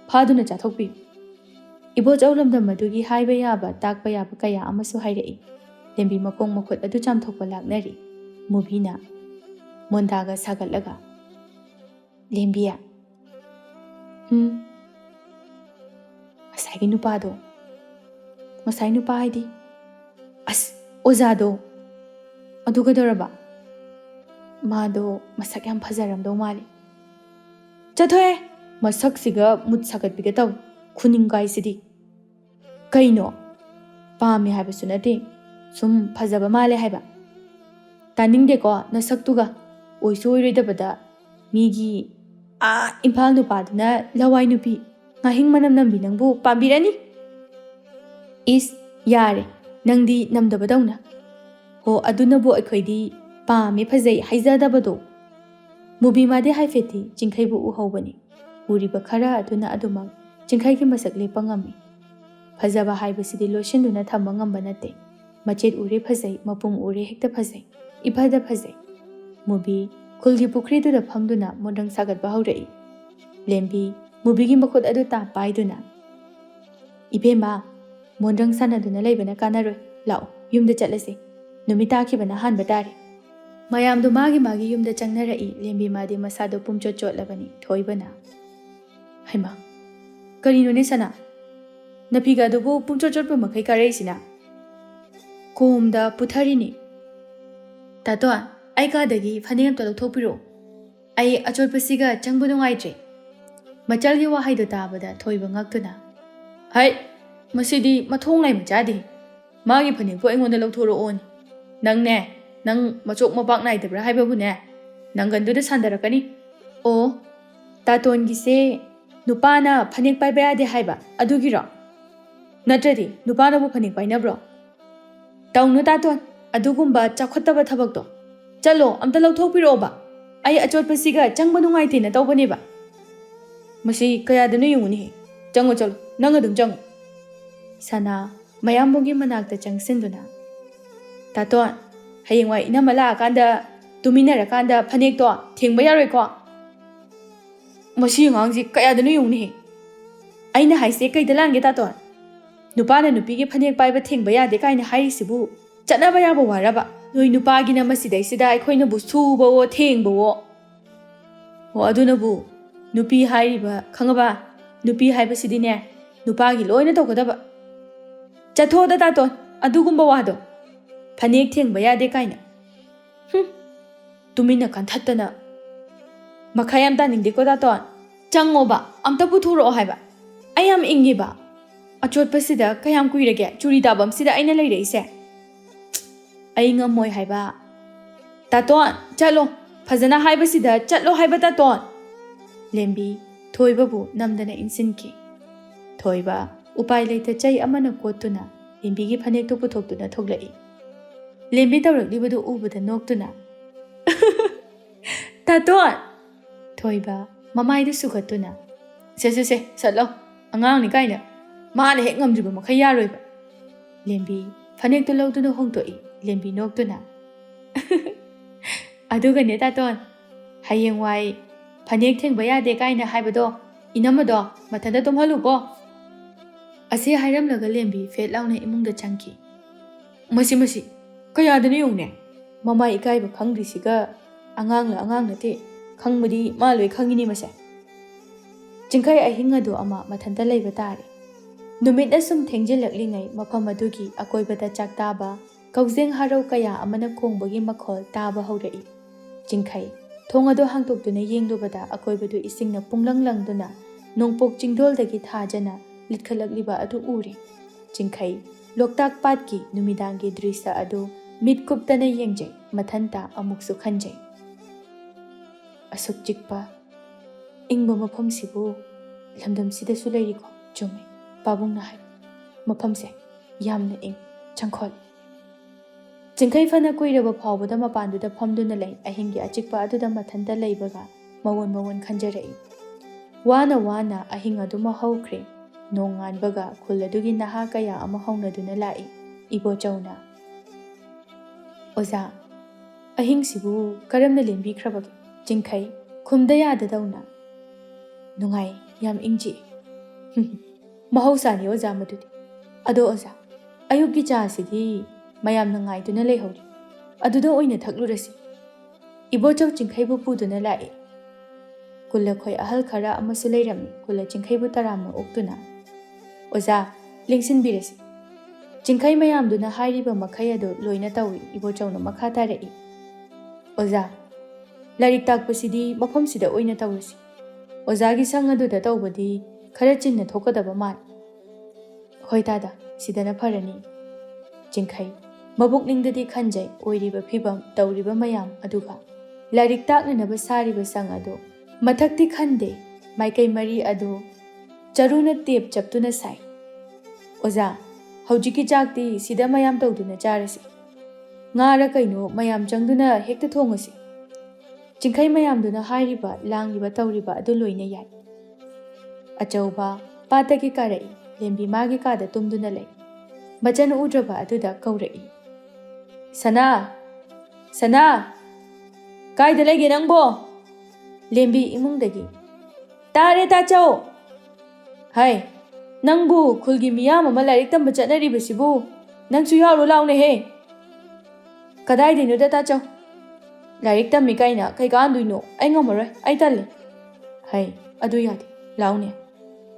ꯐꯥꯗꯨꯅ ꯆꯥꯊꯣꯛꯄꯤꯌꯨ꯫ ꯏꯕꯣꯆꯧ ꯂꯝꯗꯝ ꯑꯗꯨꯒꯤ ꯍꯥꯏꯕ ꯌꯥꯕ ꯇꯥꯛꯄ ꯌꯥꯕ ꯀꯌꯥ ꯑꯃꯁꯨ ꯍꯥꯏꯔꯛꯏ꯫ ꯂꯦꯝꯕꯤ ꯃꯈꯣꯡ ꯃꯈꯨꯠ ꯑꯗꯨ ꯆꯥꯝꯊꯣꯛꯄ ꯂꯥꯛꯅꯔꯤ꯫ ꯃꯨꯕꯤꯅ ꯃꯣꯟꯗꯥꯒ ꯁꯥꯒꯠꯂꯒ, ꯂꯦꯝꯕꯤ, ꯉꯁꯥꯏꯒꯤ ꯅꯨꯄꯥꯗꯣ, ꯉꯁꯥꯏ ꯅꯨꯄꯥ ꯍꯥꯏꯗꯤ ꯑꯁ ꯑꯣꯖꯥꯗꯣ, ꯑꯗꯨ ꯀꯩꯗꯧꯔꯕ? ꯃꯥꯗꯣ ꯃꯁꯛ ꯌꯥꯝ ꯐꯖꯔꯝꯗꯧ ꯃꯥꯜꯂꯤ꯫ ꯆꯠꯊꯣꯛꯑꯦ, ꯃꯁꯛꯁꯤꯒ ꯃꯨꯠ ꯁꯥꯒꯠꯄꯤꯒ ꯇꯧꯏ, ꯈꯨꯅꯤꯡꯀꯥꯏꯁꯤꯗꯤ꯫ ꯀꯩꯅꯣ, ꯄꯥꯝꯃꯦ ꯍꯥꯏꯕꯁꯨ ꯅꯠꯇꯦ, ꯁꯨꯝ ꯐꯖꯕ ꯃꯥꯜꯂꯦ ꯍꯥꯏꯕ꯫ ꯇꯥꯅꯤꯡꯗꯦꯀꯣ ꯅꯁꯛꯇꯨꯒ, ꯑꯣꯏꯁꯨ ꯑꯣꯏꯔꯣꯏꯗꯕꯗ ꯃꯤꯒꯤ ꯏꯝꯐꯥꯜ ꯅꯨꯄꯥꯗꯨꯅ ꯂꯋꯥꯏ ꯅꯨꯄꯤ ꯉꯥꯍꯤꯡ ꯃꯅꯝ ꯅꯝꯕꯤ ꯅꯪꯕꯨ ꯄꯥꯝꯕꯤꯔꯅꯤ? ꯏꯁ, ꯌꯥꯔꯦ, ꯅꯪꯗꯤ ꯅꯝꯗꯕꯗꯧꯅ꯫ ꯍꯣ, ꯑꯗꯨꯅꯕꯨ ꯑꯩꯈꯣꯏꯗꯤ ꯄꯥꯝꯃꯦ ꯐꯖꯩ ꯍꯥꯏꯖꯗꯕꯗꯣ꯫ ꯃꯨꯕꯤ ꯃꯥꯗꯤ ꯍꯥꯏꯐꯦꯠꯇꯤ ꯆꯤꯡꯈꯩꯕꯨ ꯎꯍꯧꯕꯅꯤ꯫ ꯎꯔꯤꯕ ꯈꯔ ꯑꯗꯨꯅ ꯑꯗꯨꯃꯛ ꯆꯤꯡꯈꯩꯒꯤ ꯃꯁꯛ ꯂꯦꯞꯄ ꯉꯝꯃꯤ꯫ ꯐꯖꯕ ꯍꯥꯏꯕꯁꯤꯗꯤ ꯂꯣꯠꯁꯤꯟꯗꯨꯅ ꯊꯝꯕ ꯉꯝꯕ ꯅꯠꯇꯦ꯫ Machet ure phazai, mapung ure hekta phazai. Ifada phazai. Mubi, khulgi pukri du da phamduna mondrang sagat bahaurai. Lembi, mubi gi makhut adu ta paiduna. Ibema, mondrang sanaduna laibana kanaroi. Lao, yumda chatlasi. Numita khibana hanba tare. Mayamdu magi yumda changnarai. Lembi madi masado pumchot chotlabani. Thoibana. Haima, karino ne sana? Napiga dubu pumchot chotpa makai karai sina. Komda putharini. Tatoan, ai kadagi phaningam tolo thopiro. Ai achot pasiga changbu nungai. Machalgi wahai do tabada thoiba ngaktuna. Hai, masidi mathong ngai machadi. Magi phaning po aingonda lauthoro on. Nang ne, nang machok mapak nai debra haibabu ne. Nang gandu da sandarakani. O, taton gise nupana phaning pai bayade haiba adugiro. Natradi nupana bu phaning pai nabro. Taunu taton adugumba chakhotaba thabakto. Chalo amta lauthopiro ba. Ai achot pasiga changba nungai tina tawbani ba. Masi kaya danu yunguni. Chango chalo, nang adum chango. Sana mayambongi manakta changsinduna. Taton, hayengwai inamala kanda tuminara kanda phanek to thengba yaroi ko. Masi ngangji kaya danu yungni. Aina haise kai dalange taton. Nupana nupigi phanek paiba thengba yade kaina haisibu. Chanaba yaba waraba. Noi nupagi na masidai sida aikhoina bu suba wo thengba wo. Ho aduna bu nupi haiba khangaba. Nupi haiba sidine nupagi loina tokadaba. Chathoda taton adugumba wado. Phanek thengba yade kaina. Tumina kanthatana. Makhayam ta ningde ko taton. Changoba amta puthuro haiba. Ayam ingiba. Achot pasida kayam kuirage churi tabam sida aina leireise. Ai ngamoy haiba. Taton chalo phajana haiba sida chatlo haiba taton. Lembi thoiba bu namdana insinki. Thoiba upai leita chai amana kotuna lembi gi phanek to puthokuna thoglai. Lembi tawraklibadu ubada noktuna. Taton thoiba mamai du sukhatuna. Se satlo angang ni kaina. Maana hek ngamjiba makhai yaroiba. Lembi phanek to lawduna hongtoi. Lembi noktuna. Aduga ne taton. Hayengwai phanek thengba yade kaina haibado inamado mathanda tomhalu ko. Ase hairamlaga lembi fet launa imungda changki. Masi kaya danu yungne. Mama ikaiba khangrisiga angang nate khangmadi maloi khangini mase. Jingkai ahinga do ama mathanda leiba tare. Numit asum thengjilaklingai mafam adugi akoibada chaktaba kaujeng harau kaya amana khongbagi makhol taba haurai. Jingkai thong ado hangtokduna yengdobada akoibadu isingna punglang langduna nongpok chingdoldagi thajana litkhalagliba adu uri. Jingkai loktak patki numidangi drisa adu mitkuptana yengjai mathanta amuksu khanjai. Asuk chikpa ingba mafam sibu lamdam sida sulairi ko chume pabung na hai mafam se yamna ing changkhol. Jingkai fana kuiraba phawbada mapanduda phamduna lei ahingi achikpa aduda mathanta leibaga mawon khanjarai. Wana ahinga duma hawkre nonganbaga khuladugi naha kaya ama hawnaduna lai ibo chauna. Oza ahing sibu karamna lembi khrabagi. Jingkai khumda yadadauna. Nungai yam ingji. Mahausani oza madudi. Ado oza ayuki cha sidi mayam nangai duna leihori. Aduda oina thaklurasi. Ibo chaw jingkai bu puduna lai. Kula khoi ahal khara amasu leirami kula jingkai bu taramna oktuna. Oza lingsin birasi. Jingkai mayam duna hairiba makhai ado loina tawi ibo chawna makha tarai. Oza larik takpasidi mafam sida oina tawrasi. Ozagi sang aduda tawbadi khara chinna thokadaba man. Hoi tada sidana pharani. Jingkai mabuk ningdadi khanjai oiriba phibam tawriba mayam aduga larik taknanaba sariba sang ado mathakti khande maikai mari ado charuna tep chaptuna sai. Oza haujiki jakti sida mayam tawduna charasi. Ngara kaino mayam changduna hekta thongasi. Jingkai mayam duna hairiba langliba tawriba adu loina yai. Achauba pataki karai lembi magi kada tumduna lei. ꯃꯆꯟ ꯎꯗ꯭ꯔꯕ ꯑꯗꯨꯗ ꯀꯧꯔꯛꯏ꯫ ꯁꯅꯥ! ꯁꯅꯥ! ꯀꯥꯏꯗ ꯂꯩꯒꯦ ꯅꯪꯕꯣ? ꯂꯦꯝꯕꯤ ꯏꯃꯨꯡꯗꯒꯤ꯫ ꯇꯥꯔꯦ ꯇꯥꯆꯧ! ꯍꯥꯏ, ꯅꯪꯕꯨ ꯈꯨꯜꯒꯤ ꯃꯤꯌꯥꯝ ꯑꯃ ꯂꯥꯏꯔꯤꯛ ꯇꯝꯕ ꯆꯠꯅꯔꯤꯕꯁꯤꯕꯨ ꯅꯪꯁꯨ ꯌꯥꯎꯔꯨ ꯂꯥꯎꯅꯦꯍꯦ! ꯀꯗꯥꯏꯗꯩꯅꯣꯗ ꯇꯥꯆꯧ? ꯂꯥꯏꯔꯤꯛ ꯇꯝꯃꯤ ꯀꯥꯏꯅ ꯀꯩ ꯀꯥꯟꯗꯣꯏꯅꯣ? ꯑꯩ ꯉꯝꯃꯔꯣꯏ, ꯑꯩ ꯇꯜꯂꯦ꯫ ꯍꯩ, ꯑꯗꯨ ꯌꯥꯗꯦ, ꯂꯥꯎꯅꯦ꯫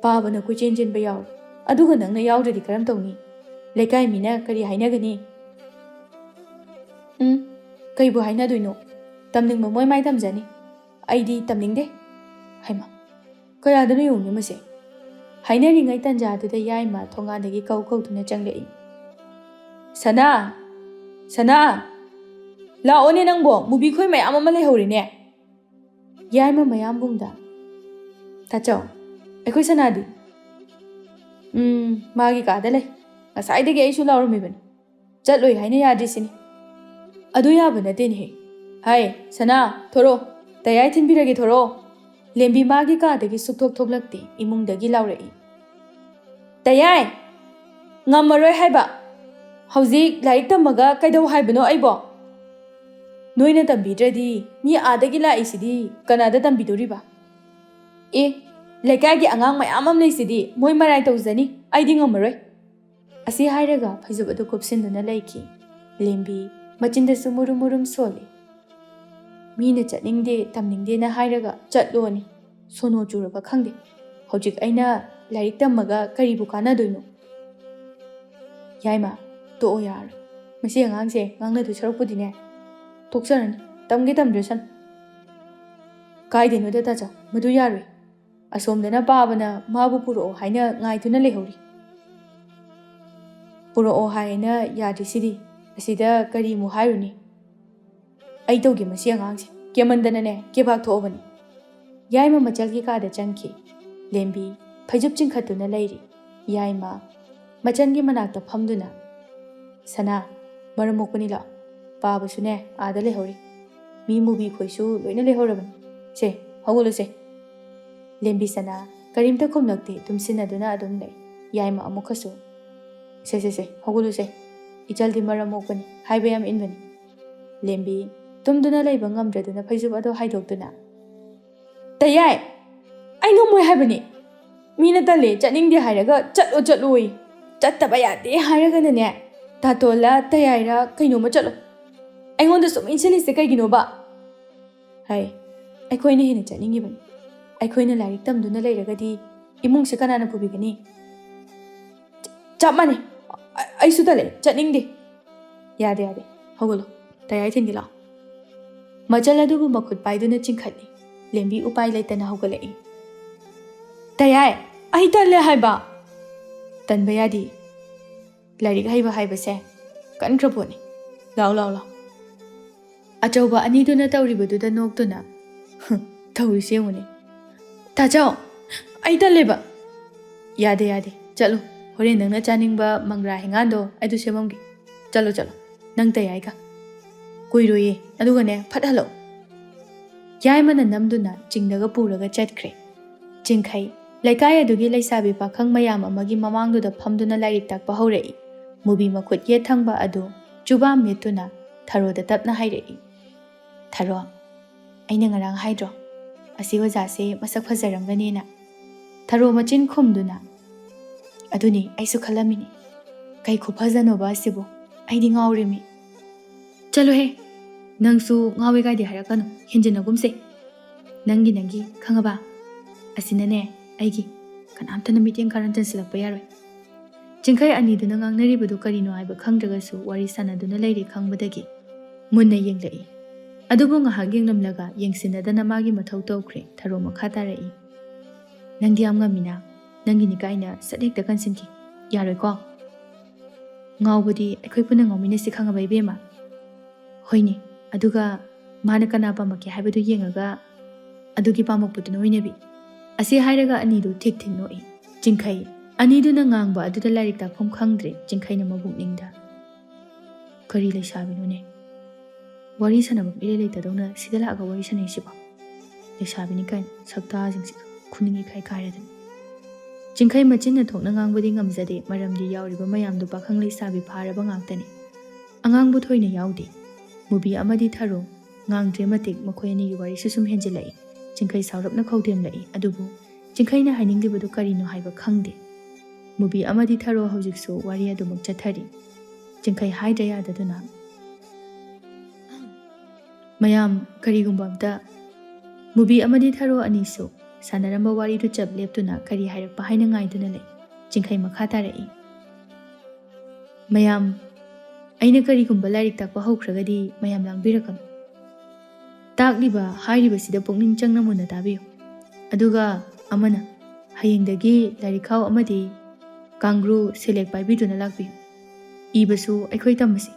ꯄꯥꯕꯅ ꯀꯣꯏꯆꯦꯟ ꯆꯦꯟꯕ ꯌꯥꯎꯔꯦ, ꯑꯗꯨꯒ ꯅꯪꯅ ꯌꯥꯎꯗ꯭ꯔꯗꯤ ꯀꯔꯝ ꯇꯧꯅꯤ? ꯂꯩꯀꯥꯏ ꯃꯤꯅ ꯀꯔꯤ ꯍꯥꯏꯅꯒꯅꯤ? ꯀꯩꯕꯨ ꯍꯥꯏꯅꯗꯣꯏꯅꯣ? ꯇꯝꯅꯤꯡꯕ ꯃꯣꯏ ꯃꯥꯏ ꯇꯝꯖꯅꯤ, ꯑꯩꯗꯤ ꯇꯝꯅꯤꯡꯗꯦ꯫ ꯍꯩꯃꯥ, ꯀꯌꯥꯗꯅꯣ ꯌꯦꯡꯉꯨꯅꯦ ꯃꯁꯦ! ꯍꯥꯏꯅꯔꯤꯉꯩ ꯇꯟꯖꯥꯗꯨꯗ ꯌꯥꯏꯃ ꯊꯣꯡꯒꯥꯟꯗꯒꯤ ꯀꯧꯗꯨꯅ ꯆꯪꯂꯛꯏ꯫ ꯁꯅꯥ! ꯁꯅꯥ! ꯂꯥꯛꯑꯣꯅꯦ ꯅꯪꯕꯣ, ꯃꯨꯕꯤ ꯈꯣꯏ ꯃꯌꯥꯝ ꯑꯃ ꯂꯩꯍꯧꯔꯤꯅꯦ꯫ ꯌꯥꯏꯃ ꯃꯌꯥꯝꯕꯨꯡꯗ꯫ ꯇꯥꯆꯧ, ꯑꯩꯈꯣꯏ ꯁꯅꯥꯗꯤ? ꯃꯥꯒꯤ ꯀꯥꯗ ꯂꯩ꯫ ꯉꯁꯥꯏꯗꯒꯤ ꯑꯩꯁꯨ ꯂꯥꯎꯔꯝꯃꯤꯕꯅꯤ, ꯆꯠꯂꯣꯏ ꯍꯥꯏꯅ ꯌꯥꯗ꯭ꯔꯤꯁꯤꯅꯤ꯫ ꯑꯗꯨ ꯌꯥꯕ ꯅꯠꯇꯦꯅꯦꯍꯦ꯫ ꯍꯥꯏ, ꯁꯅꯥ, ꯊꯣꯔꯛꯑꯣ, ꯇꯌꯥꯏ ꯊꯤꯟꯕꯤꯔꯒꯦ, ꯊꯣꯔꯛꯑꯣ꯫ ꯂꯦꯝꯕꯤ ꯃꯥꯒꯤ ꯀꯥꯗꯒꯤ ꯁꯨꯛꯊꯣꯛ ꯊꯣꯛꯂꯛꯇꯦ, ꯏꯃꯨꯡꯗꯒꯤ ꯂꯥꯎꯔꯛꯏ꯫ ꯇꯌꯥꯏ! ꯉꯝꯃꯔꯣꯏ ꯍꯥꯏꯕ! ꯍꯧꯖꯤꯛ ꯂꯥꯏꯔꯤꯛ ꯇꯝꯃꯒ ꯀꯩꯗꯧ ꯍꯥꯏꯕꯅꯣ ꯑꯩꯕꯣ? ꯅꯣꯏꯅ ꯇꯝꯕꯤꯗ꯭ꯔꯗꯤ ꯃꯤ ꯑꯥꯗꯒꯤ ꯂꯥꯛꯏꯁꯤꯗꯤ ꯀꯅꯥꯗ ꯇꯝꯕꯤꯗꯣꯔꯤꯕ? ꯑꯦ, ꯂꯩꯀꯥꯏꯒꯤ ꯑꯉꯥꯡ ꯃꯌꯥꯝ ꯑꯃ ꯂꯩꯁꯤꯗꯤ ꯃꯣꯏ ꯃꯔꯥꯏ ꯇꯧꯖꯅꯤ, ꯑꯩꯗꯤ ꯉꯝꯃꯔꯣꯏ꯫ ꯑꯁꯤ ꯍꯥꯏꯔꯒ ꯐꯩꯖꯨꯞ ꯑꯗꯨ ꯀꯨꯞꯁꯤꯟꯗꯨꯅ ꯂꯩꯈꯤ꯫ ꯂꯦꯝꯕꯤ ꯃꯆꯤꯟꯗꯁꯨ ꯃꯨꯔꯨꯝ ꯃꯨꯔꯨꯝ ꯁꯣꯜꯂꯤ꯫ ꯃꯤꯅ ꯆꯠꯅꯤꯡꯗꯦ ꯇꯝꯅꯤꯡꯗꯦꯅ ꯍꯥꯏꯔꯒ ꯆꯠꯂꯣꯅꯤ, ꯁꯣꯅꯣ ꯆꯨꯔꯕ ꯈꯪꯗꯦ꯫ ꯍꯧꯖꯤꯛ ꯑꯩꯅ ꯂꯥꯏꯔꯤꯛ ꯇꯝꯃꯒ ꯀꯔꯤꯕꯨ ꯀꯥꯟꯅꯗꯣꯏꯅꯣ? ꯌꯥꯏꯃ, ꯇꯣꯛꯑꯣ ꯌꯥꯔꯣꯏ, ꯃꯁꯤ ꯑꯉꯥꯡꯁꯦ ꯉꯥꯡꯅꯗꯣꯏ ꯁꯔꯨꯛꯄꯨꯗꯤꯅꯦ, ꯇꯣꯛꯆꯔꯅꯤ, ꯇꯝꯒꯦ ꯇꯝꯗ꯭ꯔꯁꯅꯨ꯫ ꯀꯥꯏꯗꯩꯅꯣꯗ ꯇꯥꯆꯧ, ꯃꯗꯨ ꯌꯥꯔꯣꯏ꯫ ꯑꯁꯣꯝꯗꯅ ꯄꯥꯕꯅ ꯃꯥꯕꯨ ꯄꯨꯔꯛꯑꯣ ꯍꯥꯏꯅ ꯉꯥꯏꯗꯨꯅ ꯂꯩꯍꯧꯔꯤ꯫ ꯄꯨꯔꯛꯑꯣ ꯍꯥꯏꯅ ꯌꯥꯗ꯭ꯔꯤꯁꯤꯗꯤ, ꯑꯁꯤꯗ ꯀꯔꯤꯃꯨꯛ ꯍꯥꯏꯔꯨꯅꯤ? ꯑꯩ ꯇꯧꯒꯦ ꯃꯁꯤ ꯑꯉꯥꯡꯁꯦ, ꯀꯦꯃꯟꯗꯅꯅꯦ ꯀꯦꯕꯥꯛ ꯊꯣꯛꯑꯕꯅꯤ꯫ ꯌꯥꯏꯃ ꯃꯆꯜꯒꯤ ꯀꯥꯗ ꯆꯪꯈꯤ꯫ ꯂꯦꯝꯕꯤ ꯐꯩꯖꯨꯞ ꯆꯤꯡꯈꯠꯇꯨꯅ ꯂꯩꯔꯤ꯫ ꯌꯥꯏꯃ ꯃꯆꯟꯒꯤ ꯃꯅꯥꯛꯇ ꯐꯝꯗꯨꯅ, ꯁꯅꯥ, ꯃꯔꯝ ꯃꯣꯛꯄꯅꯤ ꯂꯥꯛꯑꯣ, ꯄꯥꯕꯁꯨꯅꯦ ꯑꯥꯗ ꯂꯩꯍꯧꯔꯤ, ꯃꯤ ꯃꯨꯕꯤ ꯈꯣꯏꯁꯨ ꯂꯣꯏꯅ ꯂꯩꯍꯧꯔꯕꯅꯤ꯫ ꯁꯦ, ꯍꯧꯒꯠꯂꯨꯁꯦ꯫ ꯂꯦꯝꯕꯤ ꯁꯅꯥ ꯀꯔꯤꯝꯇ ꯈꯨꯝꯂꯛꯇꯦ, ꯇꯨꯝꯁꯤꯟꯅꯗꯨꯅ ꯑꯗꯨꯝ ꯂꯩ꯫ ꯌꯥꯏꯃ ꯑꯃꯨꯛꯀꯁꯨ, ꯁꯦ, ꯍꯧꯒꯠꯂꯨꯁꯦ, ꯏꯆꯜꯗꯤ ꯃꯔꯝ ꯃꯣꯛꯄꯅꯤ, ꯍꯥꯏꯕ ꯌꯥꯝ ꯏꯟꯕꯅꯤ꯫ ꯂꯦꯝꯕꯤ ꯇꯨꯝꯗꯨꯅ ꯂꯩꯕ ꯉꯝꯗ꯭ꯔꯗꯨꯅ ꯐꯩꯖꯨꯞ ꯑꯗꯨ ꯍꯥꯏꯗꯣꯛꯇꯨꯅ, ꯇꯌꯥꯏ! ꯑꯩ ꯉꯝꯃꯣꯏ ꯍꯥꯏꯕꯅꯤ! ꯃꯤꯅ ꯇꯜꯂꯦ ꯆꯠꯅꯤꯡꯗꯦ ꯍꯥꯏꯔꯒ ꯆꯠꯂꯣꯏ, ꯆꯠꯇꯕ ꯌꯥꯗꯦ ꯍꯥꯏꯔꯒꯅꯅꯦ ꯇꯥꯇꯣꯜꯂ ꯇꯌꯥꯏꯔ ꯀꯩꯅꯣꯝꯃ ꯆꯠꯂꯣ꯫ ꯑꯩꯉꯣꯟꯗ ꯁꯨꯝ ꯏꯟꯁꯤꯜꯂꯤꯁꯦ ꯀꯩꯒꯤꯅꯣꯕ? ꯍꯥꯏ, ꯑꯩꯈꯣꯏꯅ ꯍꯦꯟꯅ ꯆꯠꯅꯤꯡꯉꯤꯕꯅꯤ꯫ ꯑꯩꯈꯣꯏꯅ ꯂꯥꯏꯔꯤꯛ ꯇꯝꯗꯨꯅ ꯂꯩꯔꯒꯗꯤ ꯏꯃꯨꯡꯁꯦ ꯀꯅꯥꯅ ꯄꯨꯕꯤꯒꯅꯤ? ꯆꯞ ꯃꯥꯟꯅꯩ, ꯑꯩꯁꯨ ꯇꯜꯂꯦ, ꯆꯠꯅꯤꯡꯗꯦ꯫ ꯌꯥꯗꯦ, ꯍꯧꯒꯠꯂꯣ, ꯇꯌꯥꯏ ꯊꯤꯟꯒꯦ ꯂꯥꯛꯑꯣ꯫ ꯃꯆꯜ ꯑꯗꯨꯕꯨ ꯃꯈꯨꯠ ꯄꯥꯏꯗꯨꯅ ꯆꯤꯡꯈꯠꯂꯤ꯫ ꯂꯦꯝꯕꯤ ꯎꯄꯥꯏ ꯂꯩꯇꯅ ꯍꯧꯒꯠꯂꯛꯏ꯫ ꯇꯌꯥꯏ, ꯑꯩ ꯇꯜꯂꯦ ꯍꯥꯏꯕ! ꯇꯟꯕ ꯌꯥꯗꯦ, ꯂꯥꯏꯔꯤꯛ ꯍꯩꯕ ꯍꯥꯏꯕꯁꯦ ꯀꯟꯈ꯭ꯔ ꯄꯣꯠꯅꯤ꯫ ꯂꯥꯎ꯫ ꯑꯆꯧꯕ ꯑꯅꯤꯗꯨꯅ ꯇꯧꯔꯤꯕꯗꯨꯗ ꯅꯣꯛꯇꯨꯅ, ꯇꯧꯔꯤꯁꯦ ꯌꯦꯡꯉꯨꯅꯦ꯫ ꯇꯥꯆꯧ, ꯑꯩ ꯇꯜꯂꯦꯕ! ꯌꯥꯗꯦ, ꯆꯠꯂꯣ, ꯍꯣꯔꯦꯟ ꯅꯪꯅ ꯆꯥꯅꯤꯡꯕ ꯃꯪꯒ꯭ꯔꯥ ꯍꯩꯉꯥꯟꯗꯣ ꯑꯩꯗꯨ ꯁꯦꯝꯃꯝꯒꯦ꯫ ꯆꯠꯂꯣ, ꯅꯪ ꯇꯌꯥꯏꯒ꯫ ꯀꯨꯏꯔꯣꯏꯌꯦ, ꯑꯗꯨꯒꯅꯦ ꯐꯠ ꯍꯜꯂꯛꯑꯣ꯫ ꯌꯥꯏꯃꯅ ꯅꯝꯗꯨꯅ ꯆꯤꯡꯗꯒ ꯄꯨꯔꯒ ꯆꯠꯈ꯭ꯔꯦ꯫ ꯆꯤꯡꯈꯩ ꯂꯩꯀꯥꯏ ꯑꯗꯨꯒꯤ ꯂꯩꯁꯥꯕꯤ ꯄꯥꯈꯪ ꯃꯌꯥꯝ ꯑꯃꯒꯤ ꯃꯃꯥꯡꯗꯨꯗ ꯐꯝꯗꯨꯅ ꯂꯥꯏꯔꯤꯛ ꯇꯥꯛꯄ ꯍꯧꯔꯛꯏ꯫ ꯃꯨꯕꯤ ꯃꯈꯨꯠ ꯌꯦꯠ ꯊꯪꯕ ꯑꯗꯨ ꯆꯨꯕꯥꯝ ꯃꯦꯠꯇꯨꯅ ꯊꯔꯣꯗ ꯇꯞꯅ ꯍꯥꯏꯔꯛꯏ꯫ ꯊꯔꯣ, ꯑꯩꯅ ꯉꯔꯥꯡ ꯍꯥꯏꯗ꯭ꯔꯣ, ꯑꯁꯤ ꯑꯣꯖꯥꯁꯦ ꯃꯁꯛ ꯐꯖꯔꯝꯒꯅꯤꯅ? ꯊꯔꯣ ꯃꯆꯤꯟ ꯈꯨꯝꯗꯨꯅ, ꯑꯗꯨꯅꯤ ꯑꯩꯁꯨ ꯈꯜꯂꯝꯃꯤꯅꯤ꯫ ꯀꯩ ꯈꯨꯐꯖꯅꯣꯕ ꯑꯁꯤꯕꯨ, ꯑꯩꯗꯤ ꯉꯥꯎꯔꯤꯃꯤ꯫ ꯆꯠꯂꯣꯍꯦ, ꯅꯪꯁꯨ ꯉꯥꯎꯋꯦ ꯀꯥꯏꯗꯤ ꯍꯥꯏꯔꯛꯀꯅꯨ, ꯍꯦꯟꯖꯤꯟꯅꯒꯨꯝꯁꯦ꯫ ꯅꯪꯒꯤ ꯈꯪꯉꯕ? ꯑꯁꯤꯅꯅꯦ ꯑꯩꯒꯤ, ꯀꯅꯥꯝꯇꯅ ꯃꯤꯠꯌꯦꯡ ꯀꯥꯔꯟ ꯆꯟꯁꯤꯜꯂꯛꯄ ꯌꯥꯔꯣꯏ꯫ ꯆꯤꯡꯈꯩ ꯑꯅꯤꯗꯨꯅ ꯉꯥꯡꯅꯔꯤꯕꯗꯨ ꯀꯔꯤꯅꯣ ꯍꯥꯏꯕ ꯈꯪꯗ꯭ꯔꯒꯁꯨ ꯋꯥꯔꯤ ꯁꯥꯟꯅꯗꯨꯅ ꯂꯩꯔꯤ ꯈꯪꯕꯗꯒꯤ ꯃꯨꯟꯅ ꯌꯦꯡꯂꯛꯏ꯫ ꯑꯗꯨꯕꯨ ꯉꯥꯏꯍꯥꯛ ꯌꯦꯡꯂꯝꯂꯒ ꯌꯦꯡꯁꯤꯟꯅꯗꯅ ꯃꯥꯒꯤ ꯃꯊꯧ ꯇꯧꯈ꯭ꯔꯦ꯫ ꯊꯔꯣ ꯃꯈꯥ ꯇꯥꯔꯛꯏ꯫ ꯅꯪꯗꯤ ꯌꯥꯝ ꯉꯝꯃꯤꯅ, ꯅꯪꯒꯤꯅꯤ ꯀꯥꯏꯅ ꯁꯠ ꯍꯦꯛꯇ ꯀꯟꯁꯤꯟꯈꯤ, ꯌꯥꯔꯣꯏꯀꯣ? ꯉꯥꯎꯕꯗꯤ ꯑꯩꯈꯣꯏ ꯄꯨꯟꯅ ꯉꯥꯎꯃꯤꯟꯅꯁꯤ ꯈꯪꯉꯕ ꯏꯕꯦꯝꯃ? ꯍꯣꯏꯅꯦ, ꯑꯗꯨꯒ ꯃꯥꯅ ꯀꯅꯥ ꯄꯥꯝꯃꯛꯀꯦ ꯍꯥꯏꯕꯗꯨ ꯌꯦꯡꯉꯒ ꯑꯗꯨꯒꯤ ꯄꯥꯝꯃꯛꯄꯗꯨꯅ ꯑꯣꯏꯅꯕꯤ꯫ ꯑꯁꯤ ꯍꯥꯏꯔꯒ ꯑꯅꯤꯗꯨ ꯊꯤꯛ ꯅꯣꯛꯏ꯫ ꯆꯤꯡꯈꯩ ꯑꯅꯤꯗꯨꯅ ꯉꯥꯡꯕ ꯑꯗꯨꯗ ꯂꯥꯏꯔꯤꯛ ꯇꯥꯛꯐꯝ ꯈꯪꯗ꯭ꯔꯦ ꯆꯤꯡꯈꯩꯅ ꯃꯕꯨꯛꯅꯤꯡꯗ꯫ ꯀꯔꯤ ꯂꯩꯁꯥꯕꯤꯅꯣꯅꯦ, ꯋꯥꯔꯤ ꯁꯥꯟꯅꯕ ꯏꯔꯩ ꯂꯩꯇꯗꯧꯅ ꯁꯤꯗ ꯂꯥꯛꯑꯒ ꯋꯥꯔꯤ ꯁꯥꯟꯅꯩꯁꯤꯕꯣ? ꯂꯩꯁꯥꯕꯤꯅꯤ ꯀꯥꯏꯅ ꯁꯛꯇꯥꯁꯤꯡꯁꯤꯒ ꯈꯨꯅꯤꯡ ꯏꯀꯥꯏ ꯀꯥꯏꯔꯗꯅ꯫ ꯆꯤꯡꯈꯩ ꯃꯆꯤꯟꯅ ꯊꯣꯛꯅ ꯉꯥꯡꯕꯗꯤ ꯉꯝꯖꯗꯦ, ꯃꯔꯝꯗꯤ ꯌꯥꯎꯔꯤꯕ ꯃꯌꯥꯝꯗꯨ ꯄꯥꯈꯪ ꯂꯩꯁꯥꯕꯤ ꯐꯥꯔꯕ ꯉꯥꯛꯇꯅꯤ꯫ ꯑꯉꯥꯡꯕꯨ ꯊꯣꯏꯅ ꯌꯥꯎꯗꯦ꯫ ꯃꯨꯕꯤ ꯑꯃꯗꯤ ꯊꯔꯣ ꯉꯥꯡꯗ꯭ꯔꯦ ꯃꯇꯤꯛ ꯃꯈꯣꯏ ꯑꯅꯤꯒꯤ ꯋꯥꯔꯤꯁꯨ ꯁꯨꯝ ꯍꯦꯟꯖꯤꯜꯂꯛꯏ꯫ ꯆꯤꯡꯈꯩ ꯁꯥꯎꯔꯞꯅ ꯈꯧꯗꯦꯝꯂꯛꯏ, ꯑꯗꯨꯕꯨ ꯆꯤꯡꯈꯩꯅ ꯍꯥꯏꯅꯤꯡꯂꯤꯕꯗꯨ ꯀꯔꯤꯅꯣ ꯍꯥꯏꯕ ꯈꯪꯗꯦ꯫ ꯃꯨꯕꯤ ꯑꯃꯗꯤ ꯊꯔꯣ ꯍꯧꯖꯤꯛꯁꯨ ꯋꯥꯔꯤ ꯑꯗꯨꯃꯛ ꯆꯠꯊꯔꯤ꯫ ꯆꯤꯡꯈꯩ ꯍꯥꯏꯗ꯭ꯔ ꯌꯥꯗꯗꯨꯅ, ꯃꯌꯥꯝ ꯀꯔꯤꯒꯨꯝꯕ ꯑꯝꯇ꯫ ꯃꯨꯕꯤ ꯑꯃꯗꯤ ꯊꯔꯣ ꯑꯅꯤꯁꯨ ꯁꯥꯟꯅꯔꯝꯕ ꯋꯥꯔꯤꯗꯨ ꯆꯞ ꯂꯦꯞꯇꯨꯅ ꯀꯔꯤ ꯍꯥꯏꯔꯛꯄ ꯍꯥꯏꯅ ꯉꯥꯏꯗꯨꯅ ꯂꯩ꯫ ꯆꯤꯡꯈꯩ ꯃꯈꯥ ꯇꯥꯔꯛꯏ, ꯃꯌꯥꯝ, ꯑꯩꯅ ꯀꯔꯤꯒꯨꯝꯕ ꯂꯥꯏꯔꯤꯛ ꯇꯥꯛꯄ ꯍꯧꯈ꯭ꯔꯒꯗꯤ ꯃꯌꯥꯝ ꯂꯥꯡꯕꯤꯔꯛꯀꯅꯨ꯫ ꯇꯥꯛꯂꯤꯕ ꯍꯥꯏꯔꯤꯕꯁꯤꯗ ꯄꯨꯛꯅꯤꯡ ꯆꯪꯅ ꯃꯨꯟꯅ ꯇꯥꯕꯤꯌꯨ꯫ ꯑꯗꯨꯒ ꯑꯃꯅ, ꯍꯌꯦꯡꯗꯒꯤ ꯂꯥꯏꯔꯤꯛꯈꯥꯎ ꯑꯃꯗꯤ ꯀꯥꯡꯒ꯭ꯔꯨ ꯁꯦꯂꯦꯛ ꯄꯥꯏꯕꯤꯗꯨꯅ ꯂꯥꯛꯄꯤꯌꯨ꯫ ꯏꯕꯁꯨ ꯑꯩꯈꯣꯏ ꯇꯝꯃꯁꯤ꯫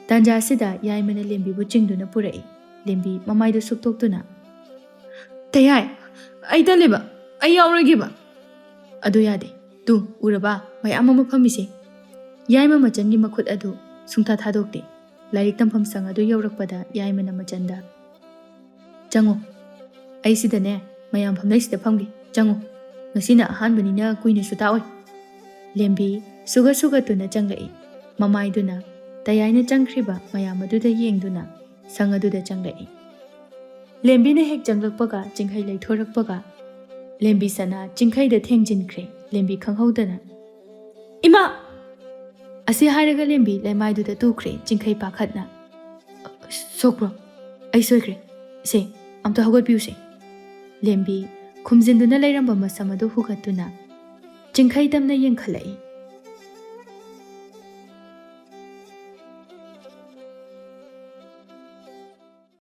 ꯇꯥꯟꯖꯥꯁꯤꯗ ꯌꯥꯏꯃꯅ ꯂꯦꯝꯕꯤꯕꯨ ꯆꯤꯡꯗꯨꯅ ꯄꯨꯔꯛꯏ꯫ ꯂꯦꯝꯕꯤ ꯃꯃꯥꯏꯗꯨ ꯁꯨꯛꯇꯣꯛꯇꯨꯅ, ꯇꯌꯥꯏ, ꯑꯩ ꯇꯜꯂꯦꯕ, ꯑꯩ ꯌꯥꯎꯔꯣꯏꯒꯦꯕ꯫ ꯑꯗꯨ ꯌꯥꯗꯦ, ꯇꯨ ꯎꯔꯕ ꯃꯌꯥꯝ ꯑꯃ ꯐꯝꯃꯤꯁꯦ꯫ ꯌꯥꯏꯃ ꯃꯆꯟꯒꯤ ꯃꯈꯨꯠ ꯑꯗꯨ ꯁꯨꯡꯊꯥ ꯊꯥꯗꯣꯛꯇꯦ꯫ ꯂꯥꯏꯔꯤꯛ ꯇꯝꯐꯝ ꯁꯪ ꯑꯗꯨ ꯌꯧꯔꯛꯄꯗ ꯌꯥꯏꯃꯅ ꯃꯆꯟꯗ, ꯆꯪꯉꯣ, ꯑꯩ ꯁꯤꯗꯅꯦ, ꯃꯌꯥꯝ ꯐꯝꯅꯩꯁꯤꯗ ꯐꯝꯒꯦ, ꯆꯪꯉꯣ, ꯉꯁꯤꯅ ꯑꯍꯥꯟꯕꯅꯤꯅ ꯀꯨꯏꯅꯁꯨ ꯇꯥꯛꯑꯣꯏ꯫ ꯂꯦꯝꯕꯤ ꯁꯨꯒꯠ ꯁꯨꯒꯠꯇꯨꯅ ꯆꯪꯂꯛꯏ꯫ ꯃꯃꯥꯏꯗꯨꯅ ꯇꯌꯥꯏꯅ ꯆꯪꯈ꯭ꯔꯤꯕ ꯃꯌꯥꯝ ꯑꯗꯨꯗ ꯌꯦꯡꯗꯨꯅ ꯁꯪ ꯑꯗꯨꯗ ꯆꯪꯂꯛꯏ꯫ ꯂꯦꯝꯕꯤꯅ ꯍꯦꯛ ꯆꯪꯂꯛꯄꯒ ꯆꯤꯡꯈꯩ ꯂꯩꯊꯣꯔꯛꯄꯒ ꯂꯦꯝꯕꯤ ꯁꯅꯥ ꯆꯤꯡꯈꯩꯗ ꯊꯦꯡꯖꯤꯟꯈ꯭ꯔꯦ꯫ ꯂꯦꯝꯕꯤ ꯈꯪꯍꯧꯗꯅ, ꯏꯃꯥ! ꯑꯁꯤ ꯍꯥꯏꯔꯒ ꯂꯦꯝꯕꯤ ꯂꯩꯃꯥꯏꯗꯨꯗ ꯇꯨꯈ꯭ꯔꯦ꯫ ꯆꯤꯡꯈꯩ ꯄꯥꯈꯠꯅ, ꯁꯣꯛꯄ꯭ꯔꯣ? ꯑꯩ ꯁꯣꯏꯈ꯭ꯔꯦ, ꯏꯁꯦ, ꯑꯝꯇ ꯍꯧꯒꯠꯄꯤꯌꯨꯁꯦ꯫ ꯂꯦꯝꯕꯤ ꯈꯨꯝꯖꯤꯟꯗꯨꯅ ꯂꯩꯔꯝꯕ ꯃꯁꯝ ꯑꯗꯨ ꯍꯨꯒꯠꯇꯨꯅ ꯆꯤꯡꯈꯩ ꯇꯝꯅ ꯌꯦꯡꯈꯠꯂꯛꯏ꯫